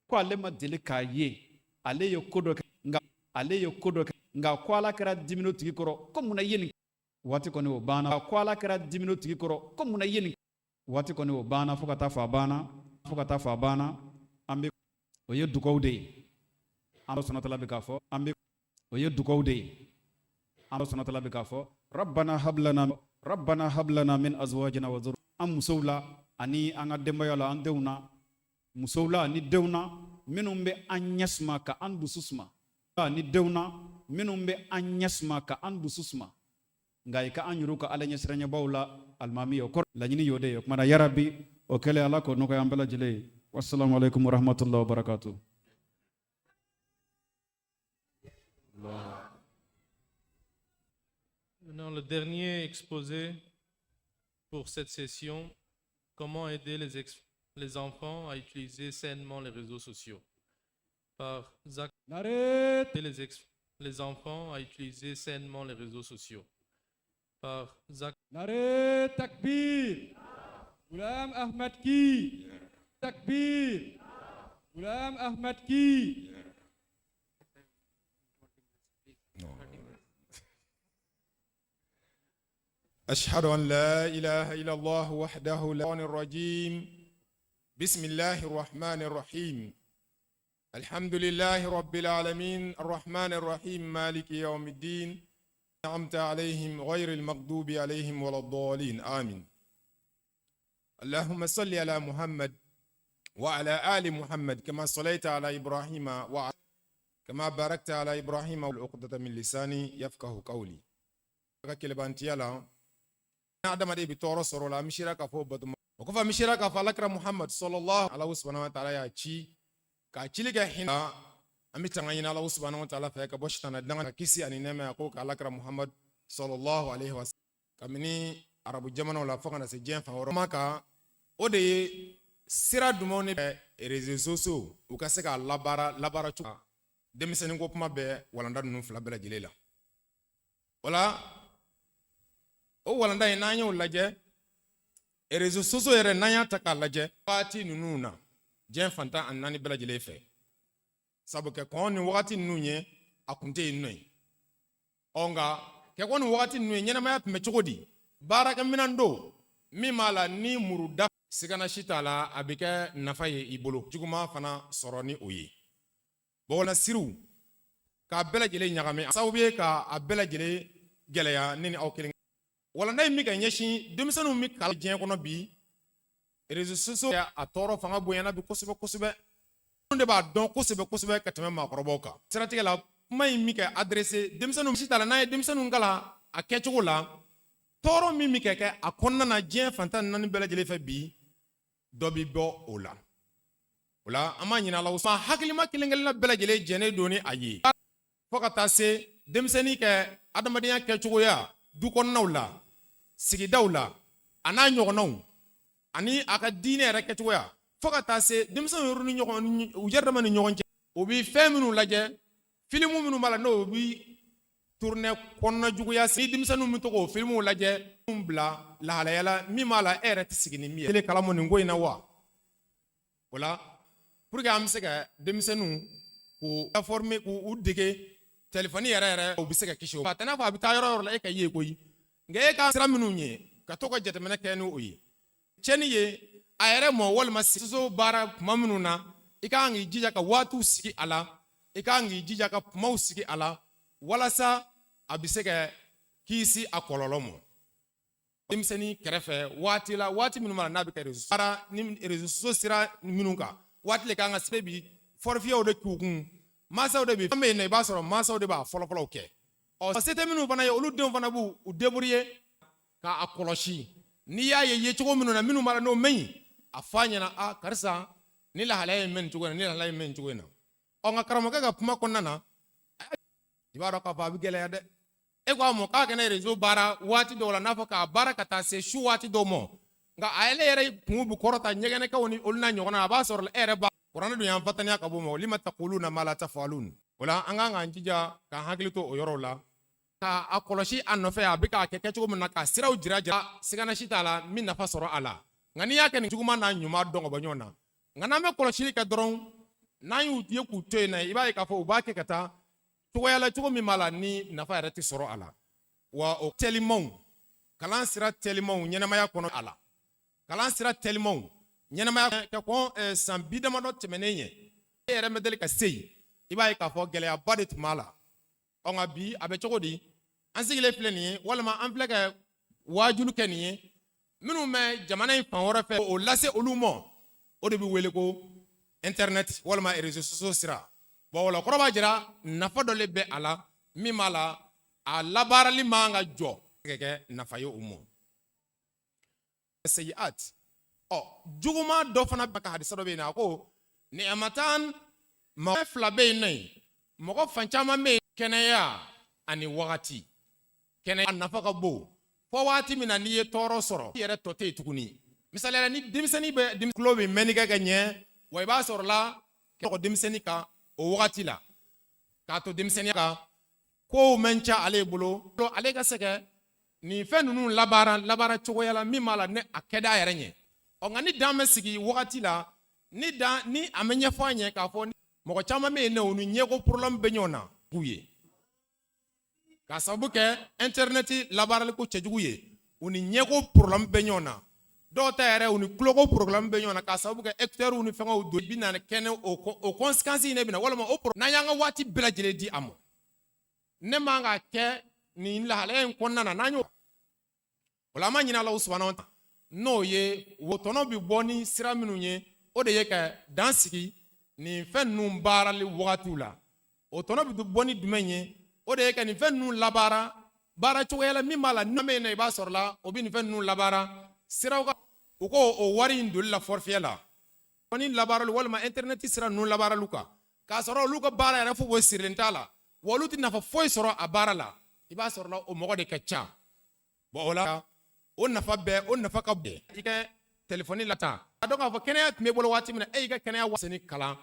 ko ale ma deli k'a ye ale ye ko dɔ kɛ nka ko ala kɛra dimino tigi kɔrɔ ko mun na ye nin waati kɔni o banna ko ala kɛra dimino tigi kɔrɔ ko mun na ye nin waati kɔni o banna fo ka taa fɔ a banna an bɛ o ye dugawu de ye an bɛ sɔnnatala bɛ k'a fɔ o ye dugawu de ye an bɛ sɔnnatala bɛ k'a fɔ rabbana hablana min azwajina wa dhurriyyah an musow la ani an ka denbaya la an denw na musow la ani denw na minnu bɛ an ɲɛ suma ka an dusu suma ni denw na minnu bɛ an ɲɛsuma ka an dusu suma nka i ka an yuru ka ala ɲɛsiranɲɛbaw la alimami o kɔrɔ laɲini y'o de ye o kumana yarabi o kɛlen ala k'o nɔgɔya an bɛɛ lajɛlen ye wassalamu alaikum warahmatullahi wabarakatuh. Dans le dernier exposé pour cette session, comment aider les enfants à utiliser sainement les réseaux sociaux. Par Zach, les enfants à utiliser sainement les réseaux sociaux. Par Zach. Nare takbir. Ghulam Ahmad Ki. Takbir. Ghulam Ahmad Ki. أشهد أن لا إله إلا الله وحده لا الرجيم بسم الله الرحمن الرحيم الحمد لله رب العالمين الرحمن الرحيم مالك يوم الدين أنعمت عليهم غير المغضوب عليهم ولا الضالين آمين اللهم صل على محمد وعلى آل محمد كما صليت على إبراهيم وعلى كما باركت على إبراهيم والعقدة من لساني يفقه قولي adama de bi tɔɔrɔ sɔrɔ la mishira ka fɔ batuma o kɔfɛ mishira ka fɔ alakira muhammad sallallahu alaihi subhanahu wa ta'ala y'a ci ka cili kɛ hinɛ an bɛ tanga ɲini ala subhanahu wa ta'ala fɛ ka bɔ shitana danga ka kisi ani nɛɛmɛ ko ka alakira muhammad sallallahu alaihi wa sallam kabini arabu jamanaw la fo kana se diɲɛ fan wɛrɛ ma kan o de ye sira dumanw ni réseaux sociaux u ka se ka labaara cogo denmisɛnnin ko kuma bɛɛ walanda ninnu fila bɛɛ lajɛlen la wala o walanda in n'an y'o lajɛ réseaux sociaux yɛrɛ n'an y'a ta k'a lajɛ waati ninnu na diɲɛ fantan ani naani bɛɛ lajɛlen fɛ sabu kɛ kɔn ni wagati ninnu ye a kun tɛ yen nɔ ye nka kɛ kɔn ni wagati ninnu ye ɲɛnamaya tun bɛ cogo di baarakɛminɛn don min b'a la ni muru da sigana si t'a la a bɛ kɛ nafa ye i bolo juguman fana sɔrɔ ni o ye bɔgɔla siriw k'a bɛɛ lajɛlen ɲagami sababu ye k'a bɛɛ lajɛlen gɛlɛya ne ni aw kelen walanda in mi ka ɲɛsin denmisɛnninw mi kalan diɲɛ kɔnɔ bi réseaux sociaux a tɔɔrɔ fanga bonyana bi kosɛbɛ kosɛbɛ de b'a dɔn kosɛbɛ kosɛbɛ ka tɛmɛ maakɔrɔbaw kan siratigɛ la kuma in mi kɛ adressé denmisɛnninw si t'a la n'a ye denmisɛnninw kalan a kɛcogo la tɔɔrɔ min mi kɛ kɛ a kɔnɔna na diɲɛ fantan naani bɛɛ lajɛlen fɛ bi dɔ bi bɔ o la an b'a ɲini Ala ma hakilima kelen kelenna bɛɛ lajɛlen jɛnnen don ni a ye fo ka taa se denmisɛnnin kɛ adamadenya kɛcogoya du kɔnɔnaw la sigidaw la a n'a ɲɔgɔnnaw ani a ka diinɛ yɛrɛ kɛcogoya fo ka taa se denmisɛnw ni ɲɔgɔn u yɛrɛ dama ni ɲɔgɔn cɛ u bi fɛn minnu lajɛ filimu minnu b'a la n'o bi tourner kɔnɔna juguya ni denmisɛnninw min to k'o filimuw lajɛ bila lahalaya la min b'a la e yɛrɛ tɛ sigi ni min ye tele kalamu nin ko in na wa o la pour que an bɛ se ka denmisɛnninw k'u former k'u dege telefɔni yɛrɛ o bɛ se ka kisi o. a tɛ n'a fɔ a bɛ taa yɔrɔ yɔrɔ la e ka ye koyi nka e ka sira minnu ye ka to ka jateminɛ kɛ n'o ye cɛnni ye a yɛrɛ mɔ walima soso baara kuma minnu na i ka kan k'i jija ka waatiw sigi a la i ka kan k'i jija ka kumaw sigi a la walasa a bɛ se ka kisi a kɔlɔlɔ ma denmisɛnnin kɛrɛfɛ waati la waati minnu ma n'a bɛ kɛ baara ni réseaux sociaux sira minnu kan waati le kan ka sɛbɛn bi fɔrifiyɛw de k'u kun mansaw de bɛ fɛn bɛ yen nɔ i b'a sɔrɔ mansaw de b'a fɔlɔfɔlɔw kɛ se tɛ minnu fana ye olu denw fana b'u débrouiller k'a kɔlɔsi n'i y'a ye cogo minnu na minnu b'a la n'o man ɲi a f'a ɲɛna a karisa ni lahalaya in bɛ nin cogo in na ni lahalaya in bɛ nin cogo in na nka karamɔgɔkɛ ka kuma kɔnɔna na i b'a dɔn k'a fɔ a bɛ gɛlɛya dɛ e ko a ma k'a kɛnɛ réseau baara waati dɔw la n'a fɔ k'a baara ka taa se su waati dɔw ma nka a yɛrɛ kun bɛ kɔrɔta ɲɛgɛnɛkɛw ni olu n'a ɲɔgɔnna a b'a sɔrɔ e yɛrɛ b'a kuranɛ dun y'an fataniya ka bɔ o ma lima taquluna ma la taf'alun o la an kan k'an jija k'an hakili to o yɔrɔw la k'a kɔlɔsi a nɔfɛ a bɛ k'a kɛ cogo min na ka siraw jira sigana si t'a la min nafa sɔrɔ a la nka n'i y'a kɛ nin juguman n'a ɲuman dɔn ka bɔ ɲɔgɔn na nka n'an bɛ kɔlɔsili kɛ dɔrɔn n'an y'u ye k'u to yen na i b'a ye k'a fɔ u b'a kɛ ka taa cogoya la cogo min b'a la ni nafa yɛrɛ tɛ sɔrɔ a la wa o telimanw kalan sira telimanw ɲɛnamaya kɔnɔ a la kalan sira telimanw ɲɛnamaya kɛ kɔn san 20 damadɔ tɛmɛnen ye e yɛrɛ mɛ deli ka se yen i b'a ye k'a fɔ gɛlɛyaba de tun b'a la nka bi a bɛ cogo di an sigilen filɛ nin ye walima an filɛ ka waajulu kɛ nin ye minnu bɛ jamana in fan wɛrɛ fɛ o lase olu ma o de bɛ wele ko internet walima réseaux sociaux sira bon o la kɔrɔ b'a jira nafa dɔ de bɛ a la min b'a la a labaarali man ka jɔ ka kɛ nafa ye o ma seyiat juguma dɔ fana bɛ ka hadisa dɔ bɛ yen a ko ni'amatan mɔgɔ fila bɛ yen nɔ mɔgɔ fan caman bɛ yen kɛnɛya ani wagati kɛnɛya nafa ka bon fɔ waati min na n'i ye tɔɔrɔ sɔrɔ i yɛrɛ tɔ tɛ yen tuguni misaliya la ni denmisɛnnin bɛ tulo bɛ mɛnni kɛ ka ɲɛ wa i b'a sɔrɔ la kɔgɔ denmisɛnnin kan o wagati la k'a to denmisɛnninya kan kow man ca ale bolo ale ka se ka nin fɛn ninnu labaara cogoya la min b'a la ne a kɛ d'a yɛrɛ ɲɛ nka ni dan bɛ sigi wagati la ni a ma ɲɛfɔ a ɲɛ k'a fɔ mɔgɔ caman bɛ yen nɔ u ni ɲɛko problème bɛ ɲɔgɔn na k'u ye k'a sababu kɛ internet labaarali ko cɛjugu ye u ni ɲɛko problème bɛ ɲɔgɔn na dɔw ta yɛrɛ u ni tuloko problème bɛ ɲɔgɔn na k'a sababu kɛ hectares ni fɛngɛw don i bɛ na kɛnɛ o conséquences in de bɛ na walima o n'an y'an ka waati bɛɛ lajɛlen di a ma ne man ka kɛ nin lahalaya in kɔnɔna na n'an y'o o la an ma ɲini Alahu subahanahu wa taala n'o ye tɔnɔ bɛ bɔ ni sira minnu ye o de ye ka dan sigi nin fɛn ninnu baarali wagatiw la o tɔnɔ bɛ bɔ ni jumɛn ye o de ye ka nin fɛn ninnu labaara baara cogoya la min b'a la n'a mɛn i b'a sɔrɔ la o bɛ nin fɛn ninnu labaara siraw ka u ko o wari in doli la forfait la ni labaarali walima internet sira ninnu labaaraliw kan k'a sɔrɔ olu ka baara yɛrɛ foyi sirilen t'a la wa olu tɛ nafa foyi sɔrɔ a baara la i b'a sɔrɔ la o mɔgɔ de ka ca o la o nafa ka bon i ka telefɔni la tan a dɔn k'a fɔ kɛnɛya tun bɛ bolo waati min na e y'i ka kɛnɛya waseni kalan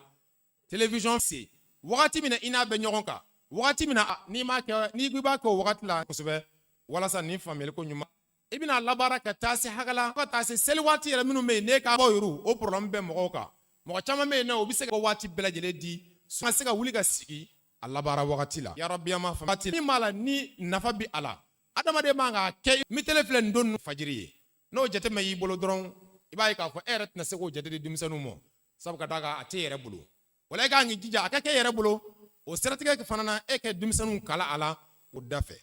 télévision se wagati min na i n'a bɛ ɲɔgɔn kan wagati min na n'i ko i b'a kɛ o wagati la kosɛbɛ walasa nin faamuyali ko ɲuman i bɛna labaara ka taa se hakɛ la fo ka taa se seli waati yɛrɛ minnu bɛ yen n'e k'a bɔ yɔrɔ o problème bɛ mɔgɔw kan mɔgɔ caman bɛ yen nɔ o bɛ se ka waati bɛɛ lajɛlen di ka se ka wuli ka sigi a labaara wagati la yarabi an b'a fɔ waati min b'a la ni nafa bɛ a la adamaden man ka kɛ mitele filɛ nin don fajiri ye n'o jateminɛ y'i bolo dɔrɔn i b'a ye k'a fɔ e yɛrɛ tɛna se k'o jate di denmisɛnninw ma sabu ka d'a kan a t'e yɛrɛ bolo wala e k'an k'i jija a ka kɛ e yɛrɛ bolo o siratigɛ fana na e ka denmisɛnninw kala a la o da fɛ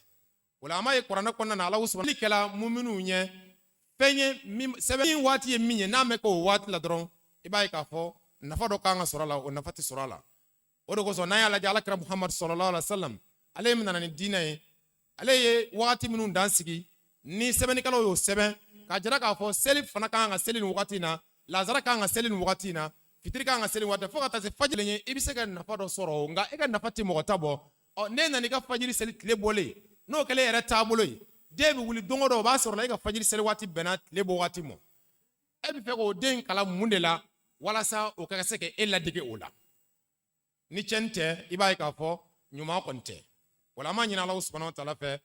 wala an b'a ye kuranɛ kɔnɔna na Alahu subahanahu kɛla muminunw ɲɛ fɛn ye sɛbɛnni waati ye min ye n'a mɛn k'o waati la dɔrɔn i b'a ye k'a fɔ nafa dɔ kan ka sɔrɔ a la o nafa tɛ sɔrɔ a la o de kosɔn n'an y'a lajɛ Alakira Muhamadu sallallahu alaihi wa sallam ale min nana ni diinɛ ye ale ye wagati minnu dan sigi ni sɛbɛnnikɛlaw y'o sɛbɛn k'a jira k'a fɔ seli fana kan ka seli nin wagati in na lazara kan ka seli nin wagati in na fitiri kan ka seli nin wagati fo ka taa se fajiri ye i bɛ se ka nafa dɔ sɔrɔ o nka e ka nafa tɛ mɔgɔ ta bɔ ne nana i ka fajiri seli tile bɔlen n'o kɛlen yɛrɛ taabolo ye den bɛ wuli don o don o b'a sɔrɔ la e ka fajiri seli waati bɛnna tile bɔ waati ma e bɛ fɛ k'o den kala mun de la walasa o ka se ka e ladege o la ni cɛnni tɛ i b'a ye k'a fɔ ɲuman kɔni tɛ wala an b'a ɲini Alahu subahanahu wa taala fɛ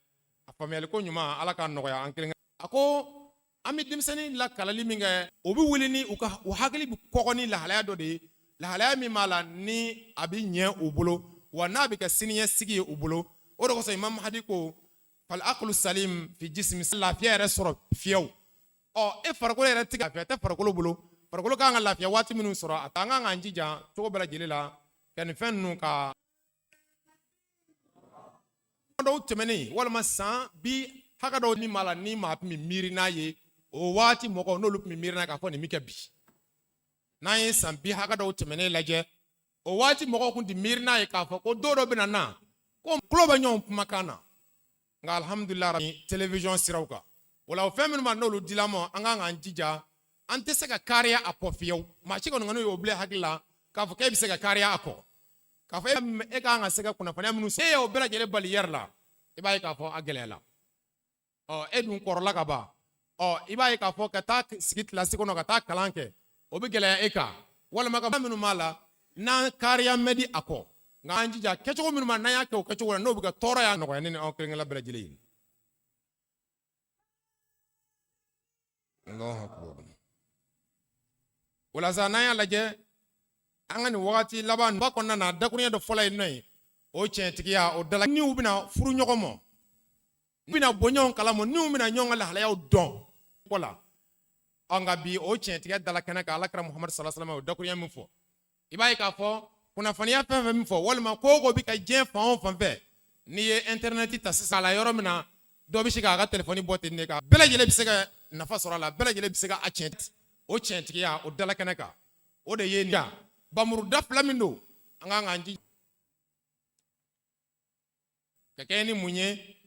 a faamuyali ko ɲuman Ala k'a nɔgɔya an kelen a ko an bɛ denmisɛnnin lakalali min kɛ o bɛ wuli ni u hakili bɛ kɔgɔ ni lahalaya dɔ de ye lahalaya min b'a la ni a bɛ ɲɛ u bolo wa n'a bɛ kɛ siniɲɛsigi ye u bolo o de kosɔn Imam Mahdi ko fal aqlu salim fi jismi lafiya yɛrɛ sɔrɔ fiyewu e farikolo yɛrɛ tɛ lafiya tɛ farikolo bolo farikolo kan ka lafiya waati minnu sɔrɔ a kan k'an jija cogo bɛɛ lajɛlen la ka nin fɛn ninnu ka dɔw tɛmɛnen walima san bi hakɛ dɔw ni maa la ni maa tun bɛ miiri n'a ye o waati mɔgɔw n'olu tun bɛ miiri n'a k'a fɔ nin bɛ kɛ bi n'an ye san bi hakɛ dɔw tɛmɛnen lajɛ o waati mɔgɔw tun tɛ miiri n'a ye k'a fɔ ko don dɔ bɛ na ko tulo bɛ ɲɔgɔn kumakan na nka alihamudulilayi rabi télévision siraw kan o la o fɛn minnu ma n'olu dila ma an kan k'an jija an tɛ se ka kariya a kɔ fiyewu maa si kɔni n'o y'o bila hakili la k'a fɔ k'e bɛ se ka kariya a kɔ k'a fɔ e kan ka se ka kunnafoniya minnu sɔrɔ e y'o bɛɛ lajɛlen bali yɛrɛ la i b'a ye k'a fɔ a gɛlɛyala e dun kɔrɔla ka ban i b'a ye k'a fɔ ka taa sigi kilasi kɔnɔ ka taa kalan kɛ o bɛ gɛlɛya e kan walima ka minnu b'a la n'an kariya mɛ di a kɔ nka an jija kɛcogo minnu ma n'an y'a kɛ o kɛcogo la n'o bɛ kɛ tɔɔrɔ y'a nɔgɔya ne ni aw kelen-kelenna bɛɛ lajɛlen ye walasa n'an y'a lajɛ an ka nin wagati laban ba kɔnɔna na dakurunya dɔ fɔlɔ ye nɔ ye o tiɲɛtigiya o dala niw bɛna furu ɲɔgɔn ma u bɛna bɔ ɲɔgɔn kalama niw bɛna ɲɔgɔn ka lahalayaw dɔn ko la nka bi o tiɲɛtigiya dala kɛnɛ kan Alakira Muhamadu sallallahu alaihi wasallam o dakurunya min fɔ i b'a ye k'a fɔ kunnafoniya fɛn fɛn min fɔ walima ko o ko bɛ ka diɲɛ fan o fan fɛ n'i ye internet ta sisan a la yɔrɔ min na dɔ bɛ se k'a ka telefɔni bɔ ten de kan bɛɛ lajɛlen bɛ se ka nafa sɔrɔ a la bɛɛ lajɛlen bɛ se ka a tiɲɛ o tiɲɛtigiya o dala kɛnɛ kan o de ye nin ya bamuruda fila min don an kan k'an jija ka kɛ ni mun ye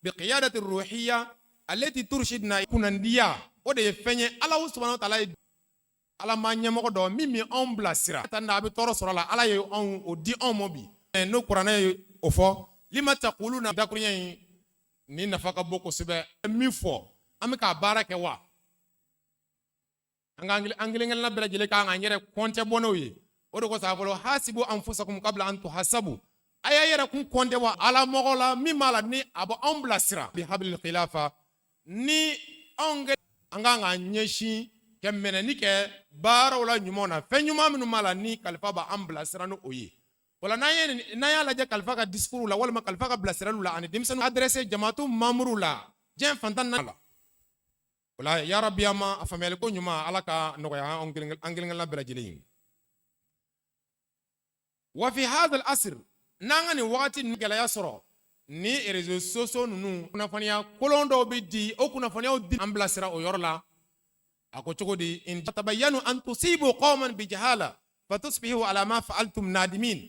bi qiyadati ruhiyya allati turshidna kunandiya o de ye fɛn ye Ala subhanahu wa ta'ala ye Ala ma ɲɛmɔgɔ dɔ min mi anw bilasira tan a bɛ tɔɔrɔ sɔrɔ la Ala ye anw o di anw ma bi n'o kuranɛ ye o fɔ lima taquluna dakurunya in ni nafa ka bon kosɛbɛ min fɔ an bɛ ka baara kɛ wa an kelenkelenna bɛɛ lajɛlen kan k'an yɛrɛ kɔntɛ bɔ n'o ye o de kosɔn a fɔlɔ hasibu anfusakum qabla an tuhasabu a y'a yɛrɛ kun kɔntɛ wa Ala mɔgɔ la min b'a la ni a bɛ anw bilasira bi hablil khilafa ni anw an kan k'an ɲɛsin ka mɛnɛni kɛ baaraw la ɲumanw na fɛn ɲuman minnu b'a la ni kalifa b'an bilasira ni o ye wala n'an y'a lajɛ kalifa ka discours la walima kalifa ka bilasiraliw la ani denmisɛnninw adressé jamaatu membre la diɲɛ fantan na la wala ya rabbi ama a faamuyali ko ɲuman Ala ka nɔgɔya an kelenkelenna bɛɛ lajɛlen ye wa fi hadha al-asr n'an ka nin wagati ninnu gɛlɛya sɔrɔ ni réseaux sociaux ninnu kunnafoniya kolon dɔw bɛ di o kunnafoniyaw di an bilasira o yɔrɔ la a ko cogo di in tabayyanu an tusibu qawman bi jahala fatusbihu ala ma fa'altum nadimin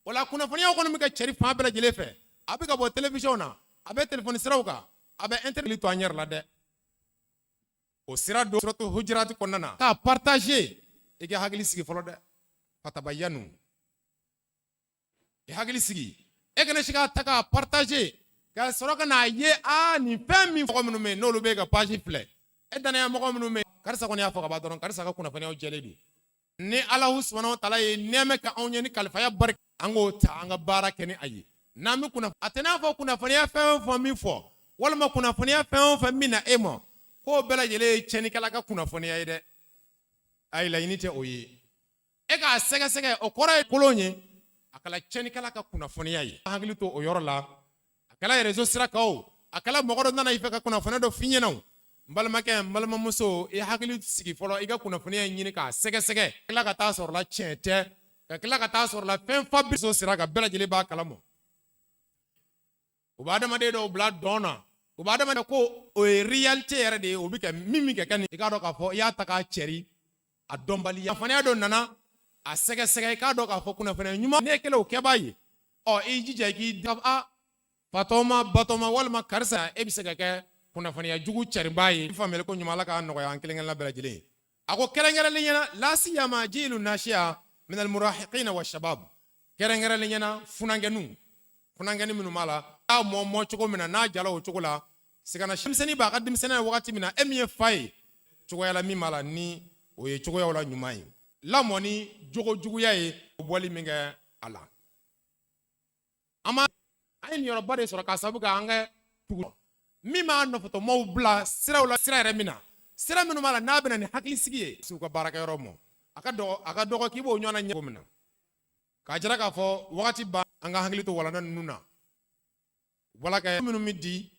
wala kunnafoniyaw kɔni bɛ kɛ cɛri fan bɛɛ lajɛlen fɛ a bɛ ka bɔ télévision na a bɛ téléphone siraw kan a bɛ internet to an yɛrɛ la dɛ o sira do suratu hujurat kɔnɔna na k'a partager i ka hakili sigi fɔlɔ dɛ fatabayyanu i hakili sigi e kana si ka ta k'a partager ka sɔrɔ ka n'a ye nin fɛn min mɔgɔ minnu bɛ yen n'olu bɛ ka page filɛ e danaya mɔgɔ minnu bɛ yen karisa kɔni y'a fɔ ka ban dɔrɔn karisa ka kunnafoniyaw jɛlen don ni Ala subhanahu wa ta'ala ye nɛɛmɛ ka anw ye ni kalifaya barika an k'o ta an ka baara kɛ ni a ye n'an bɛ kunnafoniya a tɛ n'a fɔ kunnafoniya fɛn o fɛn min fɔ walima kunnafoniya fɛn o fɛn min na e ma k'o bɛɛ lajɛlen ye tiɲɛnikɛla ka kunnafoniya ye dɛ ayi laɲini tɛ o ye e k'a sɛgɛsɛgɛ o kɔrɔ ye kolon ye a kɛla tiɲɛnikɛla ka kunnafoniya ye hakili to o yɔrɔ la a kɛla réseau sira kan o a kɛla mɔgɔ dɔ nana i fɛ ka kunnafoniya dɔ f'i ɲɛna o n balimakɛ n balimamuso i hakili sigi fɔlɔ i ka kunnafoniya ɲini k'a sɛgɛsɛgɛ ka tila ka taa sɔrɔ la tiɲɛ tɛ ka tila ka taa sɔrɔ la fɛn fa bi so sira kan bɛɛ lajɛlen b'a kalama u bɛ adamaden dɔw bila dɔn na u bɛ adamaden ko o ye réalité yɛrɛ de ye o bɛ kɛ min bɛ kɛ nin i k'a dɔn k'a fɔ i y'a ta k'a cɛri a dɔnbaliya kunnafoniya dɔ nana a sɛgɛsɛgɛ i k'a dɔn k'a fɔ kunnafoniya ɲuman ne ye kelen o kɛbaa ye i jija i k'i da fatɔma batɔma walima karisa e bɛ se ka kɛ kunnafoniya jugu cɛribaa ye faamuyali ko ɲuman Ala k'a nɔgɔya an kelenkelenna bɛɛ lajɛlen a ko kɛrɛnkɛrɛnlen ɲɛna la siyama jiilu nasiya min al-murahiqina wa shabab kɛrɛnkɛrɛnlen ɲɛna funankɛni minnu b'a la n'a mɔ cogo min na n'a jala o cogo la sigana denmisɛnnin b'a ka denmisɛnninya wagati min na e min ye fa ye cogoya la min b'a la ni o ye cogoyaw la ɲuman ye lamɔ ni jogo juguya ye o bɔli min kɛ a la an ye nin yɔrɔba de sɔrɔ k'a sababu kɛ an kɛ tugu min b'a nɔfɛtɔmaw bila siraw la sira yɛrɛ min na sira minnu b'a la n'a bɛna ni hakilisigi ye u ka baarakɛyɔrɔ ma a ka dɔgɔ k'i b'o ɲɔgɔnna ɲɛ cogo min na k'a jira k'a fɔ wagati ban an ka hakili to walanda ninnu na wala kɛ minnu bɛ di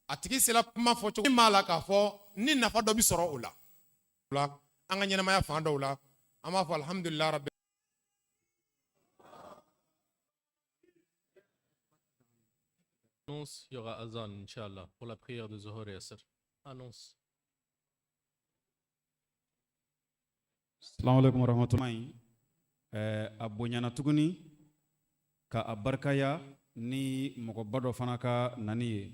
a tigi sera kuma fɔ cogo min b'a la k'a fɔ ni nafa dɔ bɛ sɔrɔ o la an ka ɲɛnamaya fan dɔw la an b'a fɔ alhamdulilayi rabbi Annonce, il y aura Azan, Inch'Allah, pour la prière de Zohor et Asr. Annonce. Assalamu alaikum wa rahmatullahi. A bonyana tuguni ka a barikaya ni mɔgɔba dɔ fana ka nani ye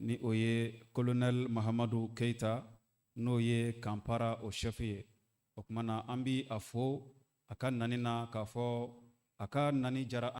ni o ye colonel Mahamadu Keita n'o ye Kampara o chef ye o kumana an bi a fo a ka nani na k'a fɔ a ka nani jara